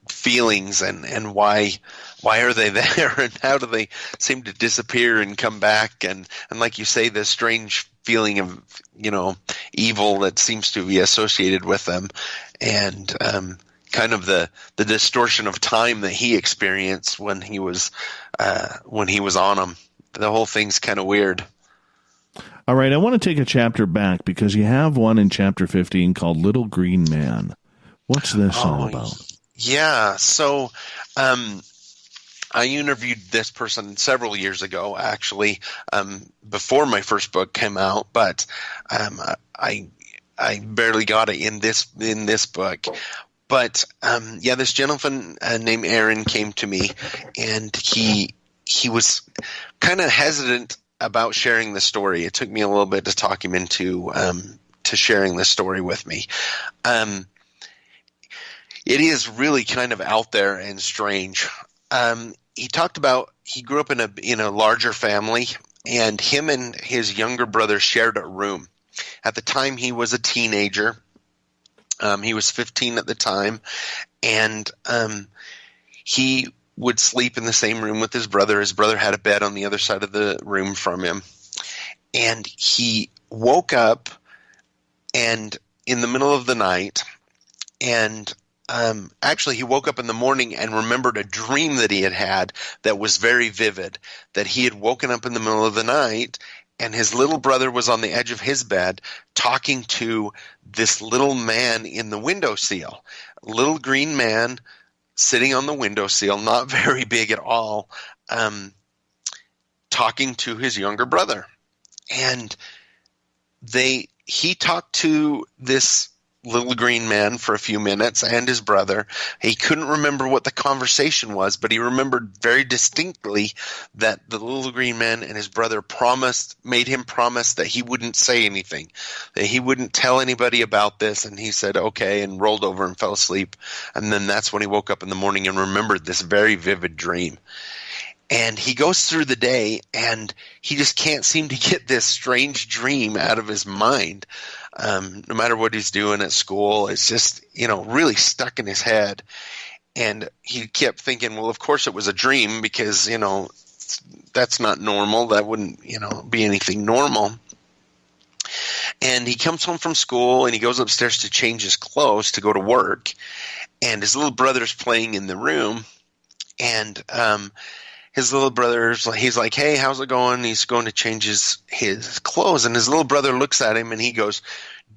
feelings and why are they there and how do they seem to disappear and come back, and like you say, this strange feeling of evil that seems to be associated with them, and kind of the distortion of time that he experienced when he was on them. The whole thing's kind of weird. All right, I want to take a chapter back because you have one in chapter 15 called Little Green Man. What's this all about? Yeah, so I interviewed this person several years ago, actually, before my first book came out, but I barely got it in this book. But this gentleman named Aaron came to me, and he was kind of hesitant about sharing the story. It took me a little bit to talk him into to sharing this story with me. It is really kind of out there and strange. He talked about he grew up in a larger family, and him and his younger brother shared a room. At the time, he was a teenager. He was 15 at the time, and he would sleep in the same room with his brother. His brother had a bed on the other side of the room from him. And he woke up and in the middle of the night, and actually he woke up in the morning and remembered a dream that he had that was very vivid, that he had woken up in the middle of the night and his little brother was on the edge of his bed talking to this little man in the windowsill. Little green man sitting on the windowsill, not very big at all, talking to his younger brother. And he talked to this little green man for a few minutes and his brother. He couldn't remember what the conversation was, but he remembered very distinctly that the little green man and his brother made him promise that he wouldn't say anything, that he wouldn't tell anybody about this. And he said, okay, and rolled over and fell asleep. And then that's when he woke up in the morning and remembered this very vivid dream. And he goes through the day and he just can't seem to get this strange dream out of his mind. No matter what he's doing at school, it's just, really stuck in his head. And he kept thinking, well, of course it was a dream because, that's not normal. That wouldn't, be anything normal. And he comes home from school and he goes upstairs to change his clothes to go to work. And his little brother's playing in the room. And his little brother's, he's like, hey, how's it going? He's going to change his clothes. And his little brother looks at him and he goes,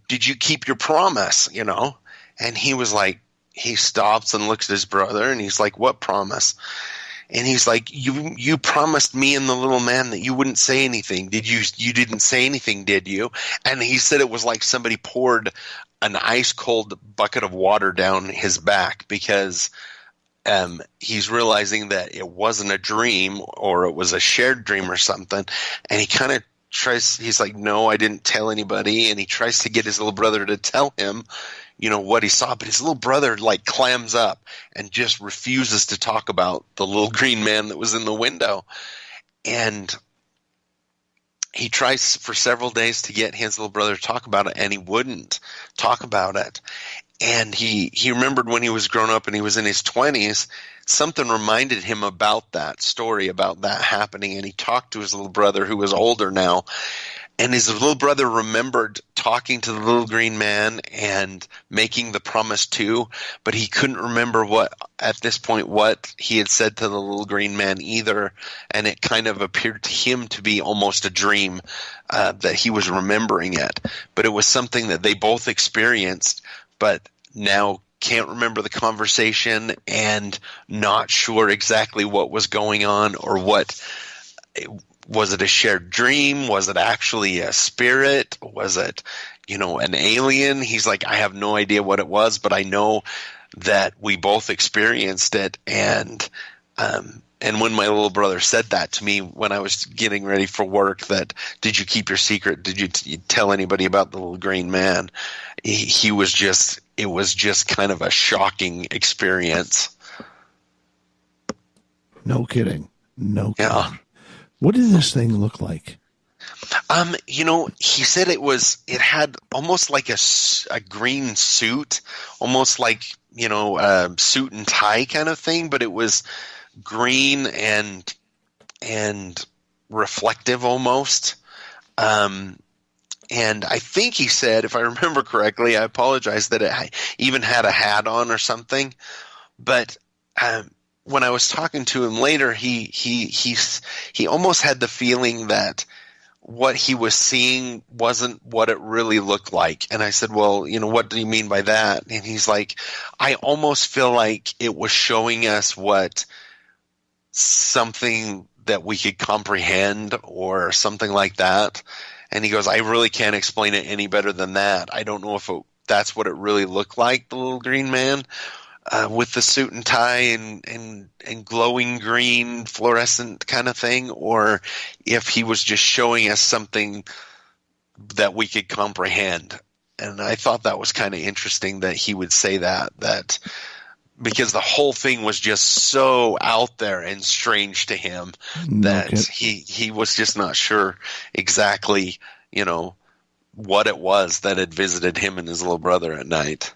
did you keep your promise? And he was like, he stops and looks at his brother and he's like, what promise? And he's like, you promised me and the little man that you wouldn't say anything. You didn't say anything, did you? And he said it was like somebody poured an ice cold bucket of water down his back because he's realizing that it wasn't a dream or it was a shared dream or something. And he kind of he's like, no, I didn't tell anybody. And he tries to get his little brother to tell him, what he saw, but his little brother like clams up and just refuses to talk about the little green man that was in the window. And he tries for several days to get his little brother to talk about it, and he wouldn't talk about it. And he remembered when he was grown up and he was in his 20s, something reminded him about that story, about that happening. And he talked to his little brother, who was older now. And his little brother remembered talking to the little green man and making the promise too, but he couldn't remember what he had said to the little green man either. And it kind of appeared to him to be almost a dream, that he was remembering it. But it was something that they both experienced, but now can't remember the conversation and not sure exactly what was going on, or what. Was it a shared dream? Was it actually a spirit? Was it, an alien? He's like, I have no idea what it was, but I know that we both experienced it. And when my little brother said that to me when I was getting ready for work, that, did you keep your secret? Did you tell anybody about the little green man? It was just kind of a shocking experience. No kidding. No kidding. Yeah. What did this thing look like? He said it had almost like a green suit, almost like, a suit and tie kind of thing, but it was green and reflective almost. And I think he said, if I remember correctly, I apologize, that it even had a hat on or something. But when I was talking to him later, he almost had the feeling that what he was seeing wasn't what it really looked like. And I said, well, what do you mean by that? And he's like, I almost feel like it was showing us something that we could comprehend or something like that. And he goes, I really can't explain it any better than that. I don't know if that's what it really looked like, the little green man. With the suit and tie and glowing green fluorescent kind of thing, or if he was just showing us something that we could comprehend. And I thought that was kind of interesting that he would say that because the whole thing was just so out there and strange to him that he was just not sure exactly, what it was that had visited him and his little brother at night.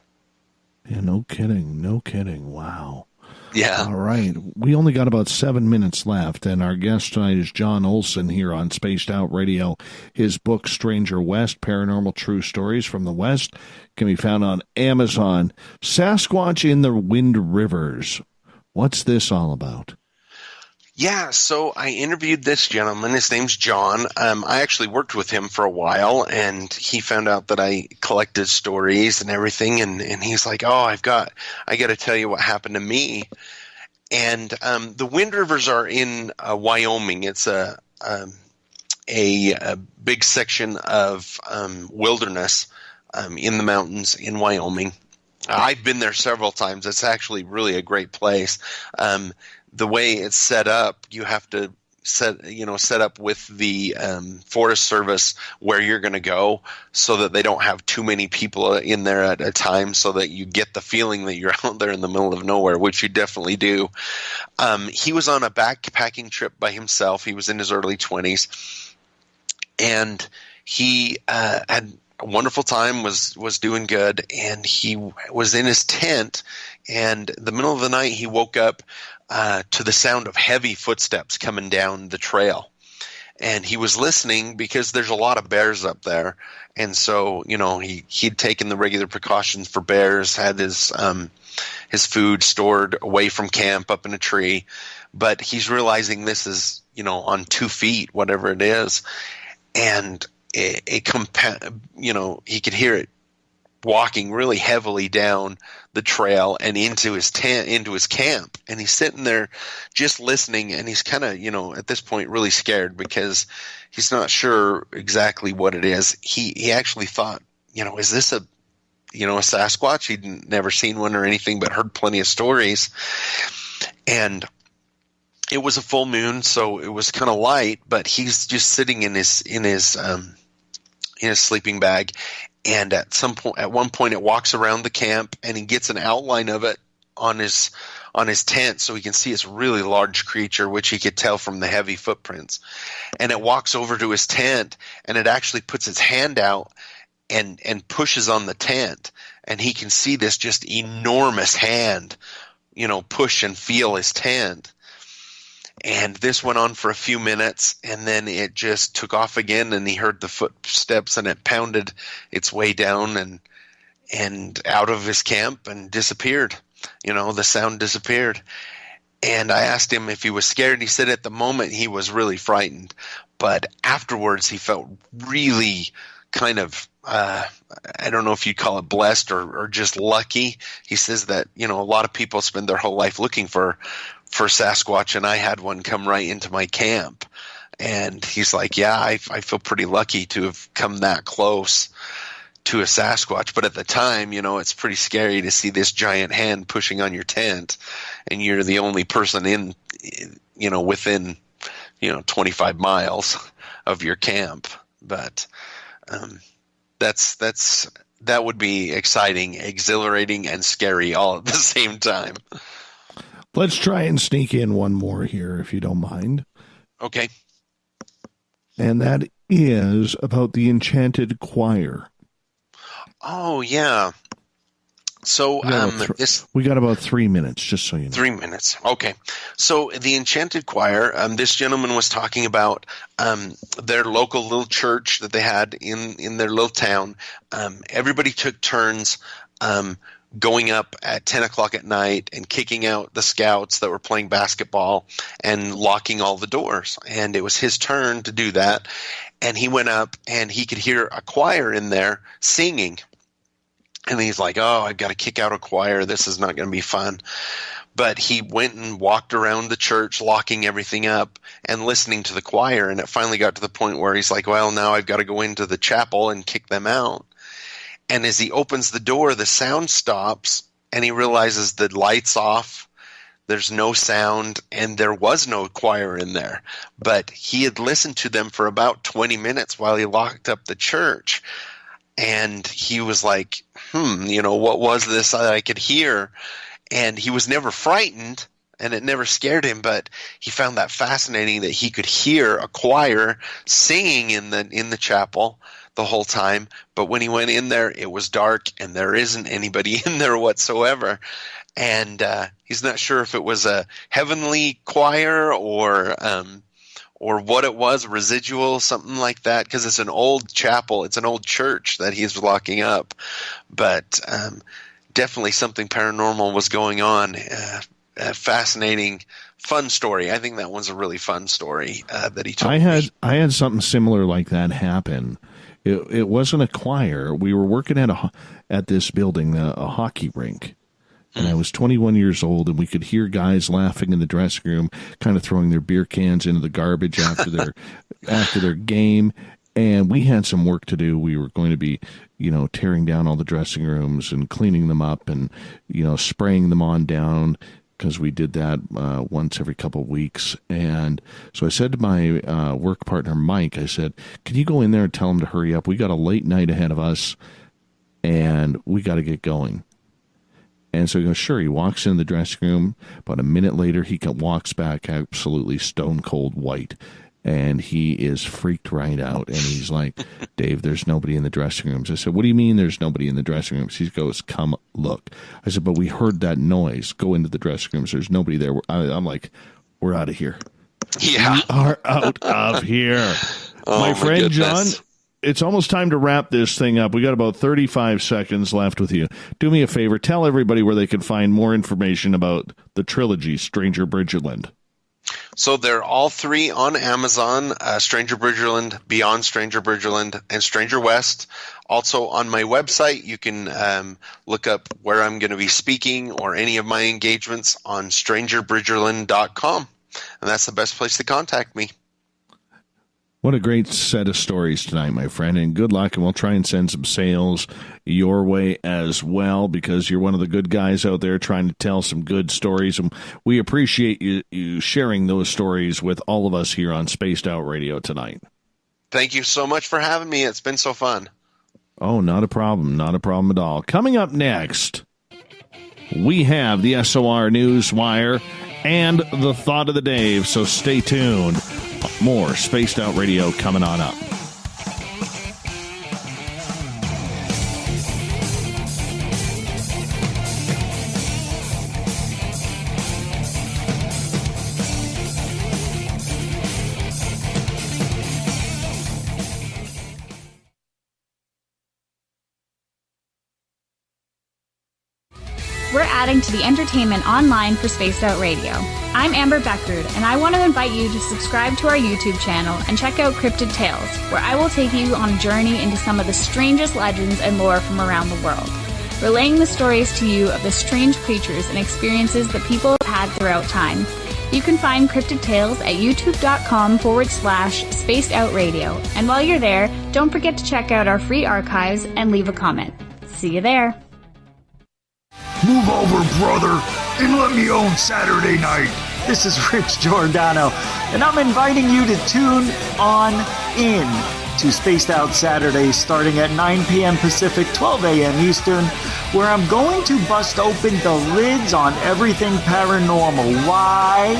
Yeah, no kidding. Wow. Yeah. All right. We only got about 7 minutes left, and our guest tonight is John Olsen here on Spaced Out Radio. His book, Stranger West, Paranormal True Stories from the West, can be found on Amazon. Sasquatch in the Wind Rivers. What's this all about? Yeah, so I interviewed this gentleman. His name's John. I actually worked with him for a while, and he found out that I collected stories and everything, and he's like, oh, I got to tell you what happened to me. And the Wind Rivers are in Wyoming. It's a big section of wilderness in the mountains in Wyoming. I've been there several times. It's actually really a great place. The way it's set up, you have to set up with the Forest Service where you're going to go, so that they don't have too many people in there at a time, so that you get the feeling that you're out there in the middle of nowhere, which you definitely do. He was on a backpacking trip by himself. He was in his early 20s, and he had a wonderful time, was doing good, and he was in his tent, and in the middle of the night he woke up to the sound of heavy footsteps coming down the trail. And he was listening because there's a lot of bears up there. And so, he'd taken the regular precautions for bears, had his food stored away from camp up in a tree. But he's realizing this is, on 2 feet, whatever it is. And he could hear it walking really heavily down the trail and into his tent, into his camp. And he's sitting there just listening, and he's kind of, at this point really scared because he's not sure exactly what it is. He actually thought, is this a Sasquatch? He'd never seen one or anything, but heard plenty of stories. And it was a full moon, so it was kind of light, but he's just sitting in his sleeping bag, And at one point, it walks around the camp, and he gets an outline of it on his tent, so he can see it's a really large creature, which he could tell from the heavy footprints. And it walks over to his tent, and it actually puts its hand out and pushes on the tent, and he can see this just enormous hand, push and feel his tent. And this went on for a few minutes, and then it just took off again, and he heard the footsteps, and it pounded its way down and out of his camp and disappeared. The sound disappeared. And I asked him if he was scared. He said at the moment he was really frightened, but afterwards he felt really kind of, I don't know if you'd call it blessed or just lucky. He says that, a lot of people spend their whole life looking for Sasquatch, and I had one come right into my camp. And he's like, yeah, I feel pretty lucky to have come that close to a Sasquatch. But at the time, it's pretty scary to see this giant hand pushing on your tent, and you're the only person within 25 miles of your camp. But that would be exciting, exhilarating, and scary all at the same time. Let's try and sneak in one more here, if you don't mind. Okay. And that is about the Enchanted Choir. Oh, yeah. So we got about 3 minutes, just so you know. 3 minutes. Okay. So the Enchanted Choir, this gentleman was talking about their local little church that they had in their little town. Everybody took turns going up at 10 o'clock at night and kicking out the scouts that were playing basketball and locking all the doors. And it was his turn to do that. And he went up, and he could hear a choir in there singing. And he's like, oh, I've got to kick out a choir. This is not going to be fun. But he went and walked around the church, locking everything up and listening to the choir. And it finally got to the point where he's like, well, now I've got to go into the chapel and kick them out. And as he opens the door, the sound stops, and he realizes the light's off. There's no sound, and there was no choir in there. But he had listened to them for about 20 minutes while he locked up the church. And he was like, what was this that I could hear? And he was never frightened, and it never scared him, but he found that fascinating that he could hear a choir singing in the chapel the whole time. But when he went in there, it was dark, and there isn't anybody in there whatsoever. And he's not sure if it was a heavenly choir or what it was, residual, something like that, because it's an old chapel. It's an old church that he's locking up. But definitely something paranormal was going on. A fascinating, fun story. I think that one's a really fun story that he told me. I had something similar like that happen. It wasn't a choir. We were working at this building, a hockey rink. And I was 21 years old, and we could hear guys laughing in the dressing room, kind of throwing their beer cans into the garbage after their game. And we had some work to do. We were going to be, tearing down all the dressing rooms and cleaning them up and, spraying them on down, because we did that once every couple of weeks. And so I said to my work partner, Mike, I said, can you go in there and tell him to hurry up? We got a late night ahead of us, and we got to get going. And so he goes, sure. He walks in the dressing room. About a minute later, he walks back absolutely stone cold white. And he is freaked right out. And he's like, Dave, there's nobody in the dressing rooms. I said, what do you mean there's nobody in the dressing rooms? He goes, come look. I said, but we heard that noise. Go into the dressing rooms. There's nobody there. I'm like, we're out of here. Yeah. We are out of here. My friend John, it's almost time to wrap this thing up. We got about 35 seconds left with you. Do me a favor. Tell everybody where they can find more information about the trilogy, Stranger Bridgerland. So they're all three on Amazon, Stranger Bridgerland, Beyond Stranger Bridgerland, and Stranger West. Also on my website, you can look up where I'm going to be speaking or any of my engagements on strangerbridgerland.com. And that's the best place to contact me. What a great set of stories tonight, my friend, and good luck, and we'll try and send some sales your way as well, because you're one of the good guys out there trying to tell some good stories, and we appreciate you sharing those stories with all of us here on Spaced Out Radio tonight. Thank you so much for having me. It's been so fun. Oh, not a problem. Not a problem at all. Coming up next, we have the SOR Newswire and the Thought of the Dave, so stay tuned. More Spaced Out Radio coming on up. We're adding to the entertainment online for Spaced Out Radio. I'm Amber Beckrud, and I want to invite you to subscribe to our YouTube channel and check out Cryptid Tales, where I will take you on a journey into some of the strangest legends and lore from around the world, relaying the stories to you of the strange creatures and experiences that people have had throughout time. You can find Cryptid Tales at youtube.com/Spaced Out Radio. And while you're there, don't forget to check out our free archives and leave a comment. See you there. Move over, brother, and let me own Saturday night. This is Rich Giordano, and I'm inviting you to tune on in to Spaced Out Saturday starting at 9 p.m. Pacific, 12 a.m. Eastern, where I'm going to bust open the lids on everything paranormal. Why?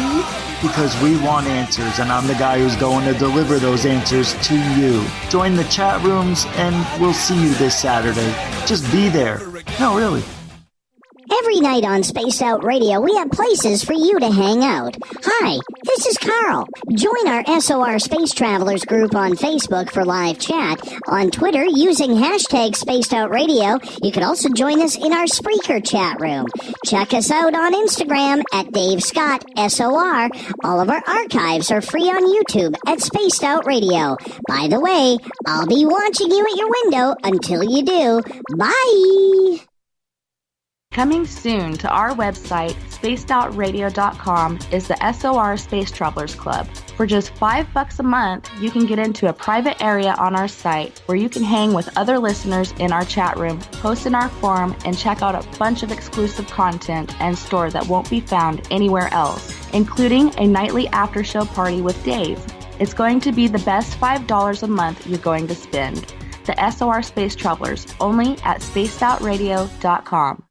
Because we want answers, and I'm the guy who's going to deliver those answers to you. Join the chat rooms, and we'll see you this Saturday. Just be there. No, really. Every night on Spaced Out Radio, we have places for you to hang out. Hi, this is Carl. Join our SOR Space Travelers group on Facebook for live chat. On Twitter, using hashtag Spaced Out Radio. You can also join us in our Spreaker chat room. Check us out on Instagram at Dave Scott SOR. All of our archives are free on YouTube at Spaced Out Radio. By the way, I'll be watching you at your window until you do. Bye! Coming soon to our website, spacedoutradio.com, is the SOR Space Travelers Club. For just $5 a month, you can get into a private area on our site where you can hang with other listeners in our chat room, post in our forum, and check out a bunch of exclusive content and store that won't be found anywhere else, including a nightly after-show party with Dave. It's going to be the best $5 a month you're going to spend. The SOR Space Travelers, only at spacedoutradio.com.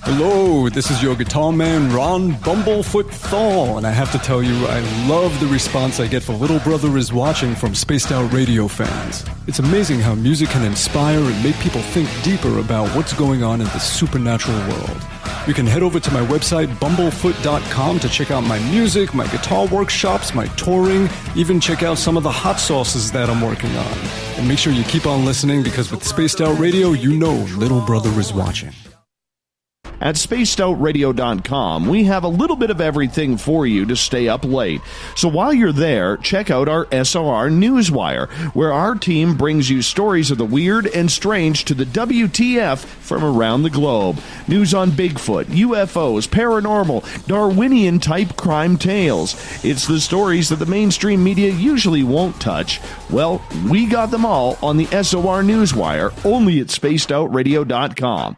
Hello, this is your guitar man, Ron Bumblefoot Thal, and I have to tell you, I love the response I get for Little Brother is Watching from Spaced Out Radio fans. It's amazing how music can inspire and make people think deeper about what's going on in the supernatural world. You can head over to my website, bumblefoot.com, to check out my music, my guitar workshops, my touring, even check out some of the hot sauces that I'm working on. And make sure you keep on listening, because with Spaced Out Radio, you know Little Brother is watching. At spacedoutradio.com, we have a little bit of everything for you to stay up late. So while you're there, check out our SOR Newswire, where our team brings you stories of the weird and strange to the WTF from around the globe. News on Bigfoot, UFOs, paranormal, Darwinian-type crime tales. It's the stories that the mainstream media usually won't touch. Well, we got them all on the SOR Newswire, only at spacedoutradio.com.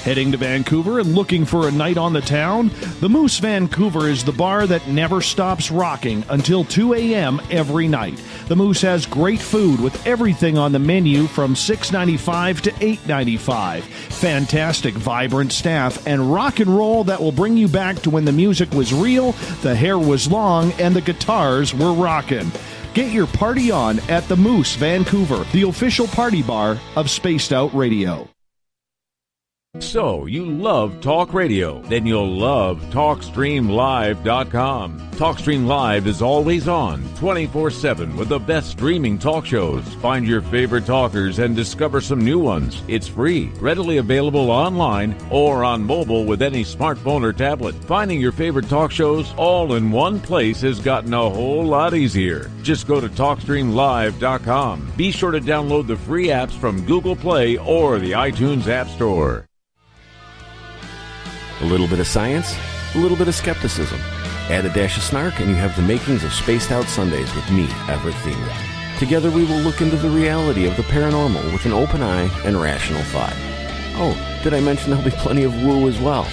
Heading to Vancouver and looking for a night on the town? The Moose Vancouver is the bar that never stops rocking until 2 a.m. every night. The Moose has great food with everything on the menu from $6.95 to $8.95. Fantastic, vibrant staff and rock and roll that will bring you back to when the music was real, the hair was long, and the guitars were rocking. Get your party on at the Moose Vancouver, the official party bar of Spaced Out Radio. So, you love talk radio? Then you'll love TalkStreamLive.com. TalkStream Live is always on, 24/7, with the best streaming talk shows. Find your favorite talkers and discover some new ones. It's free, readily available online or on mobile with any smartphone or tablet. Finding your favorite talk shows all in one place has gotten a whole lot easier. Just go to TalkStreamLive.com. Be sure to download the free apps from Google Play or the iTunes App Store. A little bit of science, a little bit of skepticism. Add a dash of snark and you have the makings of Spaced Out Sundays with me, Everett Thiemer. Together we will look into the reality of the paranormal with an open eye and rational thought. Oh, did I mention there'll be plenty of woo as well?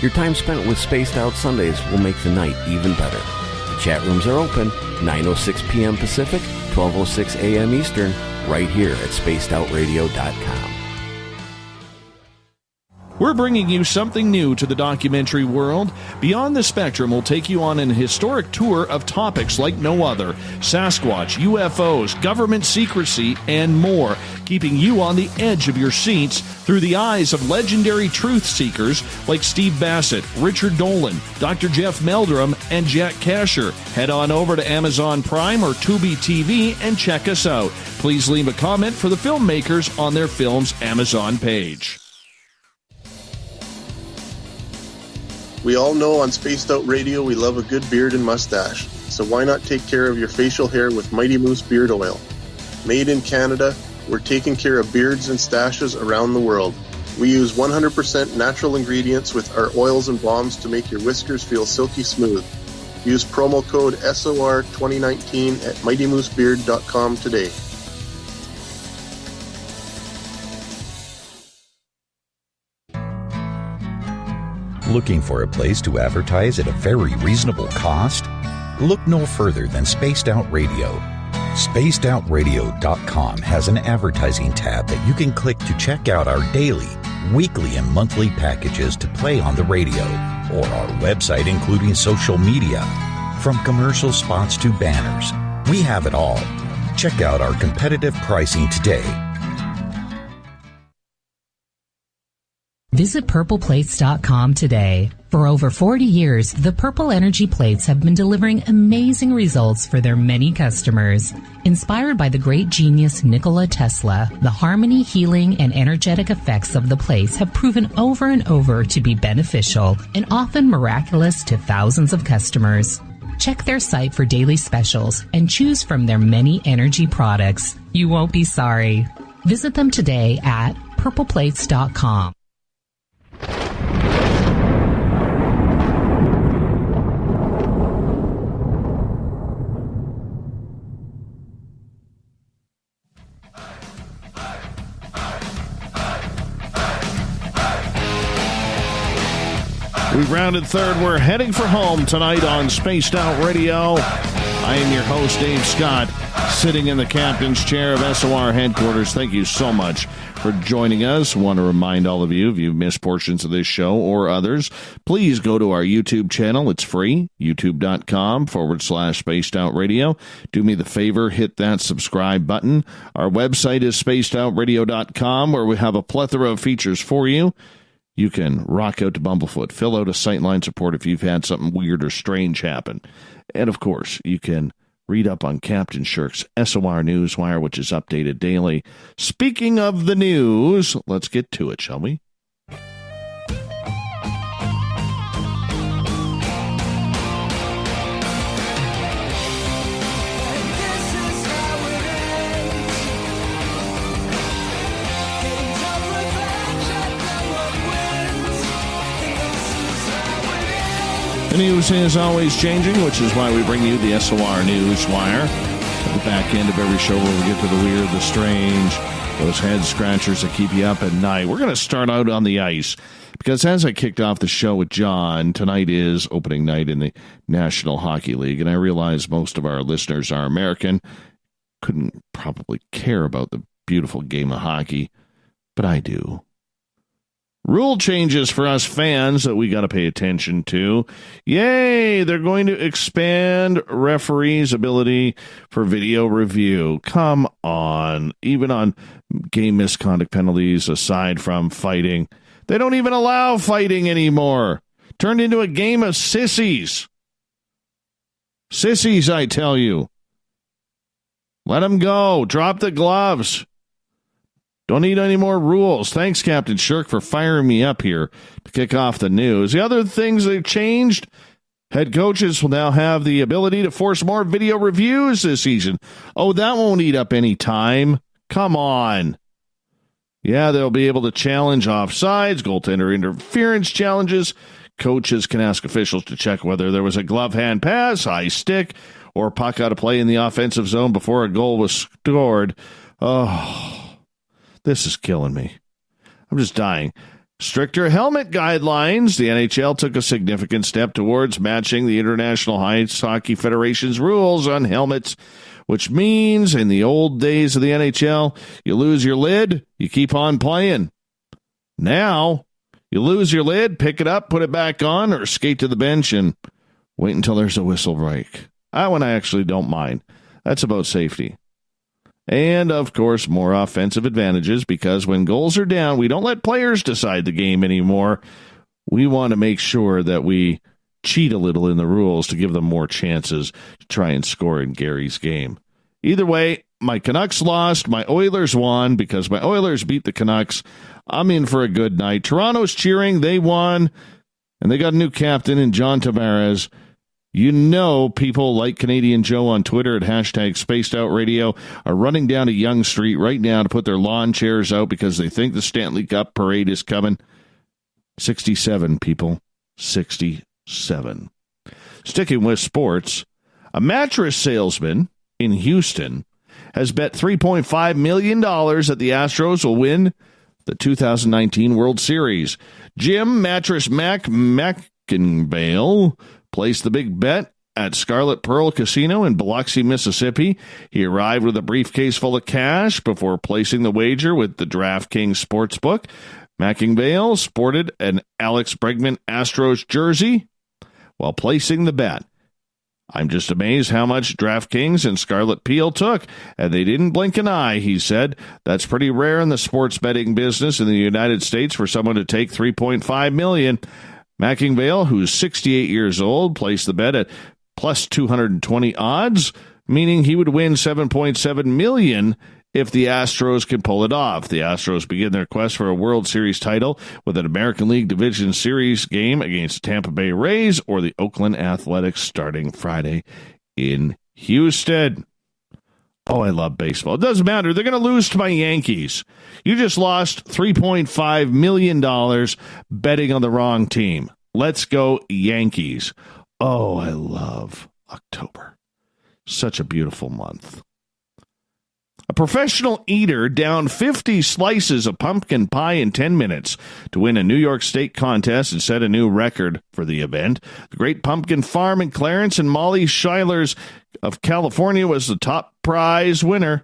Your time spent with Spaced Out Sundays will make the night even better. The chat rooms are open, 9:06 p.m. Pacific, 12:06 a.m. Eastern, right here at spacedoutradio.com. We're bringing you something new to the documentary world. Beyond the Spectrum will take you on an historic tour of topics like no other. Sasquatch, UFOs, government secrecy, and more, keeping you on the edge of your seats through the eyes of legendary truth seekers like Steve Bassett, Richard Dolan, Dr. Jeff Meldrum, and Jack Kasher. Head on over to Amazon Prime or Tubi TV and check us out. Please leave a comment for the filmmakers on their film's Amazon page. We all know on Spaced Out Radio we love a good beard and mustache, so why not take care of your facial hair with Mighty Moose Beard Oil? Made in Canada, we're taking care of beards and stashes around the world. We use 100% natural ingredients with our oils and balms to make your whiskers feel silky smooth. Use promo code SOR2019 at MightyMooseBeard.com today. Looking for a place to advertise at a very reasonable cost? Look no further than Spaced Out Radio. SpacedOutRadio.com has an advertising tab that you can click to check out our daily, weekly, and monthly packages to play on the radio, or our website including social media. From commercial spots to banners, we have it all. Check out our competitive pricing today. Visit purpleplates.com today. For over 40 years, the Purple Energy Plates have been delivering amazing results for their many customers. Inspired by the great genius Nikola Tesla, the harmony, healing, and energetic effects of the plates have proven over and over to be beneficial and often miraculous to thousands of customers. Check their site for daily specials and choose from their many energy products. You won't be sorry. Visit them today at purpleplates.com. We've rounded third. We're heading for home tonight on Spaced Out Radio. I am your host, Dave Scott, sitting in the captain's chair of SOR headquarters. Thank you so much for joining us. I want to remind all of you, if you've missed portions of this show or others, please go to our YouTube channel. It's free, youtube.com/Spaced Out Radio. Do me the favor, hit that subscribe button. Our website is spacedoutradio.com, where we have a plethora of features for you. You can rock out to Bumblefoot, fill out a Sightline report if you've had something weird or strange happen. And, of course, you can read up on Captain Shirk's SOR Newswire, which is updated daily. Speaking of the news, let's get to it, shall we? The news is always changing, which is why we bring you the SOR Newswire. At the back end of every show where we get to the weird, the strange, those head scratchers that keep you up at night. We're going to start out on the ice, because as I kicked off the show with John, tonight is opening night in the National Hockey League, and I realize most of our listeners are American, couldn't probably care about the beautiful game of hockey, but I do. Rule changes for us fans that we got to pay attention to. Yay! They're going to expand referees' ability for video review. Come on. Even on game misconduct penalties, aside from fighting. They don't even allow fighting anymore. Turned into a game of sissies. Sissies, I tell you. Let them go. Drop the gloves. Don't need any more rules. Thanks, Captain Shirk, for firing me up here to kick off the news. The other things they've changed, head coaches will now have the ability to force more video reviews this season. Oh, that won't eat up any time. Come on. Yeah, they'll be able to challenge offsides, goaltender interference challenges. Coaches can ask officials to check whether there was a glove hand pass, high stick, or puck out of play in the offensive zone before a goal was scored. Oh, this is killing me. I'm just dying. Stricter helmet guidelines. The NHL took a significant step towards matching the International Ice Hockey Federation's rules on helmets which means in the old days of the NHL, you lose your lid, you keep on playing. Now, you lose your lid, pick it up, put it back on, or skate to the bench and wait until there's a whistle break. That one I actually don't mind. That's about safety. And, of course, more offensive advantages, because when goals are down, we don't let players decide the game anymore. We want to make sure that we cheat a little in the rules to give them more chances to try and score in Gary's game. Either way, my Canucks lost, my Oilers won because my Oilers beat the Canucks. I'm in for a good night. Toronto's cheering, they won, and they got a new captain in John Tavares. You know, people like Canadian Joe on Twitter at hashtag Spaced Out Radio are running down to Yonge Street right now to put their lawn chairs out because they think the Stanley Cup parade is coming. 67, people. 67. Sticking with sports, a mattress salesman in Houston has bet $3.5 million that the Astros will win the 2019 World Series. Jim Mattress Mac McIngvale placed the big bet at Scarlet Pearl Casino in Biloxi, Mississippi. He arrived with a briefcase full of cash before placing the wager with the DraftKings Sportsbook. McIngvale sported an Alex Bregman Astros jersey while placing the bet. I'm just amazed how much DraftKings and Scarlet Peel took, and they didn't blink an eye, he said. That's pretty rare in the sports betting business in the United States for someone to take $3.5 million. McIngvale, who's 68 years old, placed the bet at plus 220 odds, meaning he would win $7.7 million if the Astros can pull it off. The Astros begin their quest for a World Series title with an American League Division Series game against the Tampa Bay Rays or the Oakland Athletics starting Friday in Houston. Oh, I love baseball. It doesn't matter. They're going to lose to my Yankees. You just lost $3.5 million betting on the wrong team. Let's go Yankees. Oh, I love October. Such a beautiful month. A professional eater downed 50 slices of pumpkin pie in 10 minutes to win a New York State contest and set a new record for the event. The Great Pumpkin Farm in Clarence, and Molly Schuyler's of California was the top prize winner.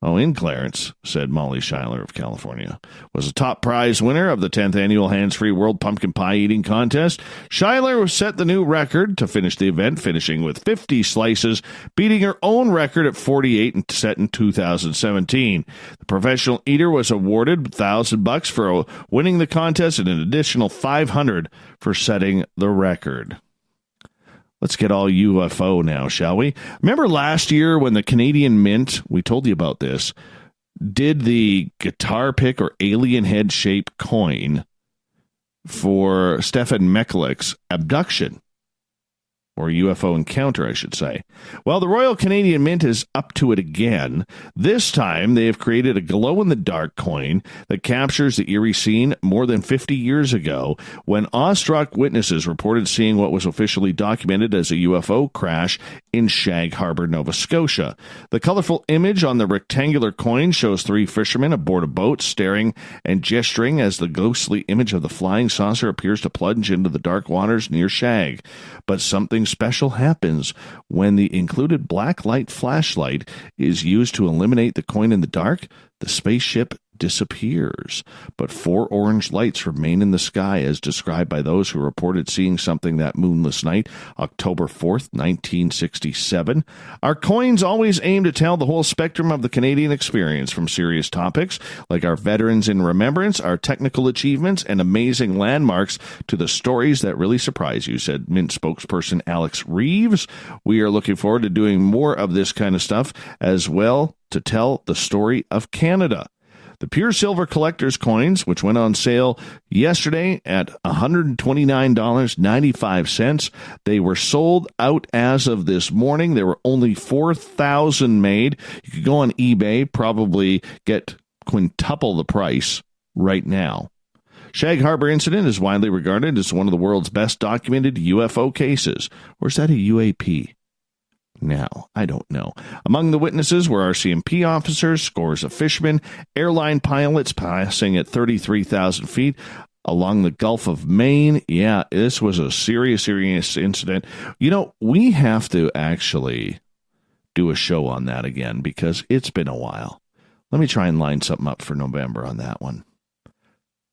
Oh, in Clarence, said Molly Schuyler of California, was the top prize winner of the 10th annual Hands-Free World Pumpkin Pie Eating Contest. Schuyler set the new record to finish the event, finishing with 50 slices, beating her own record at 48 set in 2017. The professional eater was awarded $1,000 for winning the contest and an additional $500 for setting the record. Let's get all UFO now, shall we? Remember last year when the Canadian Mint, we told you about this, did the guitar pick or alien head-shaped coin for Stefan Mekulic's abduction, or UFO encounter, I should say. Well, the Royal Canadian Mint is up to it again. This time, they have created a glow-in-the-dark coin that captures the eerie scene more than 50 years ago when awestruck witnesses reported seeing what was officially documented as a UFO crash in Shag Harbor, Nova Scotia. The colorful image on the rectangular coin shows three fishermen aboard a boat staring and gesturing as the ghostly image of the flying saucer appears to plunge into the dark waters near Shag. But something special happens when the included black light flashlight is used to illuminate the coin in the dark. The spaceship disappears, but four orange lights remain in the sky as described by those who reported seeing something that moonless night, October 4th, 1967. Our coins always aim to tell the whole spectrum of the Canadian experience, from serious topics like our Veterans in Remembrance, our technical achievements, and amazing landmarks to the stories that really surprise you, said Mint spokesperson Alex Reeves. We are looking forward to doing more of this kind of stuff as well to tell the story of Canada. The Pure Silver Collector's coins, which went on sale yesterday at $129.95, they were sold out as of this morning. There were only 4,000 made. You could go on eBay, probably get quintuple the price right now. Shag Harbor incident is widely regarded as one of the world's best documented UFO cases. Or is that a UAP? Now, I don't know. Among the witnesses were RCMP officers, scores of fishermen, airline pilots passing at 33,000 feet along the Gulf of Maine. Yeah, this was a serious incident. You know, we have to actually do a show on that again because it's been a while. Let me try and line something up for November on that one.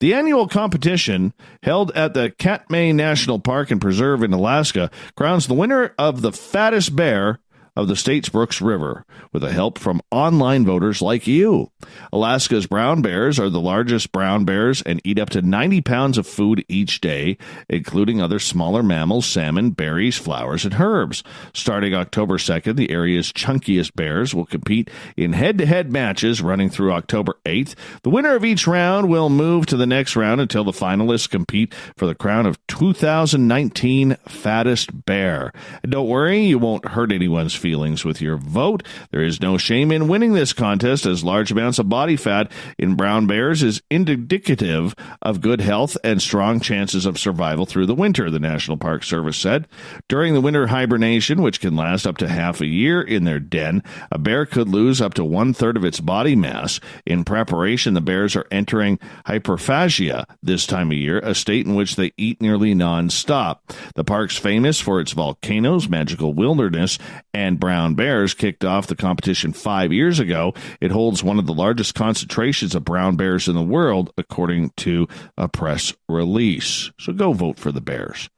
The annual competition held at the Katmai National Park and Preserve in Alaska crowns the winner of the fattest bear of the state's Brooks River, with the help from online voters like you. Alaska's brown bears are the largest brown bears and eat up to 90 pounds of food each day, including other smaller mammals, salmon, berries, flowers, and herbs. Starting October 2nd, the area's chunkiest bears will compete in head-to-head matches running through October 8th. The winner of each round will move to the next round until the finalists compete for the crown of 2019 Fattest Bear. And don't worry, you won't hurt anyone's feelings with your vote. There is no shame in winning this contest, as large amounts of body fat in brown bears is indicative of good health and strong chances of survival through the winter, the National Park Service said. During the winter hibernation, which can last up to half a year in their den, a bear could lose up to 1/3 of its body mass. In preparation, the bears are entering hyperphagia this time of year, a state in which they eat nearly non-stop. The park's famous for its volcanoes, magical wilderness, and brown bears kicked off the competition 5 years ago. It holds one of the largest concentrations of brown bears in the world, according to a press release. So go vote for the bears.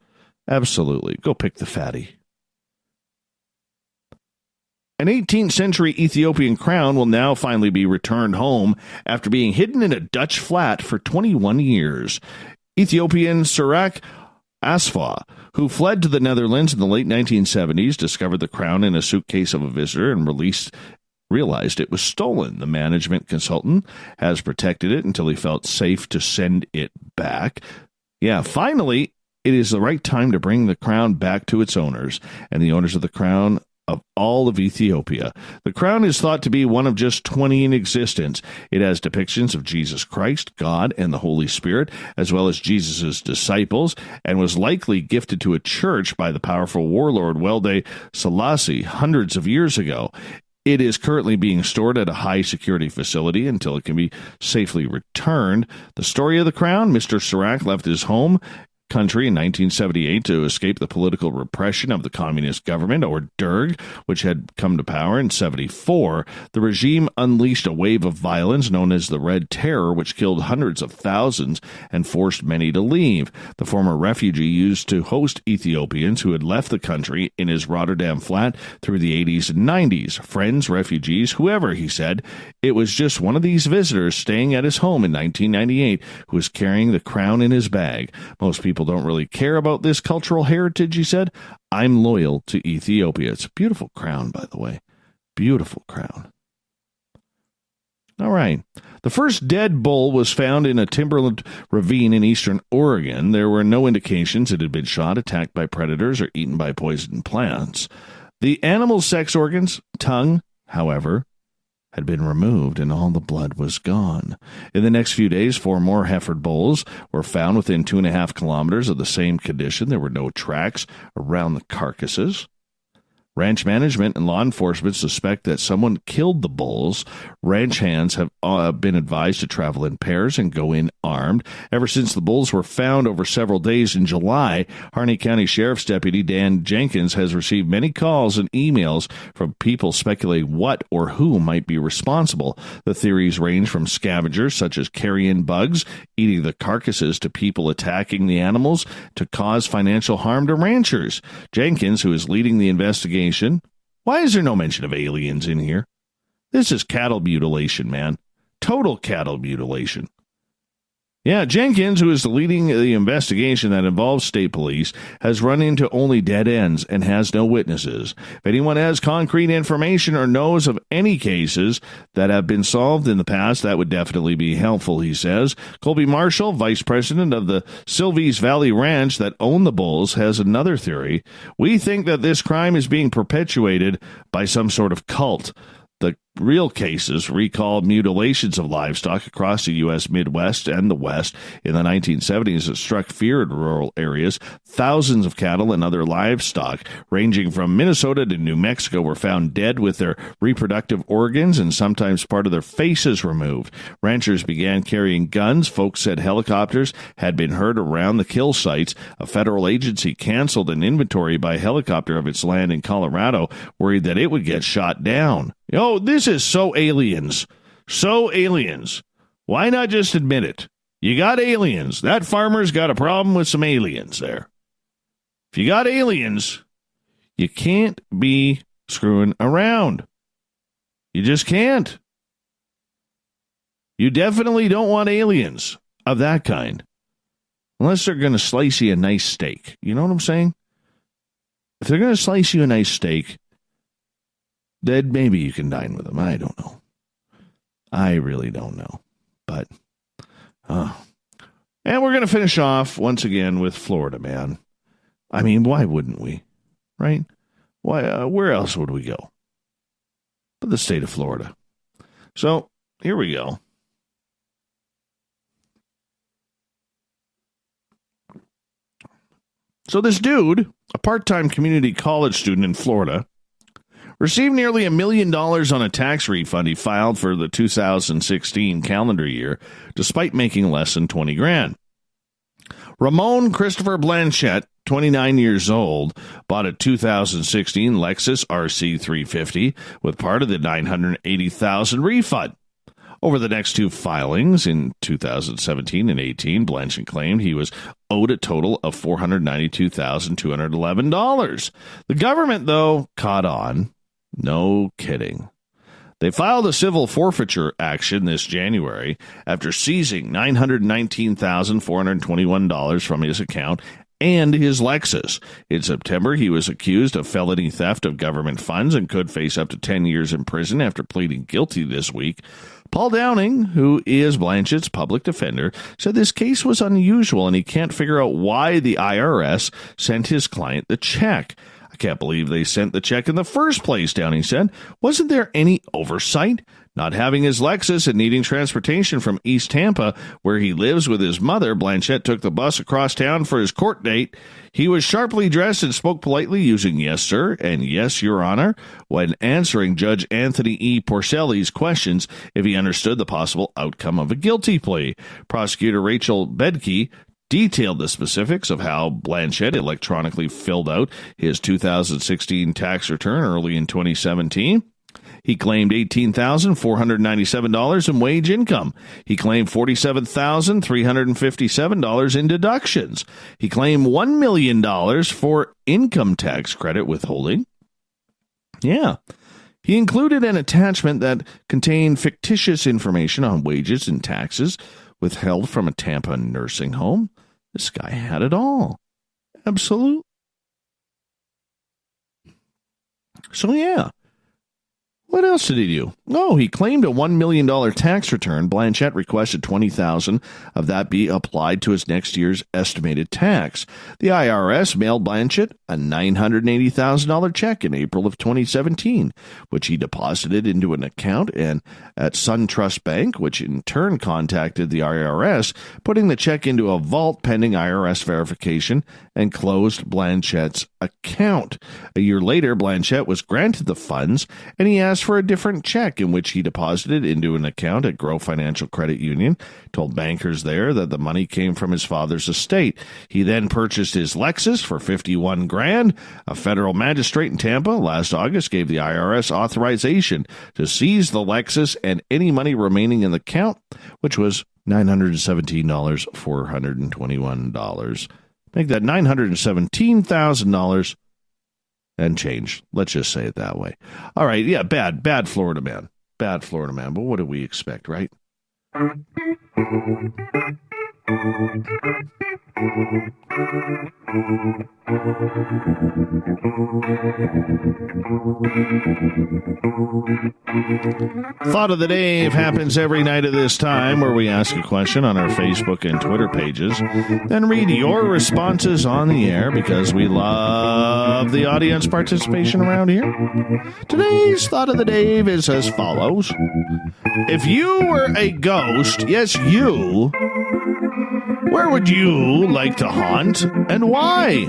Absolutely. Go pick the fatty. An 18th century Ethiopian crown will now finally be returned home after being hidden in a Dutch flat for 21 years. Ethiopian Sirak Asfa, who fled to the Netherlands in the late 1970s, discovered the crown in a suitcase of a visitor and realized it was stolen. The management consultant has protected it until he felt safe to send it back. Yeah, finally, it is the right time to bring the crown back to its owners and the owners of the crown of all of Ethiopia. The crown is thought to be one of just 20 in existence. It has depictions of Jesus Christ, God, and the Holy Spirit, as well as Jesus' disciples, and was likely gifted to a church by the powerful warlord Welde Selassie hundreds of years ago. It is currently being stored at a high-security facility until it can be safely returned. The story of the crown: Mr. Sirak left his home country in 1978 to escape the political repression of the communist government, or Derg, which had come to power in 1974. The regime unleashed a wave of violence known as the Red Terror, which killed hundreds of thousands and forced many to leave. The former refugee used to host Ethiopians who had left the country in his Rotterdam flat through the 80s and 90s. Friends, refugees, whoever, he said. It was just one of these visitors staying at his home in 1998 who was carrying the crown in his bag. Most people don't really care about this cultural heritage, he said. I'm loyal to Ethiopia. It's a beautiful crown, by the way. Beautiful crown. All right. The first dead bull was found in a timberland ravine in eastern Oregon. There were no indications it had been shot, attacked by predators, or eaten by poisoned plants. The animal's sex organs, tongue, however, had been removed, and all the blood was gone. In the next few days, 4 more heifer bulls were found within 2.5 kilometers of the same condition. There were no tracks around the carcasses. Ranch management and law enforcement suspect that someone killed the bulls. Ranch hands have been advised to travel in pairs and go in armed. Ever since the bulls were found over several days in July, Harney County Sheriff's Deputy Dan Jenkins has received many calls and emails from people speculating what or who might be responsible. The theories range from scavengers such as carrion bugs eating the carcasses to people attacking the animals to cause financial harm to ranchers. Jenkins, who is leading the investigation. Why is there no mention of aliens in here? This is cattle mutilation, man. Total cattle mutilation. Yeah, Jenkins, who is leading the investigation that involves state police, has run into only dead ends and has no witnesses. If anyone has concrete information or knows of any cases that have been solved in the past, that would definitely be helpful, he says. Colby Marshall, vice president of the Silvies Valley Ranch that own the bulls, has another theory. We think that this crime is being perpetuated by some sort of cult. The real cases recall mutilations of livestock across the U.S. Midwest and the West in the 1970s that struck fear in rural areas. Thousands of cattle and other livestock ranging from Minnesota to New Mexico were found dead with their reproductive organs and sometimes part of their faces removed. Ranchers began carrying guns. Folks said helicopters had been heard around the kill sites. A federal agency canceled an inventory by helicopter of its land in Colorado, worried that it would get shot down. Oh, this is so aliens. So aliens. Why not just admit it? You got aliens. That farmer's got a problem with some aliens there. If you got aliens, you can't be screwing around. You just can't. You definitely don't want aliens of that kind. Unless they're going to slice you a nice steak. You know what I'm saying? If they're going to slice you a nice steak, then maybe you can dine with them. I don't know. I really don't know. But, and we're going to finish off once again with Florida, man. I mean, why wouldn't we? Right? Why? Where else would we go but the state of Florida? So, here we go. So this dude, a part-time community college student in Florida, received nearly $1 million on a tax refund he filed for the 2016 calendar year, despite making less than $20,000. Ramon Christopher Blanchette, 29 years old, bought a 2016 Lexus RC 350 with part of the $980,000 refund. Over the next two filings in 2017 and 18, Blanchett claimed he was owed a total of $492,211. The government, though, caught on. No kidding. They filed a civil forfeiture action this January after seizing $919,421 from his account and his Lexus. In September, he was accused of felony theft of government funds and could face up to 10 years in prison after pleading guilty this week. Paul Downing, who is Blanchett's public defender, said this case was unusual and he can't figure out why the IRS sent his client the check. I can't believe they sent the check in the first place, Downing said. Wasn't there any oversight? Not having his Lexus and needing transportation from East Tampa, where he lives with his mother, Blanchett took the bus across town for his court date. He was sharply dressed and spoke politely, using yes, sir, and yes, your honor, when answering Judge Anthony E. Porcelli's questions if he understood the possible outcome of a guilty plea. Prosecutor Rachel Bedke detailed the specifics of how Blanchett electronically filled out his 2016 tax return early in 2017. He claimed $18,497 in wage income. He claimed $47,357 in deductions. He claimed $1 million for income tax credit withholding. Yeah. He included an attachment that contained fictitious information on wages and taxes withheld from a Tampa nursing home. This guy had it all. Absolutely. So, yeah. What else did he do? Oh, he claimed a $1 million tax return. Blanchett requested $20,000 of that be applied to his next year's estimated tax. The IRS mailed Blanchett a $980,000 check in April of 2017, which he deposited into an account and at SunTrust Bank, which in turn contacted the IRS, putting the check into a vault pending IRS verification and closed Blanchett's account. A year later, Blanchett was granted the funds, and he asked for a different check in which he deposited into an account at Grow Financial Credit Union, told bankers there that the money came from his father's estate. He then purchased his Lexus for $51,000. A federal magistrate in Tampa last August gave the IRS authorization to seize the Lexus and any money remaining in the account, which was $917,421. Make that $917,000 and change. Let's just say it that way. All right. Yeah. Bad Florida man. Bad Florida man. But what do we expect, right? Thought of the Day happens every night at this time, where we ask a question on our Facebook and Twitter pages, then read your responses on the air because we love the audience participation around here. Today's Thought of the Day is as follows. If you were a ghost, yes, you, where would you like to haunt and why?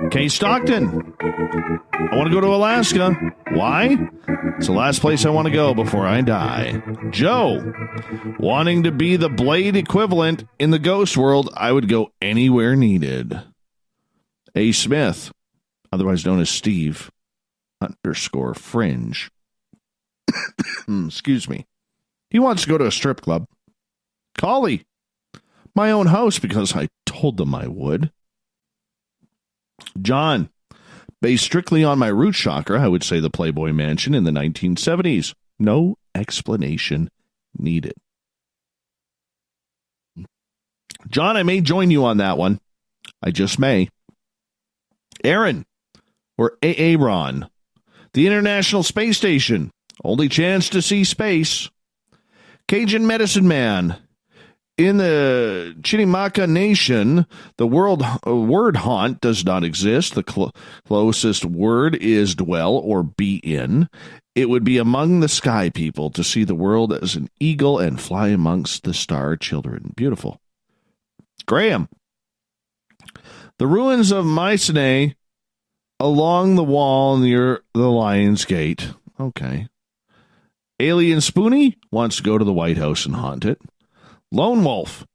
Kay Stockton, I want to go to Alaska. Why? It's the last place I want to go before I die. Joe, wanting to be the Blade equivalent in the ghost world, I would go anywhere needed. A. Smith, otherwise known as Steve _Fringe. Excuse me. He wants to go to a strip club. Collie, my own house because I told them I would. John, based strictly on my root chakra, I would say the Playboy Mansion in the 1970s. No explanation needed. John, I may join you on that one. I just may. Aaron, or Aaron, the International Space Station. Only chance to see space. Cajun Medicine Man. In the Chinimaca Nation, the word haunt does not exist. The closest word is dwell or be in. It would be among the sky people to see the world as an eagle and fly amongst the star children. Beautiful. Graham. The ruins of Mycenae along the wall near the Lion's Gate. Okay. Alien Spoonie wants to go to the White House and haunt it. Lone Wolf.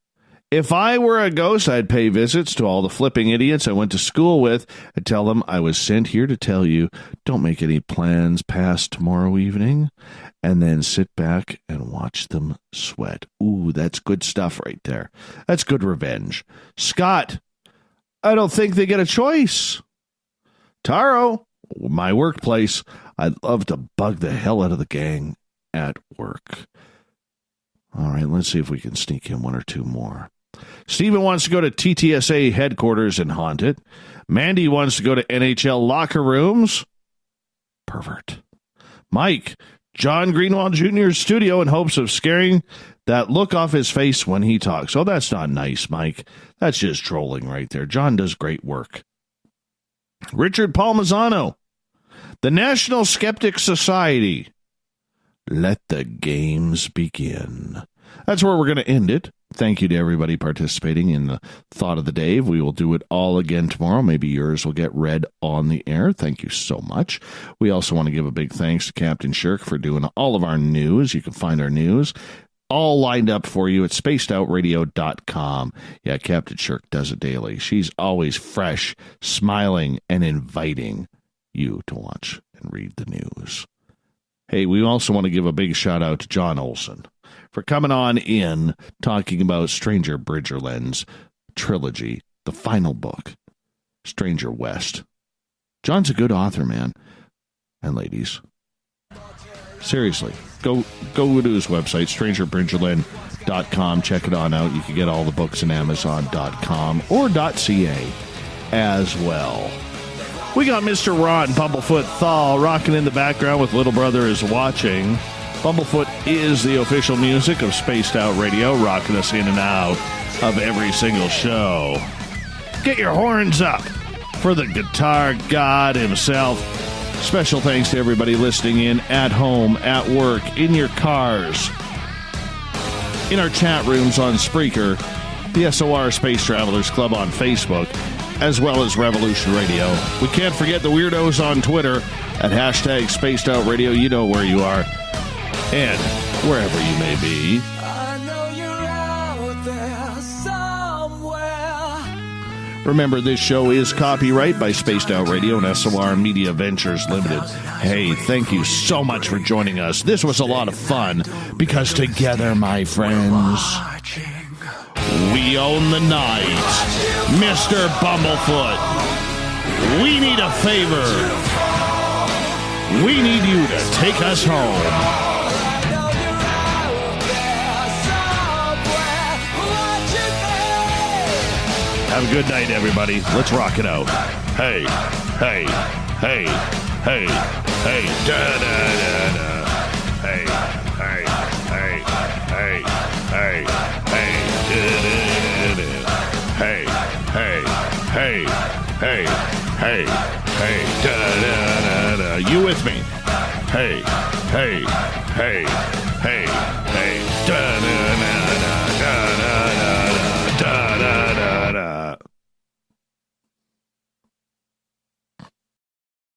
If I were a ghost, I'd pay visits to all the flipping idiots I went to school with and tell them I was sent here to tell you, don't make any plans past tomorrow evening, and then sit back and watch them sweat. Ooh, that's good stuff right there. That's good revenge. Scott, I don't think they get a choice. Taro, my workplace, I'd love to bug the hell out of the gang at work. All right, let's see if we can sneak in one or two more. Stephen wants to go to TTSA headquarters and haunt it. Mandy wants to go to NHL locker rooms. Pervert. Mike, John Greenwald Jr.'s studio in hopes of scaring that look off his face when he talks. Oh, that's not nice, Mike. That's just trolling right there. John does great work. Richard Palmisano, the National Skeptic Society. Let the games begin. That's where we're going to end it. Thank you to everybody participating in the Thought of the Day. We will do it all again tomorrow. Maybe yours will get read on the air. Thank you so much. We also want to give a big thanks to Captain Shirk for doing all of our news. You can find our news all lined up for you at spacedoutradio.com. Yeah, Captain Shirk does it daily. She's always fresh, smiling, and inviting you to watch and read the news. Hey, we also want to give a big shout out to John Olsen for coming on in talking about Stranger Bridgerland's trilogy, the final book, Stranger West. John's a good author, man. And ladies, seriously, go to his website, strangerbridgerland.com. Check it on out. You can get all the books in Amazon.com or .ca as well. We got Mr. Ron Bumblefoot THAL rocking in the background with Little Brother is Watching. Bumblefoot is the official music of Spaced Out Radio, rocking us in and out of every single show. Get your horns up for the guitar god himself. Special thanks to everybody listening in at home, at work, in your cars, in our chat rooms on Spreaker, the SOR Space Travelers Club on Facebook, as well as Revolution Radio. We can't forget the weirdos on Twitter at hashtag Spaced Out Radio. You know where you are. And wherever you may be. I know you're out there somewhere. Remember, this show is copyright by Spaced Out Radio and SOR Media Ventures Limited. Hey, thank you so much for joining us. This was a lot of fun because together, my friends, we own the night. Mr. Bumblefoot, we need a favor. We need you to take us home. Have a good night, everybody. Let's rock it out. Hey, hey, hey, hey, hey, da-da-da-da. Hey, hey, hey, hey, hey, hey, da-da-da-da. Hey, hey, hey, hey, hey, hey, da-da-da-da. You with me? Hey, hey, hey, hey, hey, da-da-da.